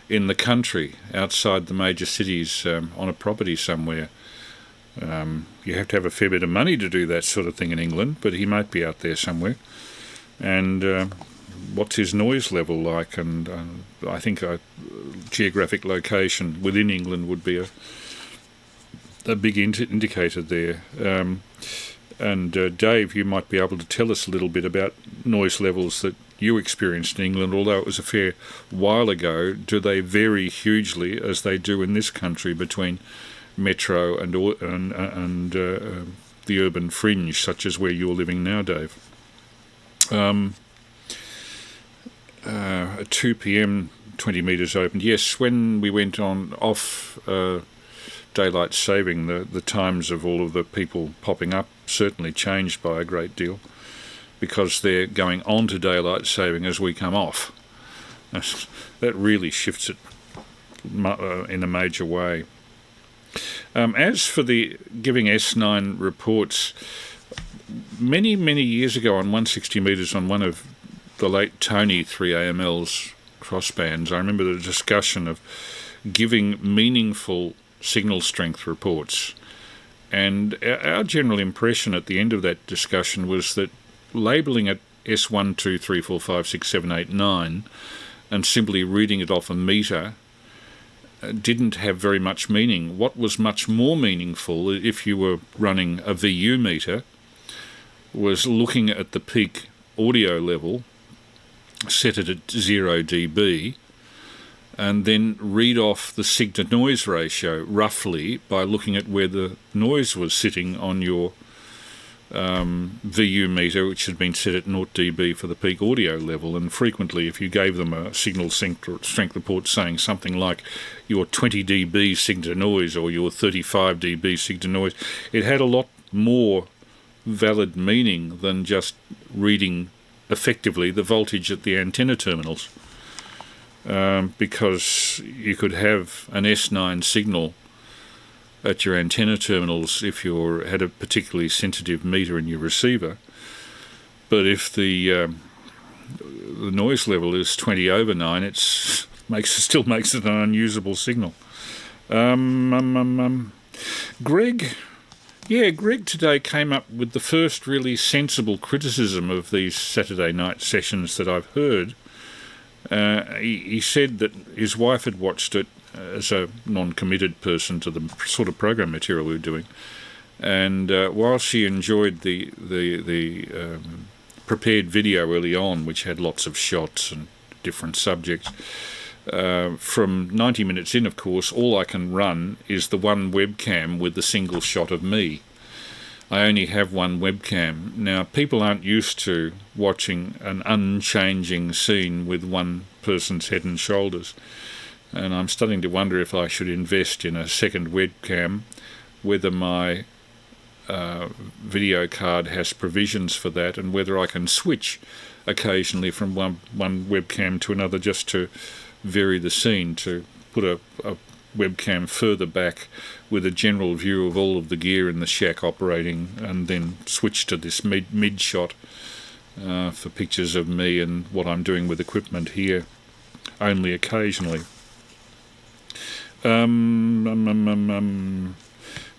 in the country, outside the major cities, on a property somewhere? You have to have a fair bit of money to do that sort of thing in England, but he might be out there somewhere. And what's his noise level like? And I think a geographic location within England would be a big indicator there. And Dave, you might be able to tell us a little bit about noise levels that you experienced in England, although it was a fair while ago. Do they vary hugely, as they do in this country, between metro and the urban fringe, such as where you're living now, Dave? At 2 p.m, 20 metres open. Yes, when we went off daylight saving, the times of all of the people popping up certainly changed by a great deal, because they're going on to daylight saving as we come off. That really shifts it in a major way. As for the giving S9 reports, many years ago on 160 metres on one of the late Tony 3AML's crossbands, I remember the discussion of giving meaningful signal strength reports. And our general impression at the end of that discussion was that labelling it S1, 2, 3, 4, 5, 6, 7, 8, 9 and simply reading it off a metre didn't have very much meaning. What was much more meaningful, if you were running a VU meter, was looking at the peak audio level, set it at 0 dB, and then read off the sig-to-noise ratio roughly by looking at where the noise was sitting on your VU meter, which had been set at 0 dB for the peak audio level. And frequently, if you gave them a signal strength report saying something like your 20 dB sig-to-noise or your 35 dB sig-to-noise, it had a lot more valid meaning than just reading effectively the voltage at the antenna terminals. Because you could have an S9 signal at your antenna terminals if you had a particularly sensitive meter in your receiver, but if the noise level is 20 over 9, it still makes it an unusable signal. Greg today came up with the first really sensible criticism of these Saturday night sessions that I've heard. He said that his wife had watched it as a non-committed person to the sort of program material we were doing, and while she enjoyed the prepared video early on, which had lots of shots and different subjects, from 90 minutes in, of course, all I can run is the one webcam with the single shot of me. I only have one webcam. Now, people aren't used to watching an unchanging scene with one person's head and shoulders, and I'm starting to wonder if I should invest in a second webcam, whether my video card has provisions for that, and whether I can switch occasionally from one webcam to another just to vary the scene, to put a webcam further back with a general view of all of the gear in the shack operating, and then switch to this mid shot for pictures of me and what I'm doing with equipment here, only occasionally.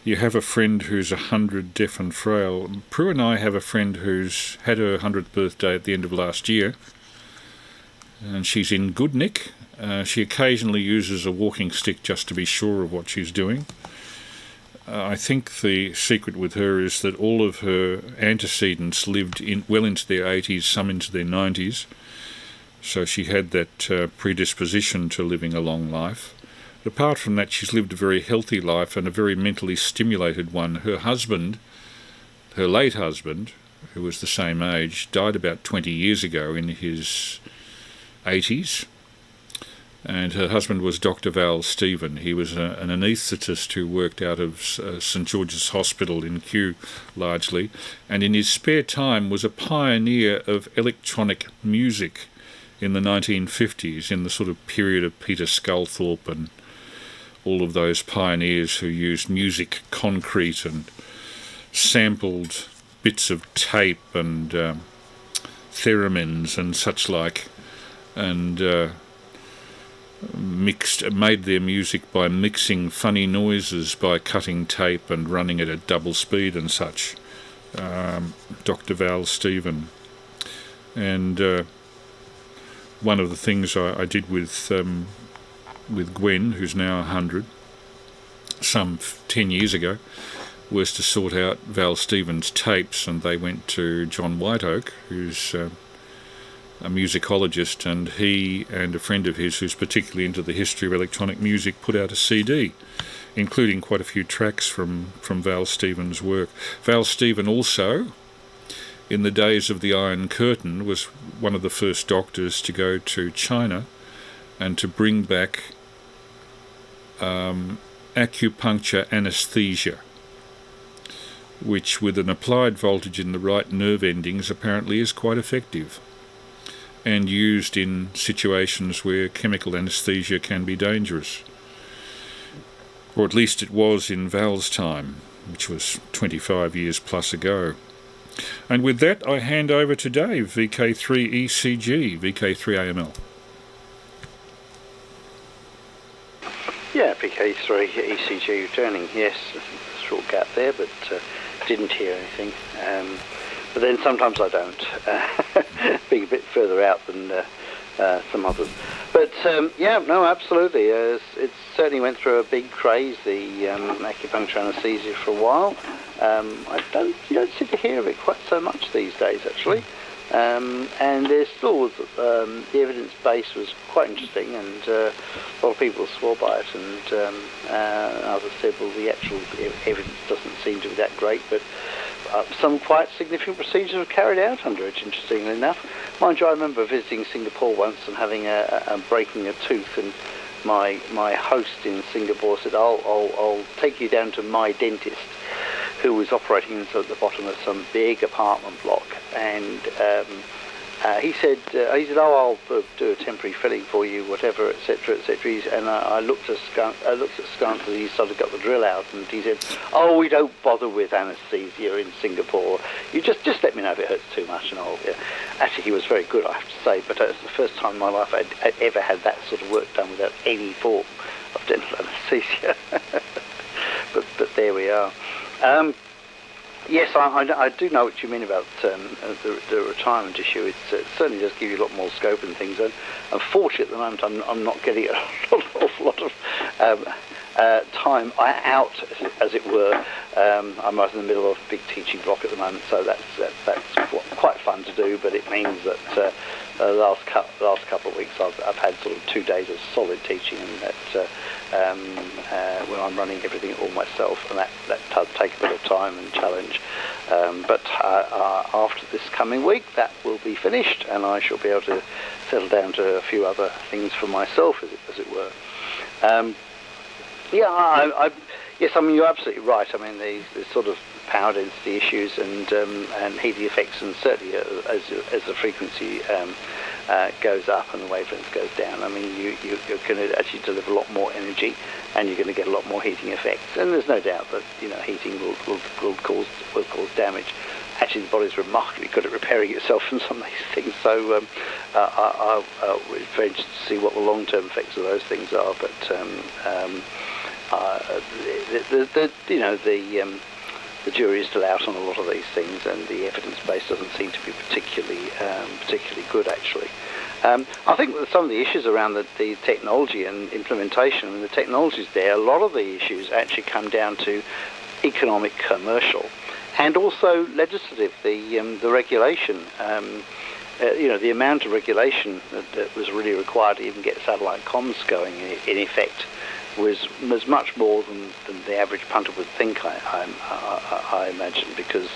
You have a friend who's 100, deaf and frail. Prue and I have a friend who's had her 100th birthday at the end of last year, and she's in good nick. She occasionally uses a walking stick just to be sure of what she's doing. I think the secret with her is that all of her antecedents lived well into their 80s, some into their 90s, so she had that predisposition to living a long life. But apart from that, she's lived a very healthy life and a very mentally stimulated one. Her husband, her late husband, who was the same age, died about 20 years ago in his 80s. And her husband was Dr. Val Stephen. He was an anaesthetist who worked out of St George's Hospital in Kew largely, and in his spare time was a pioneer of electronic music in the 1950s, in the sort of period of Peter Sculthorpe and all of those pioneers who used music concrete and sampled bits of tape and theremins and such like, and made their music by mixing funny noises by cutting tape and running it at double speed and such. Dr. Val Stephen. And one of the things I did with Gwen, who's now 100, some 10 years ago, was to sort out Val Stephen's tapes, and they went to John Whiteoak, who's a musicologist, and he and a friend of his who's particularly into the history of electronic music put out a CD, including quite a few tracks from Val Stephen's work. Val Stephen also, in the days of the Iron Curtain, was one of the first doctors to go to China and to bring back acupuncture anesthesia, which with an applied voltage in the right nerve endings apparently is quite effective and used in situations where chemical anesthesia can be dangerous. Or at least it was in Val's time, which was 25 years plus ago. And with that, I hand over to Dave, VK3ECG, VK3AML. Yeah, VK3 ECG returning, yes. A short gap there, but didn't hear anything. But then sometimes I don't, being a bit further out than some others. But yeah, no, absolutely. It certainly went through a big craze, the acupuncture anaesthesia, for a while. You don't seem to hear of it quite so much these days, actually. And there still was, the evidence base was quite interesting, and a lot of people swore by it, and others said, well, the actual evidence doesn't seem to be that great, but some quite significant procedures were carried out under it, interestingly enough. Mind you, I remember visiting Singapore once and having breaking a tooth, and my host in Singapore said, I'll take you down to my dentist, who was operating at the bottom of some big apartment block, and he said, oh, I'll do a temporary filling for you, whatever, etc., etc. And I looked askance as he sort of got the drill out, and he said, oh, we don't bother with anaesthesia in Singapore. You just let me know if it hurts too much, and I'll. Actually, he was very good, I have to say, but it's the first time in my life I'd ever had that sort of work done without any form of dental anaesthesia. but there we are. Yes, I do know what you mean about the retirement issue. It certainly does give you a lot more scope and things. And unfortunately, at the moment, I'm not getting an awful lot of time out, as it were. I'm right in the middle of a big teaching block at the moment, so that's quite fun to do. But it means that the last couple of weeks I've had sort of 2 days of solid teaching, and that when I'm running everything all myself, and that does take a bit of time and challenge. But after this coming week, that will be finished, and I shall be able to settle down to a few other things for myself, as it were. Yes, I mean, you're absolutely right. I mean, the sort of power density issues and heating effects, and certainly as the frequency goes up and the wavelength goes down, I mean, you're going to actually deliver a lot more energy, and you're going to get a lot more heating effects. And there's no doubt that heating will cause damage. Actually, the body's remarkably good at repairing itself from some of these things. So we're very interested to see what the long-term effects of those things are. But the jury is still out on a lot of these things, and the evidence base doesn't seem to be particularly good, actually. I think that some of the issues around the technology and implementation, I mean, the technology's there. A lot of the issues actually come down to economic, commercial, and also legislative. The regulation, the amount of regulation that was really required to even get satellite comms going in effect was much more than the average punter would think, I imagine, because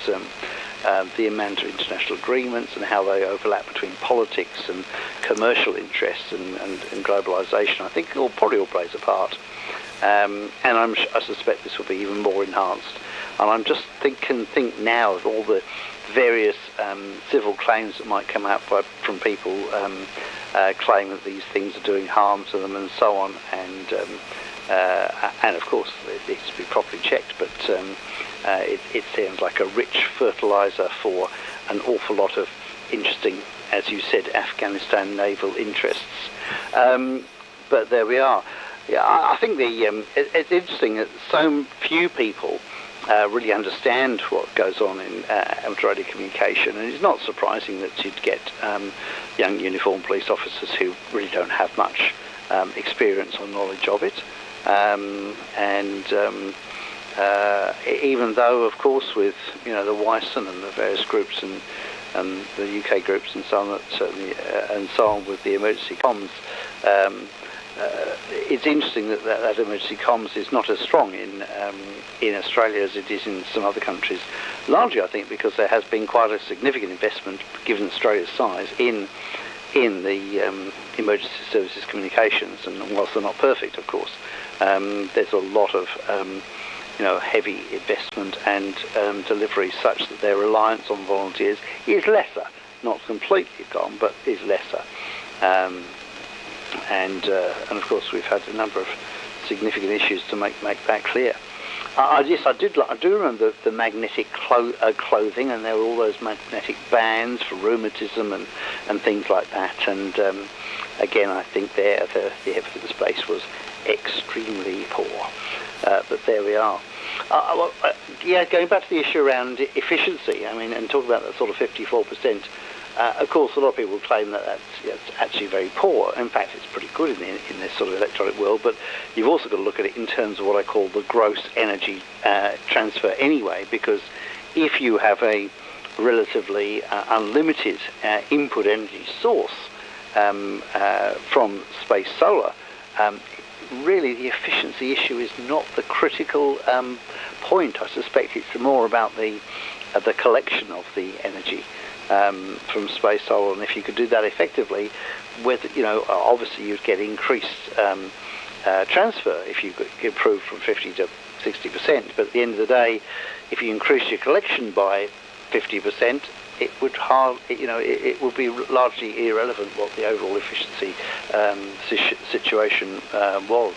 the amount of international agreements and how they overlap between politics and commercial interests and globalisation, I think probably all plays a part. And I suspect this will be even more enhanced. And I'm just think now of all the various civil claims that might come out from people claiming that these things are doing harm to them and so on, and and of course it needs to be properly checked, but it sounds like a rich fertilizer for an awful lot of interesting, as you said, Afghanistan naval interests. But there we are. Yeah, I think it's interesting that so few people really understand what goes on in amateur radio communication, and it's not surprising that you'd get young uniformed police officers who really don't have much experience or knowledge of it. Even though, of course, with the WISON and the various groups and the UK groups and so on, certainly and so on with the emergency comms, it's interesting that emergency comms is not as strong in Australia as it is in some other countries. Largely, I think, because there has been quite a significant investment, given Australia's size, in the emergency services communications. And whilst they're not perfect, of course, there's a lot of heavy investment and delivery, such that their reliance on volunteers is lesser. Not completely gone, but is lesser. And of course, we've had a number of significant issues to make that clear. I do remember the magnetic clothing, and there were all those magnetic bands for rheumatism and things like that. And again, I think the evidence base was extremely poor. But there we are. Going back to the issue around efficiency, I mean, and talk about that sort of 54%. Of course, a lot of people claim that that's actually very poor. In fact, it's pretty good in this sort of electronic world, but you've also got to look at it in terms of what I call the gross energy transfer anyway, because if you have a relatively unlimited input energy source from space solar, really the efficiency issue is not the critical point. I suspect it's more about the collection of the energy from space solar, and if you could do that effectively, with obviously you'd get increased transfer if you could improve from 50 to 60%. But at the end of the day, if you increase your collection by 50%, it would be largely irrelevant what the overall efficiency situation was.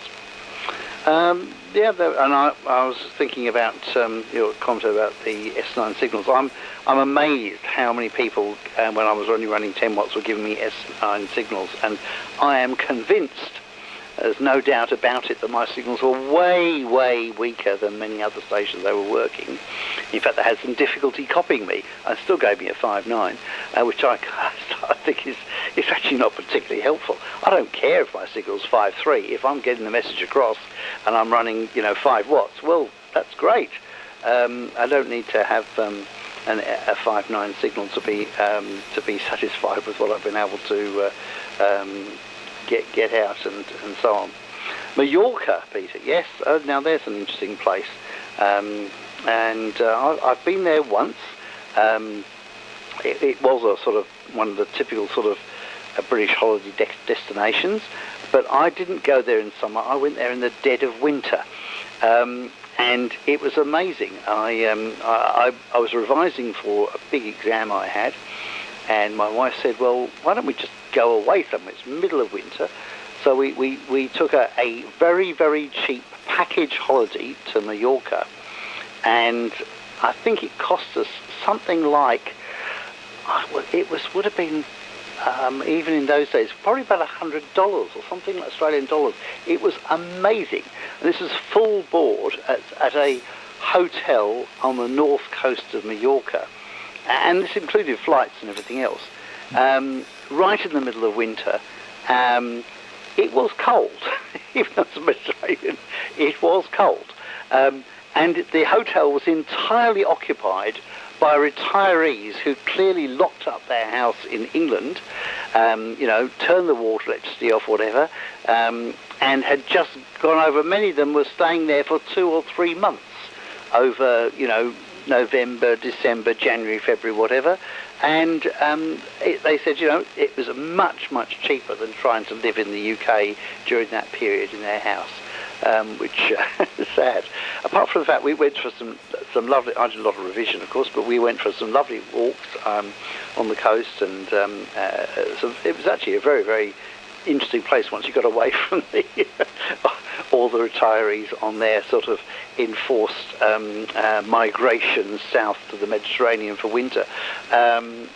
And I was thinking about your comment about the S9 signals. I'm amazed how many people, when I was only running 10 watts, were giving me S9 signals, and I am convinced, there's no doubt about it, that my signals were way, way weaker than many other stations they were working. In fact, they had some difficulty copying me. I still gave me a 5.9, which I think is actually not particularly helpful. I don't care if my signal's 5.3. If I'm getting the message across and I'm running 5 watts, well, that's great. I don't need to have a 5.9 signal to be satisfied with what I've been able to get out and so on. Mallorca, Peter, yes. Now there's an interesting place, and I've been there once. It was a sort of one of the typical sort of British holiday destinations, but I didn't go there in summer. I went there in the dead of winter, and it was amazing. I was revising for a big exam I had, and my wife said, well, why don't we just go away somewhere? It's middle of winter. So we took a very, very cheap package holiday to Mallorca, and I think it cost us something like, would have been, even in those days, probably about $100 or something like Australian dollars. It was amazing. And this was full board at a hotel on the north coast of Mallorca. And this included flights and everything else. Right in the middle of winter. It was cold. Even though it's Mediterranean, it was cold. And the hotel was entirely occupied by retirees who clearly locked up their house in England, turned the water, electricity off, whatever, and had just gone over. Many of them were staying there for 2 or 3 months over, November, December, January, February, whatever. And they said, it was much, much cheaper than trying to live in the UK during that period in their house, which is sad. Apart from the fact we went for some lovely, I did a lot of revision, of course, but we went for some lovely walks on the coast, and so it was actually a very, very interesting place once you got away from the all the retirees on their sort of enforced migration south to the Mediterranean for winter. And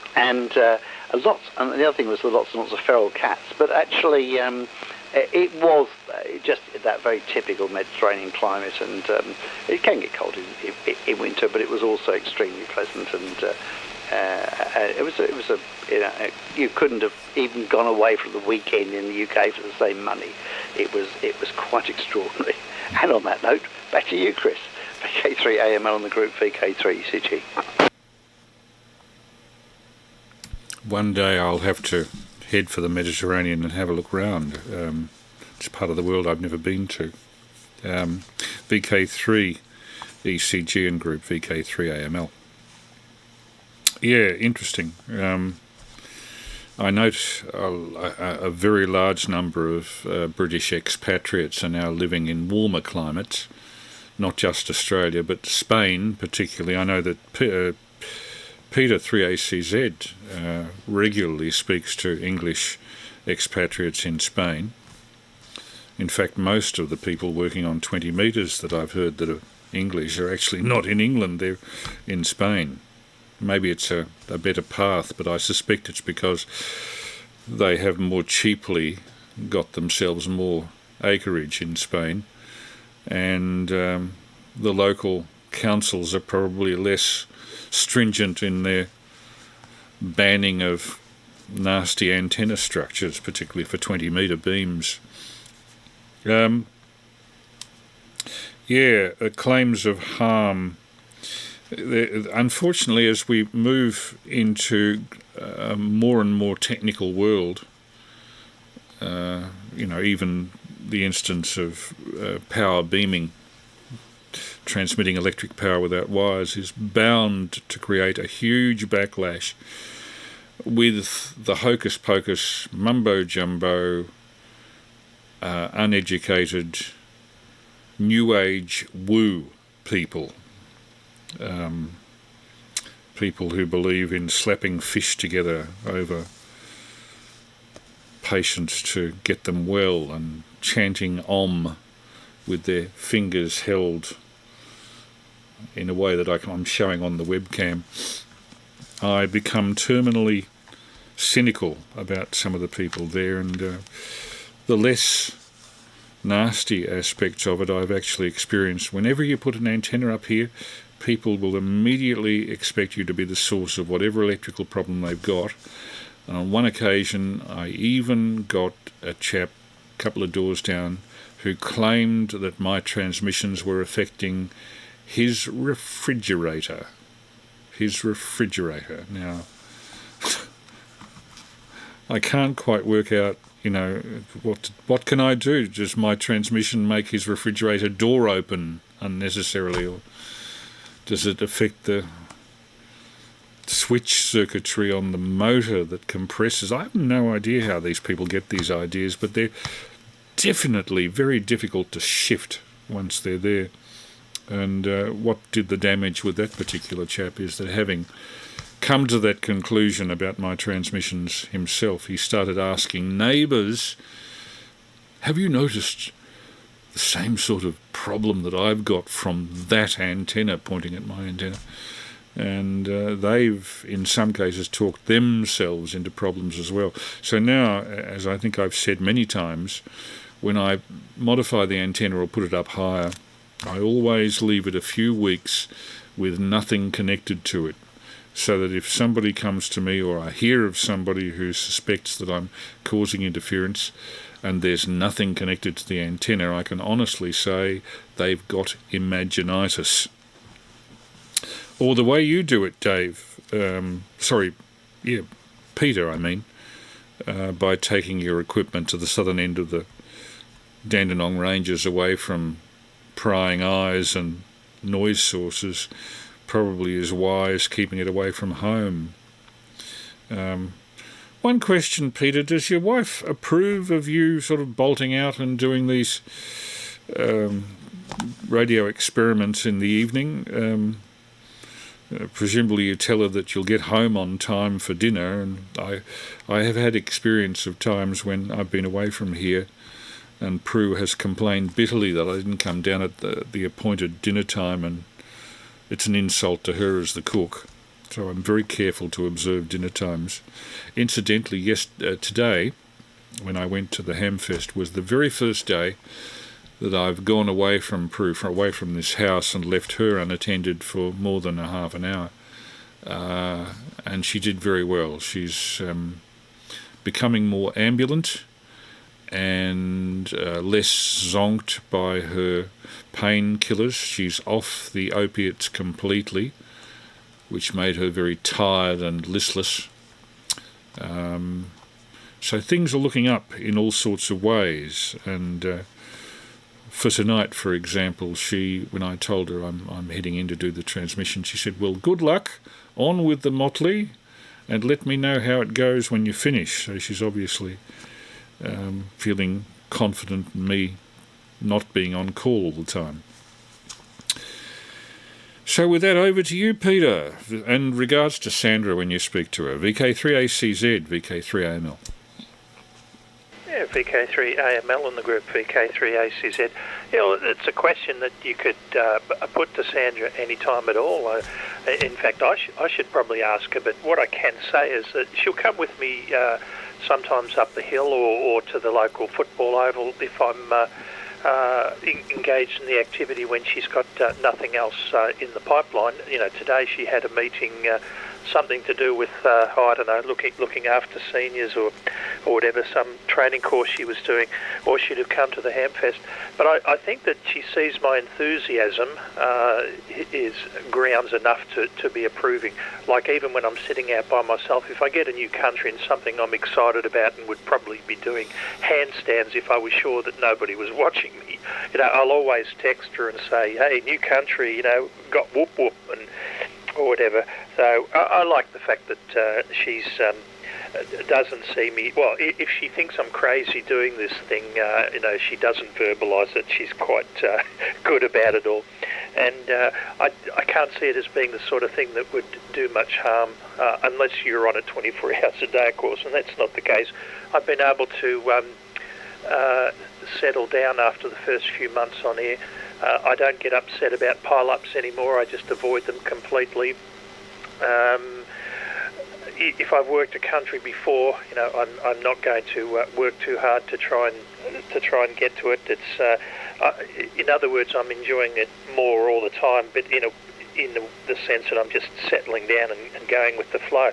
the other thing was lots and lots of feral cats. But actually, it was just that very typical Mediterranean climate, and it can get cold in winter, but it was also extremely pleasant, and you couldn't have even gone away for the weekend in the UK for the same money. It was quite extraordinary. And on that note, back to you, Chris. VK3AML on the group VK3 ECG. One day I'll have to head for the Mediterranean and have a look round. It's part of the world I've never been to. VK3 ECG and group VK3AML. Yeah, interesting. I note a very large number of British expatriates are now living in warmer climates, not just Australia, but Spain particularly. I know that Peter 3ACZ regularly speaks to English expatriates in Spain. In fact, most of the people working on 20 metres that I've heard that are English are actually not in England, they're in Spain. Maybe it's a better path, but I suspect it's because they have more cheaply got themselves more acreage in Spain, and the local councils are probably less stringent in their banning of nasty antenna structures, particularly for 20-metre beams. Claims of harm. Unfortunately, as we move into a more and more technical world, even the instance of power beaming, transmitting electric power without wires, is bound to create a huge backlash with the hocus-pocus, mumbo-jumbo, uneducated, new age woo people. People who believe in slapping fish together over patients to get them well and chanting Om with their fingers held in a way that I'm showing on the webcam. I become terminally cynical about some of the people there, and the less nasty aspects of it I've actually experienced. Whenever you put an antenna up here, people will immediately expect you to be the source of whatever electrical problem they've got. And on one occasion, I even got a chap a couple of doors down who claimed that my transmissions were affecting his refrigerator. Now, I can't quite work out, what can I do? Does my transmission make his refrigerator door open unnecessarily, or does it affect the switch circuitry on the motor that compresses? I have no idea how these people get these ideas, but they're definitely very difficult to shift once they're there. And what did the damage with that particular chap is that, having come to that conclusion about my transmissions himself, he started asking neighbours, have you noticed the same sort of problem that I've got from that antenna, pointing at my antenna? And they've, in some cases, talked themselves into problems as well. So now, as I think I've said many times, when I modify the antenna or put it up higher, I always leave it a few weeks with nothing connected to it, so that if somebody comes to me, or I hear of somebody who suspects that I'm causing interference and there's nothing connected to the antenna, I can honestly say they've got imaginitis. Or the way you do it, Dave, Peter, by taking your equipment to the southern end of the Dandenong Ranges, away from prying eyes and noise sources, probably is wise, keeping it away from home. One question, Peter, does your wife approve of you sort of bolting out and doing these radio experiments in the evening? Presumably you tell her that you'll get home on time for dinner, and I have had experience of times when I've been away from here And Prue has complained bitterly that I didn't come down at the appointed dinner time, and it's an insult to her as the cook. So I'm very careful to observe dinner times. Incidentally, today, when I went to the Hamfest, was the very first day that I've gone away from Prue, away from this house, and left her unattended for more than a half an hour. And she did very well. She's becoming more ambulant and less zonked by her painkillers. She's off the opiates completely, which made her very tired and listless. So things are looking up in all sorts of ways. And for tonight, for example, when I told her I'm heading in to do the transmission, she said, "Well, good luck, on with the motley, and let me know how it goes when you finish." So she's obviously feeling confident in me not being on call all the time. So with that, over to you, Peter. And regards to Sandra when you speak to her. VK3ACZ, VK3AML. Yeah, VK3AML in the group VK3ACZ. Yeah, well, it's a question that you could put to Sandra any time at all. In fact, I should probably ask her, but what I can say is that she'll come with me sometimes up the hill or to the local football oval if I'm engaged in the activity when she's got nothing else in the pipeline. You know, today she had a meeting, something to do with I don't know, looking after seniors or whatever, some training course she was doing, or she'd have come to the Hamfest. But I think that she sees my enthusiasm is grounds enough to be approving. Like even when I'm sitting out by myself, if I get a new country and something I'm excited about and would probably be doing handstands if I was sure that nobody was watching me, you know, I'll always text her and say, "Hey, new country, you know, got whoop whoop," and or whatever. So I like the fact that she's doesn't see me. Well, if she thinks I'm crazy doing this thing, you know, she doesn't verbalise it. She's quite good about it all, and I can't see it as being the sort of thing that would do much harm unless you're on it 24 hours a day, of course, and that's not the case. I've been able to settle down after the first few months on air. I don't get upset about pile-ups anymore. I just avoid them completely. If I've worked a country before, you know, I'm not going to work too hard to try and get to it. It's in other words, I'm enjoying it more all the time, but in the sense that I'm just settling down and going with the flow.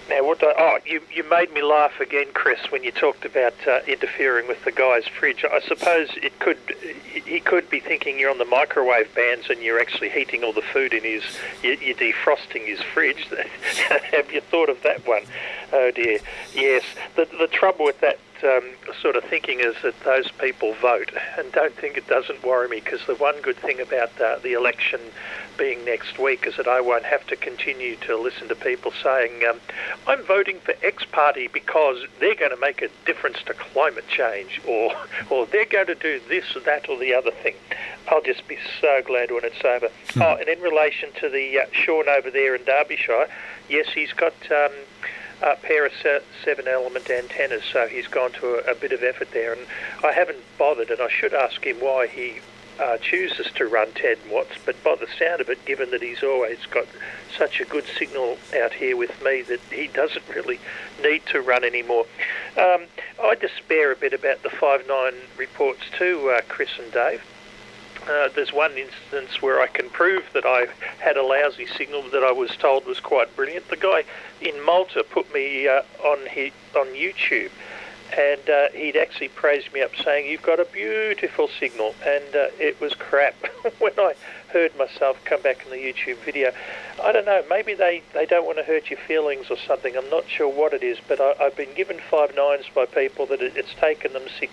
Now, you made me laugh again, Chris, when you talked about interfering with the guy's fridge. I suppose he could be thinking you're on the microwave bands and you're actually heating all the food in you're defrosting his fridge. Have you thought of that one? Oh dear. Yes. The trouble with that sort of thinking is that those people vote, and don't think it doesn't worry me, because the one good thing about the election being next week is that I won't have to continue to listen to people saying, I'm voting for X party because they're going to make a difference to climate change, or they're going to do this or that or the other thing. I'll just be so glad when it's over. Oh, and in relation to the Sean over there in Derbyshire, yes, he's got a pair of 7-element antennas, so he's gone to a bit of effort there, and I haven't bothered, and I should ask him why he chooses to run 10 watts, but by the sound of it, given that he's always got such a good signal out here with me, that he doesn't really need to run anymore. I despair a bit about the 5.9 reports too, Chris and Dave. There's one instance where I can prove that I had a lousy signal that I was told was quite brilliant. The guy in Malta put me on YouTube, and he'd actually praised me up, saying, "You've got a beautiful signal," and it was crap when I heard myself come back in the YouTube video. I don't know, maybe they don't want to hurt your feelings or something. I'm not sure what it is, but I've been given 5.9s by people that it's taken them 6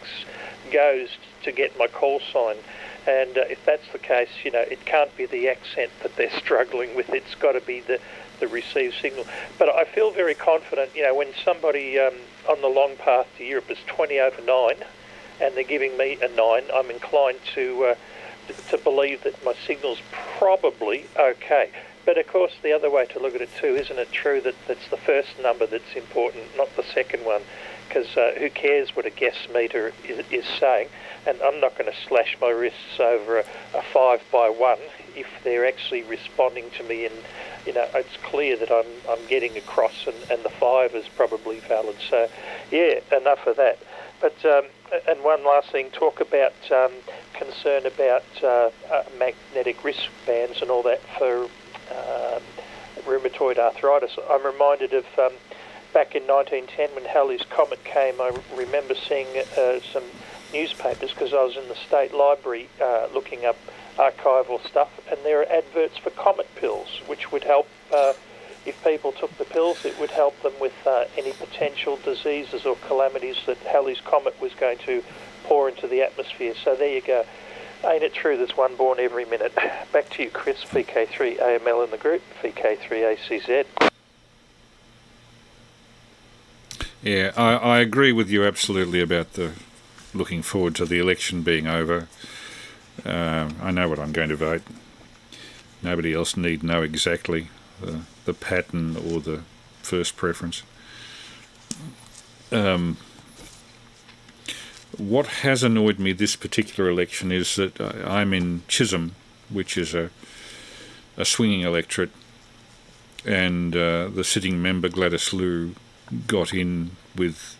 goes to get my call sign. And if that's the case, you know, it can't be the accent that they're struggling with. It's got to be the received signal. But I feel very confident, you know, when somebody on the long path to Europe is 20 over 9 and they're giving me a 9, I'm inclined to believe that my signal's probably okay. But of course, the other way to look at it too, isn't it true that it's the first number that's important, not the second one? because who cares what a gas meter is saying? And I'm not going to slash my wrists over a 5 by 1 if they're actually responding to me, and it's clear that I'm getting across, and the 5 is probably valid. So, yeah, enough of that. But and one last thing, talk about concern about magnetic wristbands and all that for rheumatoid arthritis. I'm reminded of back in 1910 when Halley's Comet came. I remember seeing some newspapers, because I was in the State Library looking up archival stuff, and there are adverts for Comet pills, which would help, if people took the pills, it would help them with any potential diseases or calamities that Halley's Comet was going to pour into the atmosphere. So there you go. Ain't it true there's one born every minute? Back to you, Chris. VK3AML in the group, VK3ACZ. Yeah, I agree with you absolutely about the looking forward to the election being over. I know what I'm going to vote. Nobody else need know exactly the pattern or the first preference. What has annoyed me this particular election is that I'm in Chisholm, which is a swinging electorate, and the sitting member Gladys Liu got in with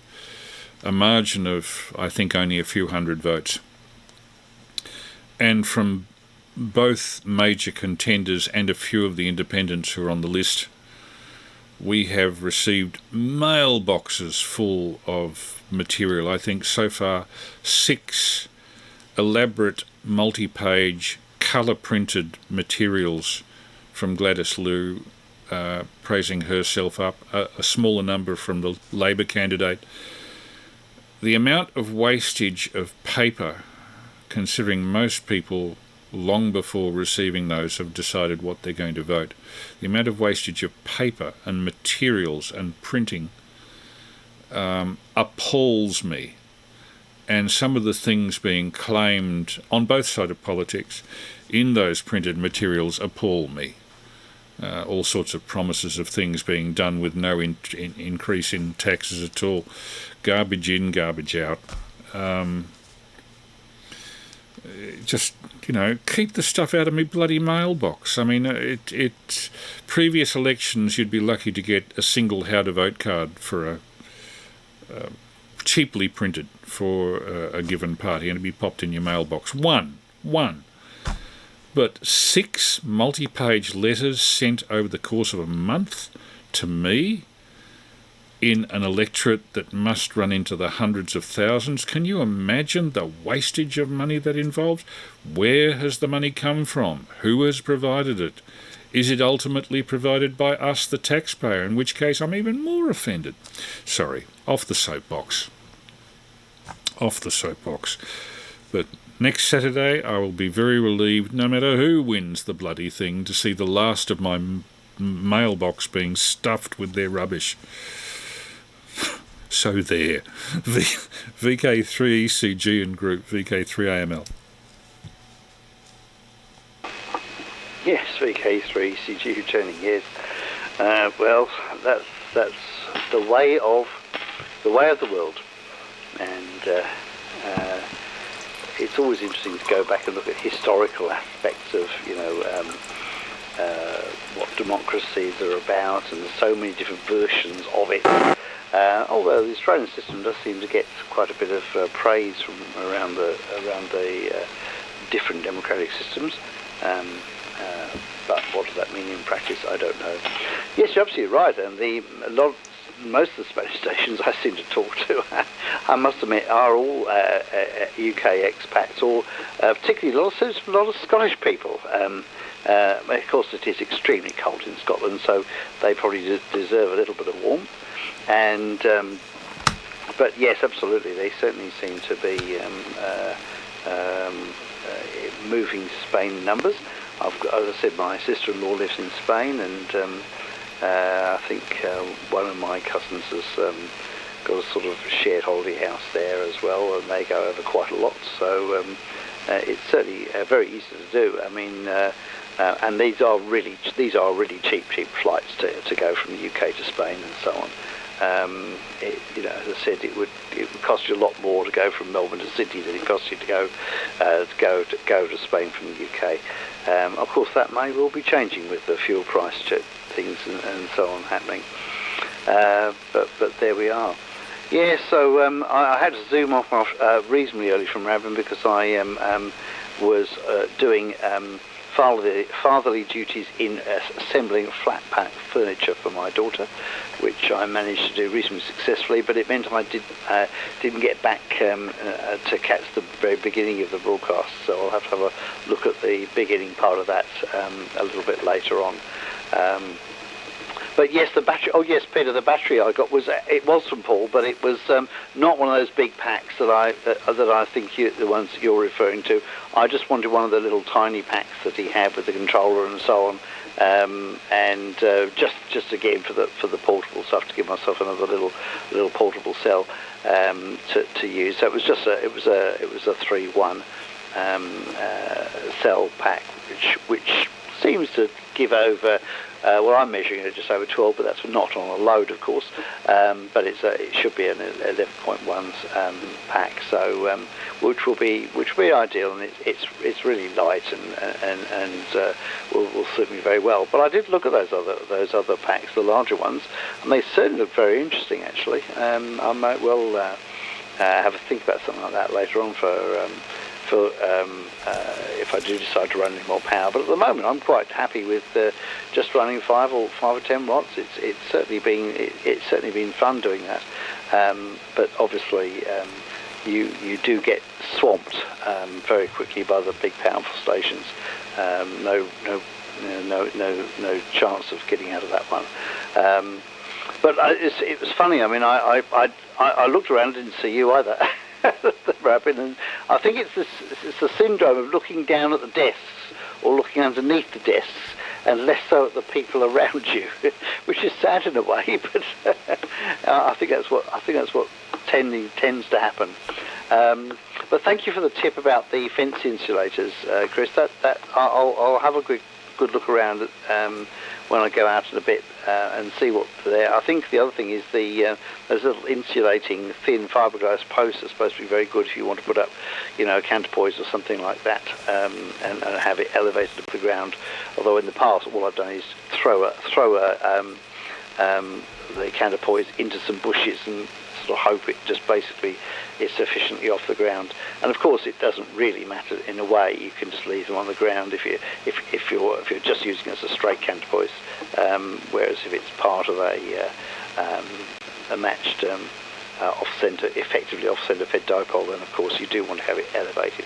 a margin of, I think, only a few hundred votes. And from both major contenders and a few of the independents who are on the list, we have received mailboxes full of material. I think so far 6 elaborate multi-page colour-printed materials from Gladys Liu praising herself up, a smaller number from the Labor candidate. The amount of wastage of paper, considering most people long before receiving those have decided what they're going to vote, the amount of wastage of paper and materials and printing appalls me. And some of the things being claimed on both sides of politics in those printed materials appall me. All sorts of promises of things being done with no increase in taxes at all. Garbage in, garbage out. Just, keep the stuff out of me bloody mailbox. I mean, previous elections you'd be lucky to get a single how to vote card for cheaply printed for a given party, and it'd be popped in your mailbox. One. But 6 multi-page letters sent over the course of a month to me in an electorate that must run into the hundreds of thousands. Can you imagine the wastage of money that involves? Where has the money come from? Who has provided it? Is it ultimately provided by us, the taxpayer, in which case I'm even more offended? Sorry, off the soapbox. But next Saturday I will be very relieved, no matter who wins the bloody thing, to see the last of my mailbox being stuffed with their rubbish. So there. VK3ECG and group, VK3AML. Yes, VK3ECG returning, yes. Well, that's the way of the world. And it's always interesting to go back and look at historical aspects of, what democracies are about, and there's so many different versions of it. Although the Australian system does seem to get quite a bit of praise from around the different democratic systems. But what does that mean in practice? I don't know. Yes, you're absolutely right. And most of the Spanish stations I seem to talk to, I must admit, are all UK expats, or particularly a lot of Scottish people. Of course, it is extremely cold in Scotland, so they probably deserve a little bit of warmth. And but yes, absolutely, they certainly seem to be moving to Spain in numbers. As I said, my sister-in-law lives in Spain, and I think one of my cousins has got a sort of shared holiday house there as well, and they go over quite a lot. So it's certainly very easy to do. I mean, and these are really cheap flights to go from the UK to Spain and so on. as I said, it would cost you a lot more to go from Melbourne to Sydney than it costs you to go to Spain from the UK. Of course, that may well be changing with the fuel price things and so on happening. But there we are. Yeah, so I had to zoom off reasonably early from Moorabbin because I was doing fatherly duties in assembling flat pack furniture for my daughter, which I managed to do reasonably successfully, but it meant I didn't get back to catch the very beginning of the broadcast, so I'll have to have a look at the beginning part of that a little bit later on. But yes, the battery. Oh yes, Peter, the battery I got was from Paul, but it was not one of those big packs that I think the ones that you're referring to. I just wanted one of the little tiny packs that he had with the controller and so on, and just again for the portable stuff, to give myself another little portable cell to use. So it was just a 3-1 cell pack, which seems to give over. Well, I'm measuring it just over 12, but that's not on a load, of course. But it should be an 11.1 pack, so which will be ideal, and it's really light and will suit me very well. But I did look at those other packs, the larger ones, and they certainly look very interesting. Actually, I might well have a think about something like that later on for if I do decide to run any more power. But at the moment, I'm quite happy with just running 5 or 10 watts. It's certainly been fun doing that. But obviously, you do get swamped very quickly by the big powerful stations. No chance of getting out of that one. But it was funny. I mean, I looked around, didn't see you either. Moorabbin, and I think it's the syndrome of looking down at the desks or looking underneath the desks, and less so at the people around you, which is sad in a way. But I think that's what tends to happen. But thank you for the tip about the fence insulators, Chris. That I'll have a good look around at, when I go out in a bit and see what's there. I think the other thing is those little insulating thin fiberglass posts are supposed to be very good if you want to put up, a counterpoise or something like that, and have it elevated to the ground. Although in the past, all I've done is throw the counterpoise into some bushes and sort of hope it just basically is sufficiently off the ground. And of course, it doesn't really matter in a way. You can just leave them on the ground if you're just using it as a straight counterpoise. Whereas if it's part of a matched off-center, effectively off-center fed dipole, then of course you do want to have it elevated.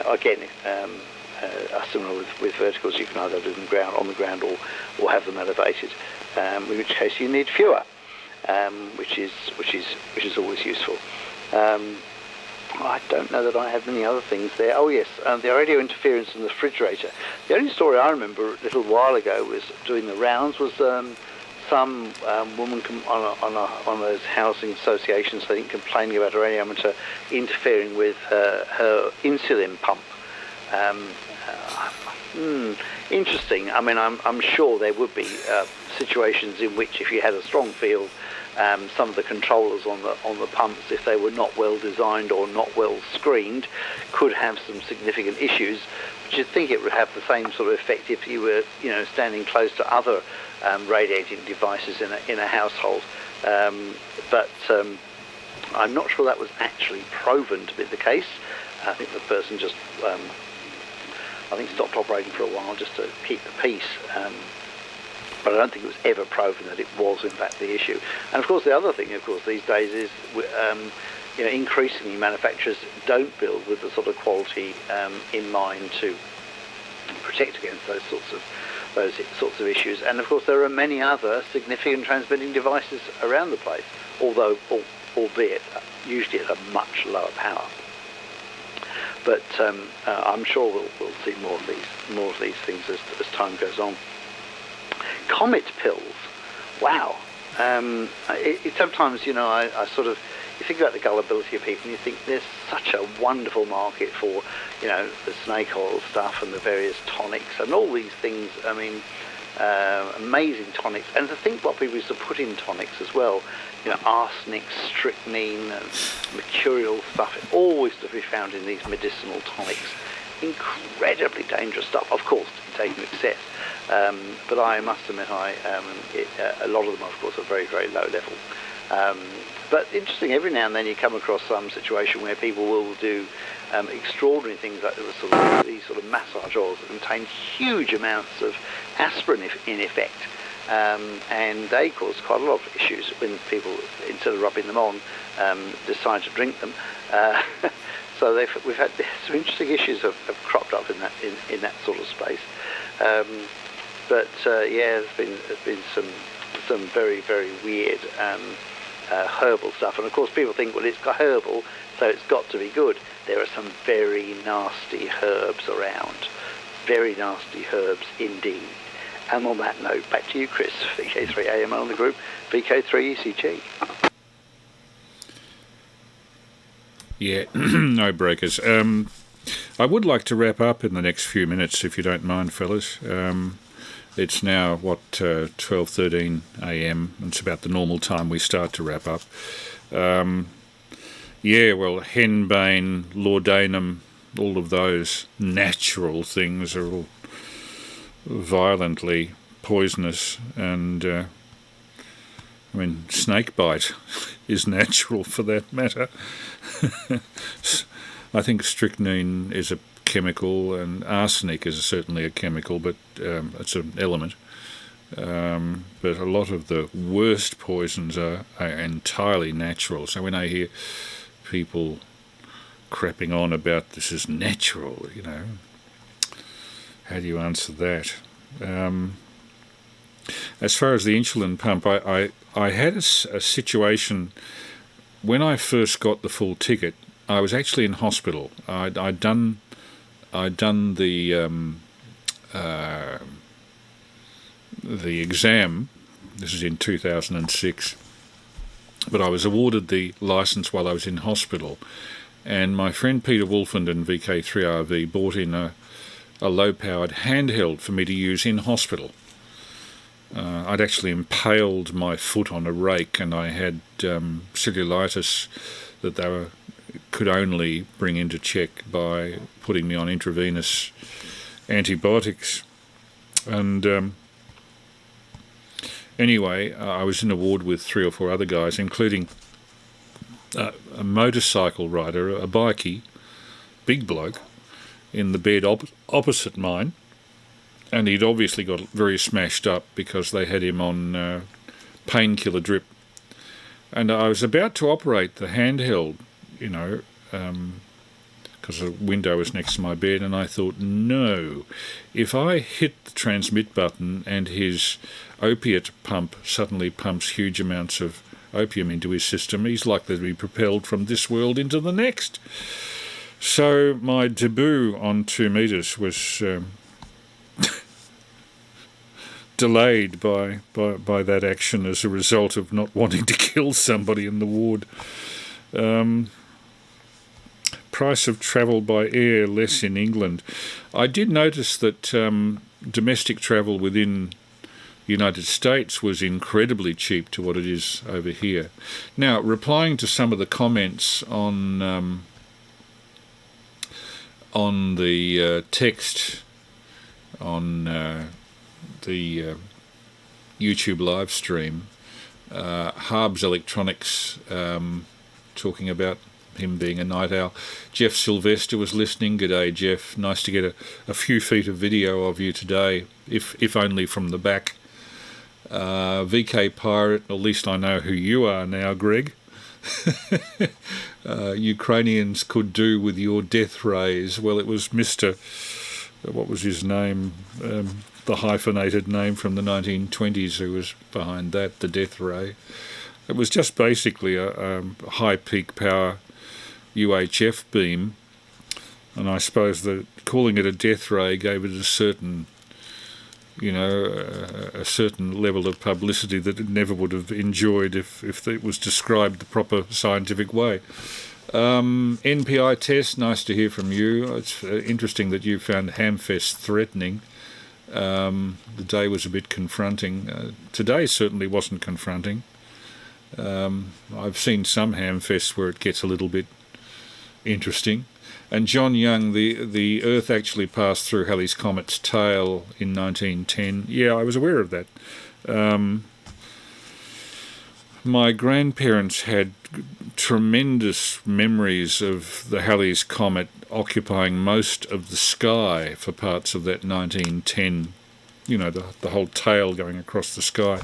Again, similar with verticals, you can either do them on the ground or have them elevated. In which case you need fewer. Which is always useful. I don't know that I have many other things there. Oh yes, the radio interference in the refrigerator. The only story I remember a little while ago was doing the rounds was some woman on those housing associations, I think, complaining about a radiometer interfering with her insulin pump. Interesting. I mean, I'm sure there would be situations in which, if you had a strong field, some of the controllers on the pumps, if they were not well designed or not well screened, could have some significant issues. But you'd think it would have the same sort of effect if you were, standing close to other radiating devices in a household. But I'm not sure that was actually proven to be the case. I think the person just, stopped operating for a while just to keep the peace. But I don't think it was ever proven that it was in fact the issue. And of course the other thing, of course, these days is, increasingly manufacturers don't build with the sort of quality in mind to protect against those sorts of issues. And of course there are many other significant transmitting devices around the place, albeit usually at a much lower power. But I'm sure we'll see more of these things as time goes on. Comet pills, wow. Sometimes, I sort of, you think about the gullibility of people and you think there's such a wonderful market for, the snake oil stuff and the various tonics and all these things. I mean, amazing tonics. And to think what people used to put in tonics as well, you know, arsenic, strychnine, and mercurial stuff, always to be found in these medicinal tonics. Incredibly dangerous stuff, of course, taken to excess. But I must admit, a lot of them, of course, are very, very low level. But interesting, every now and then you come across some situation where people will do extraordinary things like these sort of massage oils that contain huge amounts of aspirin in effect. And they cause quite a lot of issues when people, instead of rubbing them on, decide to drink them. So we've had some interesting issues have cropped up in that sort of space. But yeah, there's been some very, very weird herbal stuff. And of course, people think, well, it's got herbal, so it's got to be good. There are some very nasty herbs around. Very nasty herbs indeed. And on that note, back to you, Chris. VK3AML in the group, VK3ECG. Yeah, no breakers. I would like to wrap up in the next few minutes, if you don't mind, fellas. It's now, 12:13 a.m. It's about the normal time we start to wrap up. Yeah, well, henbane, laudanum, all of those natural things are all violently poisonous, and I mean, snake bite is natural for that matter. I think strychnine is a chemical, and arsenic is certainly a chemical, but it's an element. But a lot of the worst poisons are entirely natural. So when I hear people crapping on about this is natural, you know, how do you answer that? As far as the insulin pump, I had a situation when I first got the full ticket. I was actually in hospital. I'd done the exam. This is in 2006, but I was awarded the license while I was in hospital, and my friend Peter Wolfand and VK3RV bought in a low-powered handheld for me to use in hospital. I'd actually impaled my foot on a rake, and I had cellulitis that they could only bring into check by putting me on intravenous antibiotics. And anyway, I was in a ward with 3 or 4 other guys, including a motorcycle rider, a bikie, big bloke, in the bed opposite mine. And he'd obviously got very smashed up because they had him on painkiller drip. And I was about to operate the handheld, you know, because the window was next to my bed, and I thought, no, if I hit the transmit button and his opiate pump suddenly pumps huge amounts of opium into his system, he's likely to be propelled from this world into the next. So my debut on 2 meters was delayed by that action as a result of not wanting to kill somebody in the ward. Price of travel by air less in England. I did notice that domestic travel within the United States was incredibly cheap to what it is over here. Now, replying to some of the comments on the text on the YouTube live stream, Harbs Electronics talking about him being a night owl. Jeff Sylvester was listening. G'day, Jeff. Nice to get a few feet of video of you today, if only from the back. VK Pirate, at least I know who you are now, Greg. Ukrainians could do with your death rays. Well, it was Mr. What was his name? The hyphenated name from the 1920s who was behind that, the death ray. It was just basically a high peak power UHF beam, and I suppose that calling it a death ray gave it a certain, you know, a certain level of publicity that it never would have enjoyed if it was described the proper scientific way. NPI test, nice to hear from you. It's interesting that you found Hamfest threatening. The day was a bit confronting. Today certainly wasn't confronting. I've seen some hamfests where it gets a little bit interesting. And John Young, the Earth actually passed through Halley's Comet's tail in 1910. Yeah, I was aware of that. My grandparents had tremendous memories of the Halley's Comet occupying most of the sky for parts of that 1910, the whole tail going across the sky.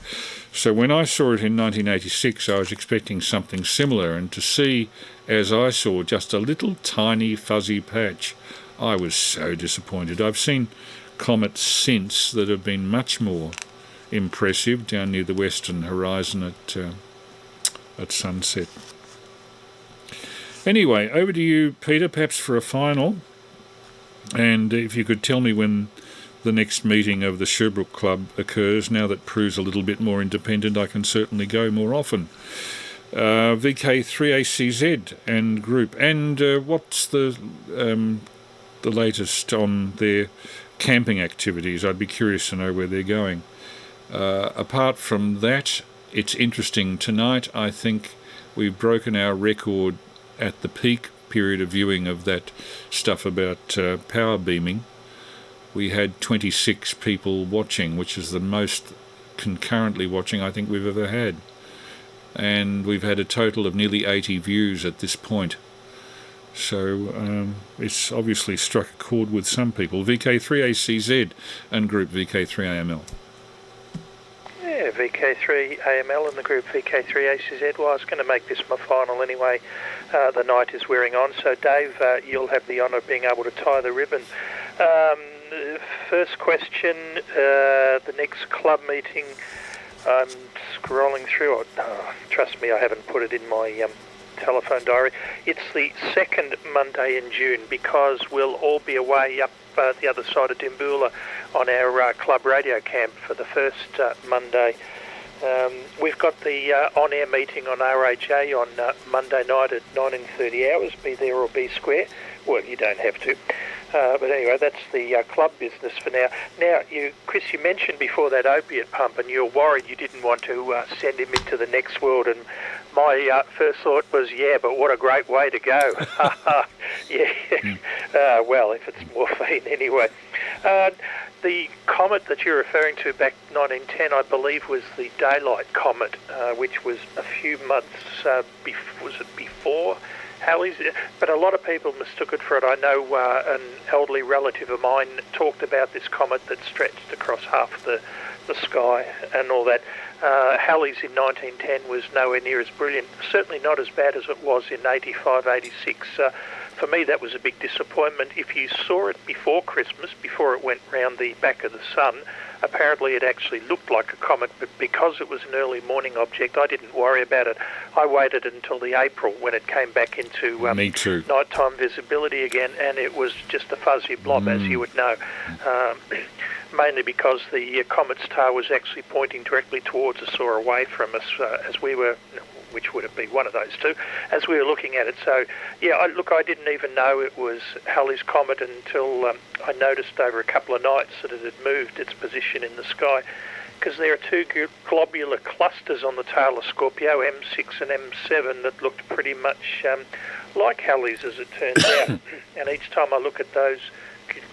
So when I saw it in 1986, I was expecting something similar, and to see, as I saw, just a little tiny fuzzy patch, I was so disappointed. I've seen comets since that have been much more impressive down near the western horizon at sunset. Anyway, over to you, Peter, perhaps for a final. And if you could tell me when the next meeting of the Sherbrooke Club occurs. Now that Prue's a little bit more independent, I can certainly go more often. VK3ACZ and group. And what's the latest on their camping activities? I'd be curious to know where they're going. Apart from that, it's interesting. Tonight, I think we've broken our record at the peak period of viewing of that stuff about power beaming. We had 26 people watching, which is the most concurrently watching I think we've ever had. And we've had a total of nearly 80 views at this point. So it's obviously struck a chord with some people. VK3ACZ and group VK3AML. Yeah, VK3AML and the group VK3ACZ. Well, I was going to make this my final anyway. The night is wearing on. So, Dave, you'll have the honour of being able to tie the ribbon. First question, the next club meeting, I'm scrolling through. Trust me, I haven't put it in my telephone diary. It's the second Monday in June, because we'll all be away up the other side of Dimboola on our club radio camp for the first Monday. We've got the on-air meeting on RHA on Monday night at 19:30 hours. Be there or be square. Well, you don't have to. But anyway, that's the club business for now. Now, Chris, you mentioned before that opiate pump, and you're worried you didn't want to send him into the next world. And my first thought was, yeah, but what a great way to go. Yeah. Well, if it's morphine anyway. The comet that you're referring to back 1910, I believe, was the Daylight Comet, which was a few months, was it before Halley's? But a lot of people mistook it for it. I know an elderly relative of mine talked about this comet that stretched across half the sky and all that. Halley's in 1910 was nowhere near as brilliant, certainly not as bad as it was in 85, 86. For me, that was a big disappointment. If you saw it before Christmas, before it went round the back of the sun, apparently it actually looked like a comet, but because it was an early morning object, I didn't worry about it. I waited until the April when it came back into nighttime visibility again, and it was just a fuzzy blob, as you would know. Mainly because the comet's tail was actually pointing directly towards us or away from us as we were, which would have been one of those two, as we were looking at it. So, yeah, I didn't even know it was Halley's Comet until I noticed over a couple of nights that it had moved its position in the sky, because there are two globular clusters on the tail of Scorpio, M6 and M7, that looked pretty much like Halley's, as it turns out. And each time I look at those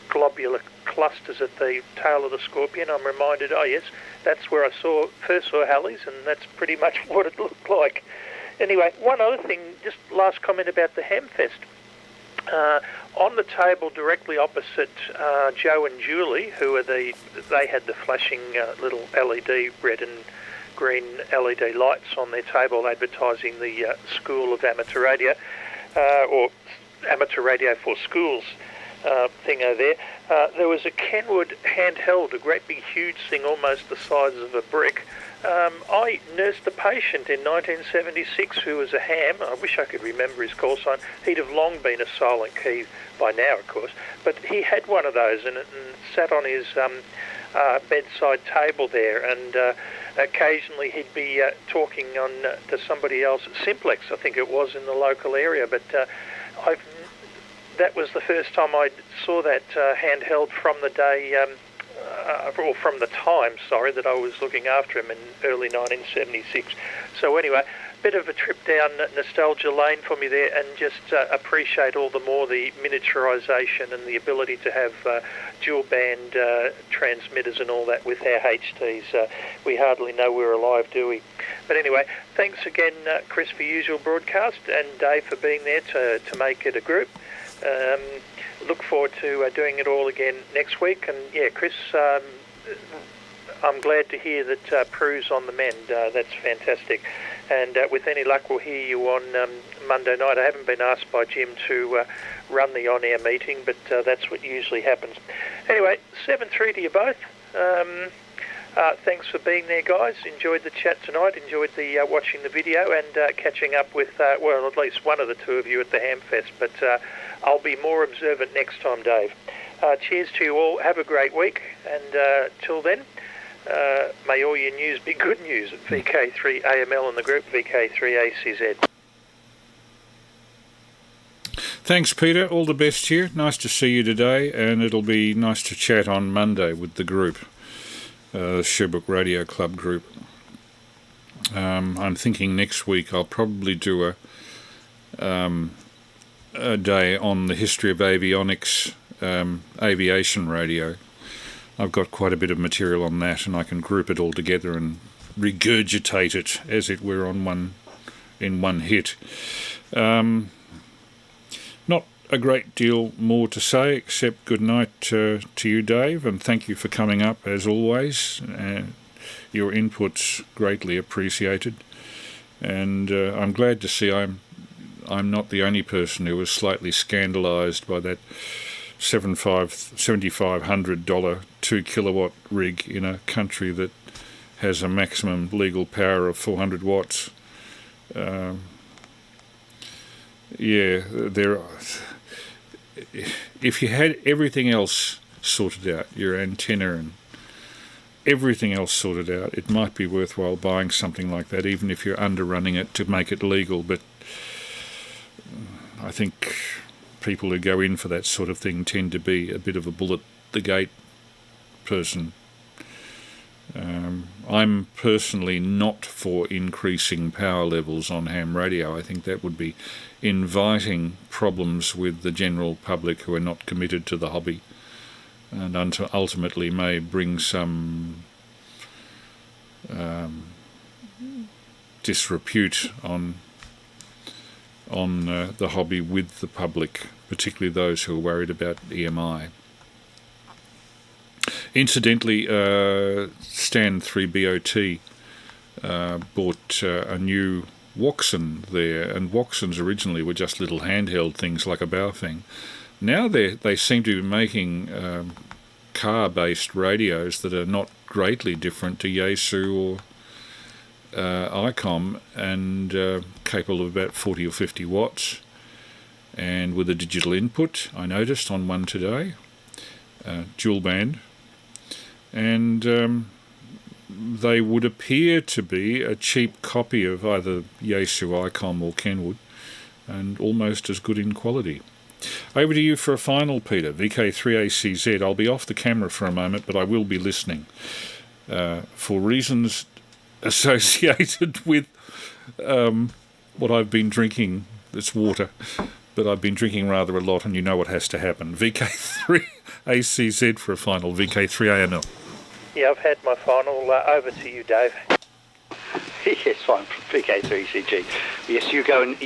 globular clusters at the tail of the Scorpion, I'm reminded, oh yes, that's where I first saw Halley's, and that's pretty much what it looked like. Anyway, one other thing, just last comment about the Hamfest. On the table directly opposite Joe and Julie, who are they had the flashing little LED, red and green LED lights on their table advertising the School of Amateur Radio, or Amateur Radio for Schools thing over there. There was a Kenwood handheld, a great big huge thing almost the size of a brick. I nursed a patient in 1976 who was a ham. I wish I could remember his call sign. He'd have long been a silent key by now, of course, but he had one of those and sat on his bedside table there, and occasionally he'd be talking on to somebody else at Simplex, I think it was, in the local area, but that was the first time I saw that handheld from the day or from the time, sorry, that I was looking after him in early 1976. So anyway, bit of a trip down nostalgia lane for me there, and just appreciate all the more the miniaturisation and the ability to have dual band transmitters and all that with our HTs. We hardly know we're alive, do we? But anyway, thanks again, Chris, for your usual broadcast, and Dave for being there to make it a group. Look forward to doing it all again next week. And yeah, Chris, I'm glad to hear that Prue's on the mend. That's fantastic. And with any luck, we'll hear you on Monday night. I haven't been asked by Jim to run the on-air meeting, but that's what usually happens. Anyway, 7-3 to you both. Thanks for being there, guys. Enjoyed the chat tonight. Enjoyed the watching the video and catching up with, well, at least one of the two of you at the Hamfest. But I'll be more observant next time, Dave. Cheers to you all. Have a great week. And till then, may all your news be good news at VK3AML and the group VK3ACZ. Thanks, Peter. All the best here. Nice to see you today, and it'll be nice to chat on Monday with the group, Sherbrooke Radio Club group. I'm thinking next week I'll probably do a day on the history of avionics, aviation radio. I've got quite a bit of material on that, and I can group it all together and regurgitate it, as it were, in one hit. Not a great deal more to say, except good night to you, Dave, and thank you for coming up, as always. Your input's greatly appreciated, and I'm glad to see I'm not the only person who was slightly scandalised by that $7,500 2-kilowatt rig in a country that has a maximum legal power of 400 watts. If you had everything else sorted out, your antenna and everything else sorted out, it might be worthwhile buying something like that, even if you're underrunning it to make it legal. But I think people who go in for that sort of thing tend to be a bit of a bull at the gate person. I'm personally not for increasing power levels on ham radio. I think that would be inviting problems with the general public who are not committed to the hobby, and ultimately may bring some disrepute on the hobby with the public, particularly those who are worried about EMI. Incidentally, Stand 3BOT bought a new Woxen there, and Woxens originally were just little handheld things like a Baofeng. Now they seem to be making car-based radios that are not greatly different to Yaesu or ICOM, and capable of about 40 or 50 watts, and with a digital input, I noticed on one today, dual band, and they would appear to be a cheap copy of either Yaesu, ICOM or Kenwood, and almost as good in quality. Over to you for a final, Peter. VK3ACZ. I'll be off the camera for a moment, but I will be listening for reasons associated with what I've been drinking. It's water, but I've been drinking rather a lot, and you know what has to happen. VK3ACZ for a final. VK3AML. Yeah, I've had my final. Over to you, Dave. Yes, fine. VK3CG. Yes, you go and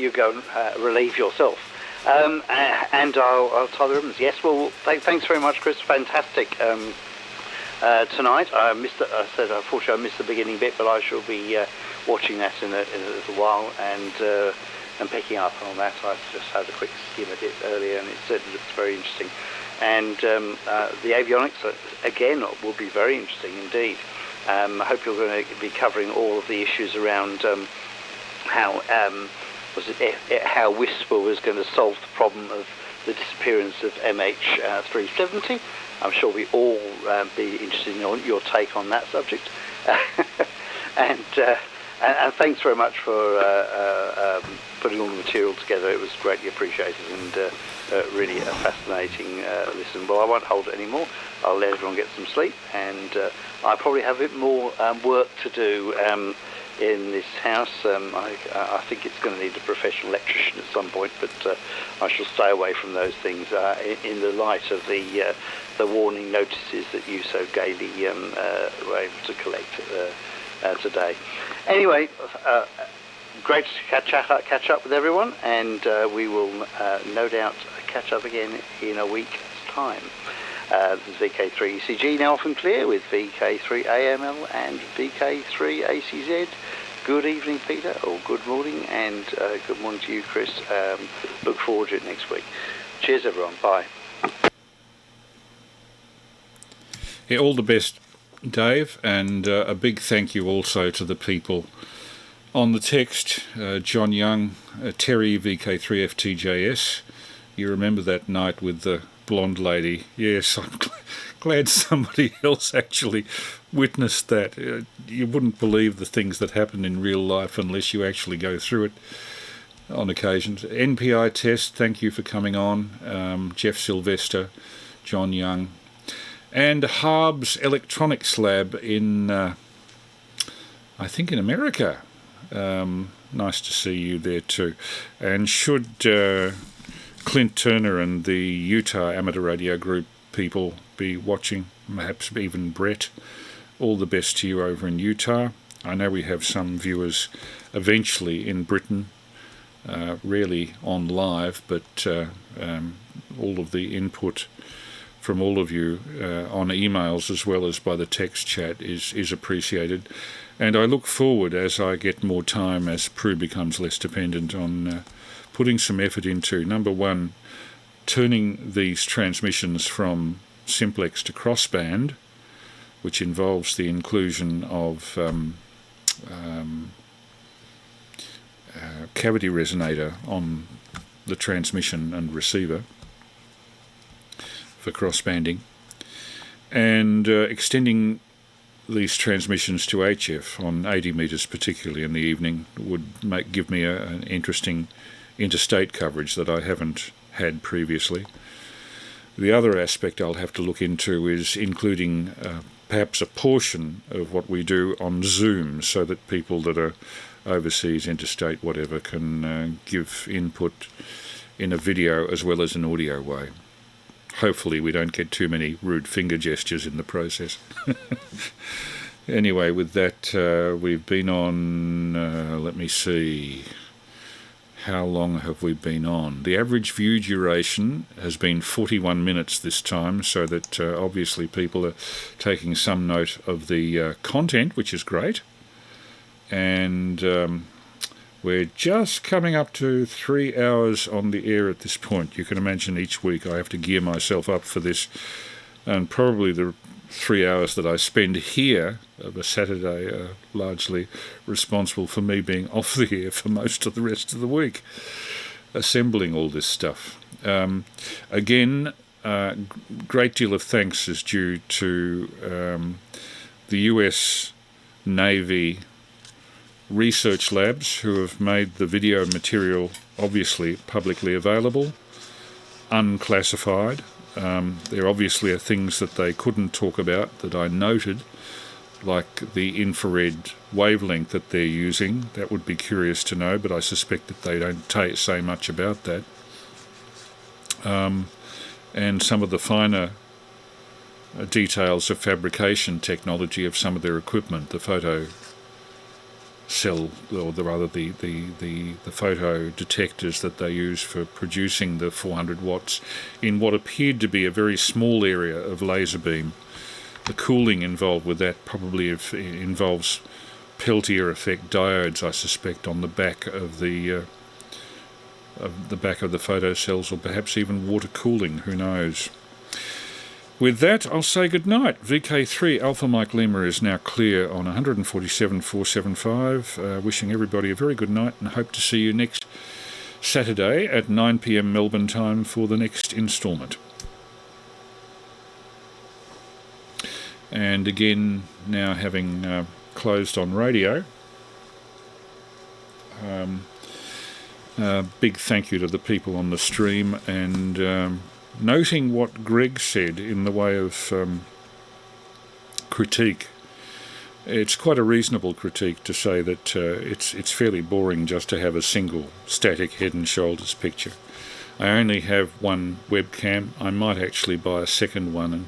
relieve yourself. And I'll tie the ribbons. Yes, well, thanks very much, Chris. Fantastic. Tonight, I said unfortunately I missed the beginning bit, but I shall be watching that in a little while and picking up on that. I just had a quick skim at it earlier, and it certainly looks very interesting. And the avionics, again, will be very interesting indeed. I hope you're going to be covering all of the issues around how Whisper was going to solve the problem of the disappearance of MH370. I'm sure we all be interested in your take on that subject. And And thanks very much for putting all the material together. It was greatly appreciated and really a fascinating listen. Well, I won't hold it anymore. I'll let everyone get some sleep, and I probably have a bit more work to do in this house. I think it's going to need a professional electrician at some point, but I shall stay away from those things in the light of the warning notices that you so gaily were able to collect today. Anyway, great to catch up with everyone, and we will no doubt catch up again in a week's time. This is VK3ECG now off and clear with VK3AML and VK3ACZ. Good evening, Peter, or good morning, and good morning to you, Chris. Look forward to it next week. Cheers, everyone. Bye. Yeah, all the best, Dave, and a big thank you also to the people on the text, John Young, Terry, VK3FTJS. You remember that night with the blonde lady? Yes, I'm glad somebody else actually witnessed that. You wouldn't believe the things that happen in real life unless you actually go through it on occasions. NPI test, thank you for coming on. Jeff Sylvester, John Young, and Harb's Electronics Lab in, I think in America. Nice to see you there too. And should Clint Turner and the Utah Amateur Radio Group people be watching, perhaps even Brett, all the best to you over in Utah. I know we have some viewers eventually in Britain, rarely on live, but all of the input from all of you on emails as well as by the text chat is appreciated. And I look forward, as I get more time, as Prue becomes less dependent, on putting some effort into, number one, turning these transmissions from simplex to crossband, which involves the inclusion of cavity resonator on the transmission and receiver for crossbanding, and extending these transmissions to HF on 80 metres, particularly in the evening, would give me an interesting interstate coverage that I haven't had previously. The other aspect I'll have to look into is including perhaps a portion of what we do on Zoom, so that people that are overseas, interstate, whatever, can give input in a video as well as an audio way. Hopefully we don't get too many rude finger gestures in the process. Anyway, with that, we've been on, let me see, how long have we been on? The average view duration has been 41 minutes this time, so that obviously people are taking some note of the content, which is great. And we're just coming up to 3 hours on the air at this point. You can imagine each week I have to gear myself up for this, and probably the 3 hours that I spend here of a Saturday are largely responsible for me being off the air for most of the rest of the week, assembling all this stuff. Again, great deal of thanks is due to the US Navy Research Labs, who have made the video material obviously publicly available, unclassified. There obviously are things that they couldn't talk about that I noted, like the infrared wavelength that they're using. That would be curious to know, but I suspect that they don't say much about that. And some of the finer details of fabrication technology of some of their equipment, the photo cell, or rather the photo detectors that they use for producing the 400 watts in what appeared to be a very small area of laser beam. The cooling involved with that probably involves Peltier effect diodes, I suspect, on the back of the photo cells, or perhaps even water cooling, who knows. With that, I'll say good night. VK3 Alpha Mike Lima is now clear on 147.475. Wishing everybody a very good night, and hope to see you next Saturday at 9 p.m. Melbourne time for the next instalment. And again, now having closed on radio, Big thank you to the people on the stream, and noting what Greg said in the way of critique. It's quite a reasonable critique to say that it's fairly boring just to have a single static head and shoulders picture. I only have one webcam. I might actually buy a second one and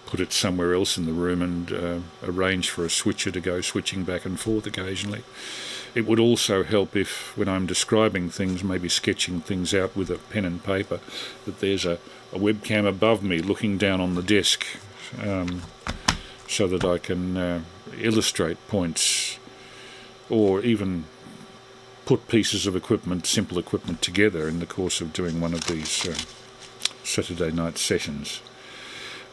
put it somewhere else in the room and arrange for a switcher to go switching back and forth occasionally. It would also help if, when I'm describing things, maybe sketching things out with a pen and paper, that there's a webcam above me looking down on the desk, so that I can illustrate points or even put pieces of equipment, simple equipment, together in the course of doing one of these Saturday night sessions.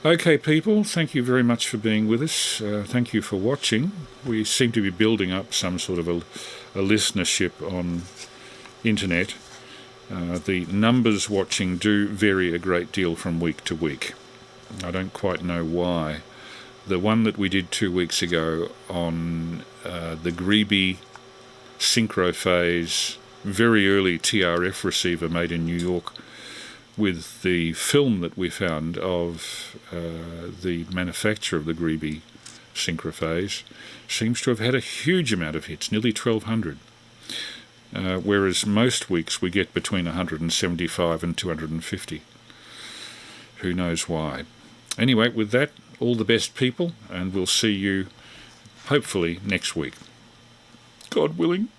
Okay, people, thank you very much for being with us. Thank you for watching. We seem to be building up some sort of a listenership on internet. The numbers watching do vary a great deal from week to week. I don't quite know why. The one that we did 2 weeks ago on the Greeby synchrophase, very early TRF receiver made in New York, with the film that we found of the manufacture of the Greeby synchrophase, seems to have had a huge amount of hits, nearly 1,200. Whereas most weeks we get between 175 and 250. Who knows why? Anyway, with that, all the best, people, and we'll see you hopefully next week. God willing.